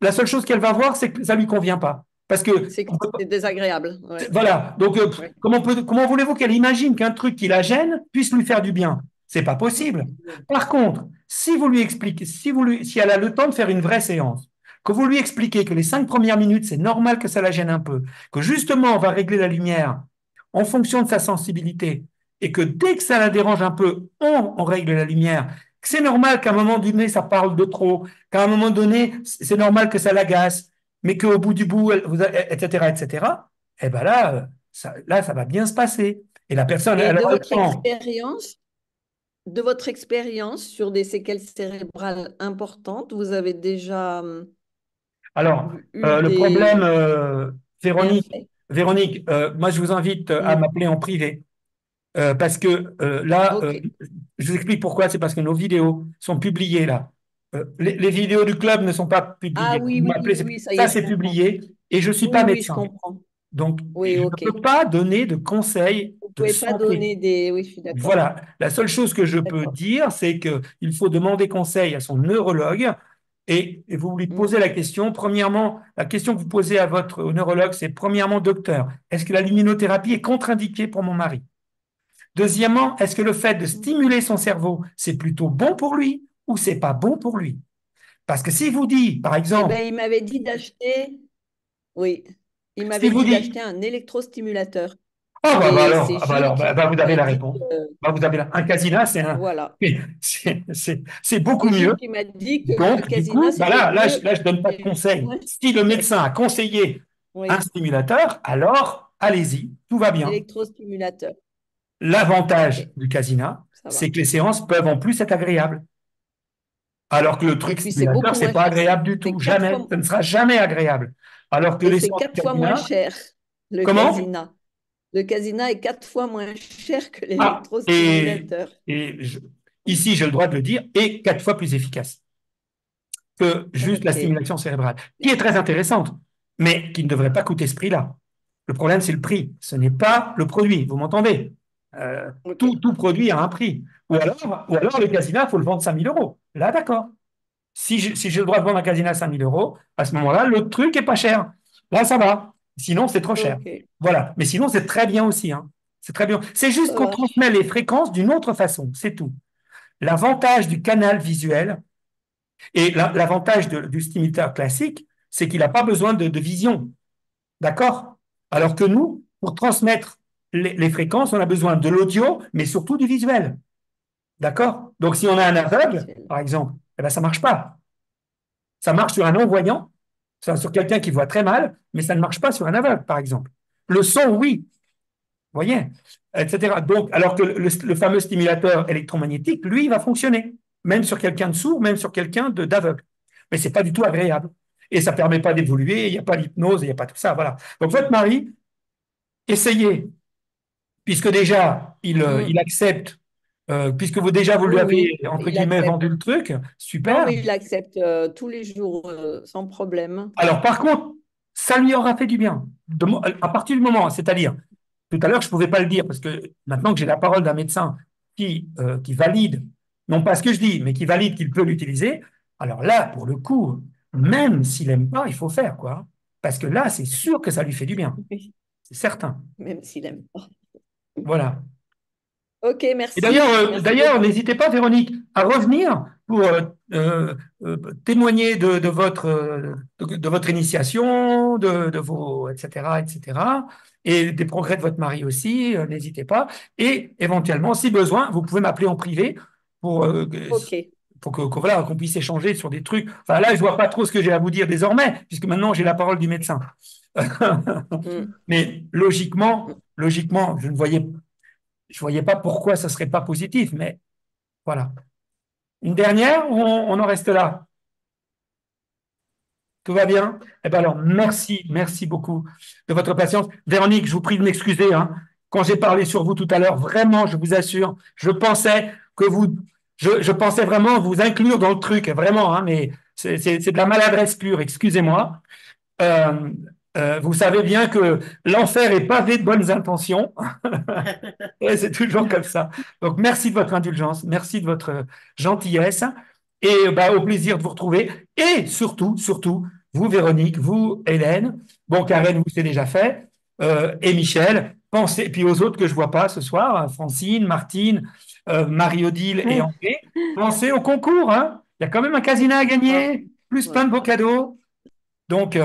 la seule chose qu'elle va voir, c'est que ça lui convient pas. Parce que, C'est que c'est désagréable. Ouais, voilà. Donc, ouais. comment voulez-vous qu'elle imagine qu'un truc qui la gêne puisse lui faire du bien? C'est pas possible. Par contre, si vous lui expliquez, si elle a le temps de faire une vraie séance, que vous lui expliquez que les 5 premières minutes, c'est normal que ça la gêne un peu, que justement, on va régler la lumière en fonction de sa sensibilité, et que dès que ça la dérange un peu, on règle la lumière, que c'est normal qu'à un moment donné, ça parle de trop, qu'à un moment donné, c'est normal que ça l'agace, mais qu'au bout du bout, etc., etc., et ben là, ça va bien se passer. Et la personne, Et elle aura le temps. de votre expérience sur des séquelles cérébrales importantes, vous avez déjà Alors, eu le problème, des Véronique, bienfaits? moi, je vous invite à Hmm. m'appeler en privé. Parce que là, Ok. je vous explique pourquoi. C'est parce que nos vidéos sont publiées là. Les vidéos du club ne sont pas Ah publiées. oui, Vous oui, m'appelez, oui, oui, ça y ça est, je c'est comprends. publié et je ne suis pas Oui, oui, je médecin. comprends. Donc, Oui, je ne ok. peux pas donner de conseils Vous de pouvez pas santé. donner des... Oui, je suis d'accord. Voilà. La seule chose que je peux D'accord. dire, c'est qu'il faut demander conseil à son neurologue et vous lui Hmm. posez la question. Premièrement, la question que vous posez à votre neurologue, c'est premièrement, docteur, est-ce que la luminothérapie est contre-indiquée pour mon mari? Deuxièmement, est-ce que le fait de stimuler son cerveau, c'est plutôt bon pour lui ou c'est pas bon pour lui? Parce que s'il vous dit, par Eh exemple, bien, il m'avait dit d'acheter... Oui, il s'il m'avait vous dit dit, d'acheter un électrostimulateur. oh Et c'est bah Gilles alors, qui vous avez m'a la dit... réponse. Bah, vous avez un casina, Voilà. c'est beaucoup C'est Gilles mieux. qui m'a dit que le Donc, du casina, coup, bah c'était mieux là, je donne pas de et conseil. moins Si le cher. médecin a conseillé un Oui, stimulateur, alors allez-y, tout va bien. électrostimulateur. Ok, L'avantage du casina, ça va. c'est que les séances peuvent en plus être agréables. Alors que le Et truc puis, c'est stimulateur, beaucoup c'est moins pas cher. agréable du C'est tout, quatre jamais. fois, Ça ne sera jamais agréable. Alors que et les c'est séances quatre de fois moins casina, cher, le comment? casina. Le casina est 4 fois moins cher que Ah, l'électrostimulateur. et ici, j'ai le droit de le dire, et 4 fois plus efficace que juste la Ok. stimulation cérébrale, qui est très intéressante, mais qui ne devrait pas coûter ce prix-là. Le problème, c'est le prix. Ce n'est pas le produit. Vous m'entendez? Ok. Tout produit a un prix. Ou alors le casina, il faut le vendre 5 000 euros. Là, d'accord. Si j'ai le droit de vendre un casino à 5 000 euros, à ce moment-là, le truc est pas cher. Là, ça va. Sinon, c'est trop cher. Ok. Voilà. Mais sinon, c'est très bien aussi, hein. C'est très bien. C'est juste Ça qu'on marche. transmet les fréquences d'une autre façon. C'est tout. L'avantage du canal visuel et l'avantage du stimulateur classique, c'est qu'il n'a pas besoin de vision. D'accord? Alors que nous, pour transmettre les fréquences, on a besoin de l'audio, mais surtout du visuel. D'accord? Donc, si on a un aveugle, Visuel. par exemple, eh ben, ça ne marche pas. Ça marche sur un non-voyant, sur quelqu'un qui voit très mal, mais ça ne marche pas sur un aveugle, par exemple. Le son, oui, vous voyez, etc. Donc, alors que le fameux stimulateur électromagnétique, lui, il va fonctionner, même sur quelqu'un de sourd, même sur quelqu'un d'aveugle. Mais c'est pas du tout agréable. Et ça ne permet pas d'évoluer, il n'y a pas l'hypnose, il n'y a pas tout ça. Voilà. Donc, votre mari, essayez, puisque déjà, il Hmm. accepte, puisque vous lui Oui, oui, avez, entre il guillemets, accepte. vendu le truc, Non, super. mais il accepte tous les jours sans problème. Alors, par contre, ça lui aura fait du bien. À partir du moment, c'est-à-dire, tout à l'heure, je ne pouvais pas le dire parce que maintenant que j'ai la parole d'un médecin qui valide, non pas ce que je dis, mais qui valide qu'il peut l'utiliser, alors là, pour le coup, même s'il n'aime pas, il faut faire, quoi. Parce que là, c'est sûr que ça lui fait du bien. Oui, C'est certain. même s'il aime pas. Voilà. Ok, Et merci. Merci beaucoup. n'hésitez pas, Véronique, à revenir pour euh, témoigner de votre initiation, de vos, etc., etc., et des progrès de votre mari aussi, n'hésitez pas. Et éventuellement, si besoin, vous pouvez m'appeler en privé pour, euh, Ok. voilà, qu'on puisse échanger sur des trucs. Enfin, là, je vois pas trop ce que j'ai à vous dire désormais, puisque maintenant j'ai la parole du médecin. Hmm. Mais logiquement, je voyais pas pourquoi ça serait pas positif, mais voilà. Une dernière ou on en reste là? Tout va bien? Eh bien alors, merci beaucoup de votre patience. Véronique, je vous prie de m'excuser, hein. Quand j'ai parlé sur vous tout à l'heure, vraiment, je vous assure, je pensais que je pensais vraiment vous inclure dans le truc, vraiment, hein, mais c'est de la maladresse pure, excusez-moi. Euh, vous savez bien que l'enfer est pavé de bonnes intentions. Et c'est toujours comme ça. Donc, merci de votre indulgence, merci de votre gentillesse et bah, au plaisir de vous retrouver. Et surtout, surtout, vous, Véronique, vous, Hélène, bon, Karen, vous, c'est déjà fait, et Michel, pensez, et puis aux autres que je ne vois pas ce soir, hein, Francine, Martine, Marie-Odile et André, pensez au concours, hein. Il y a quand même un casino à gagner, plus plein de beaux cadeaux. Donc,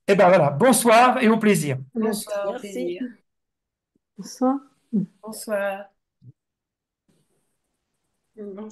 eh ben voilà, bonsoir et au plaisir. Bonsoir, au Merci. plaisir. Bonsoir. Bonsoir. Bon,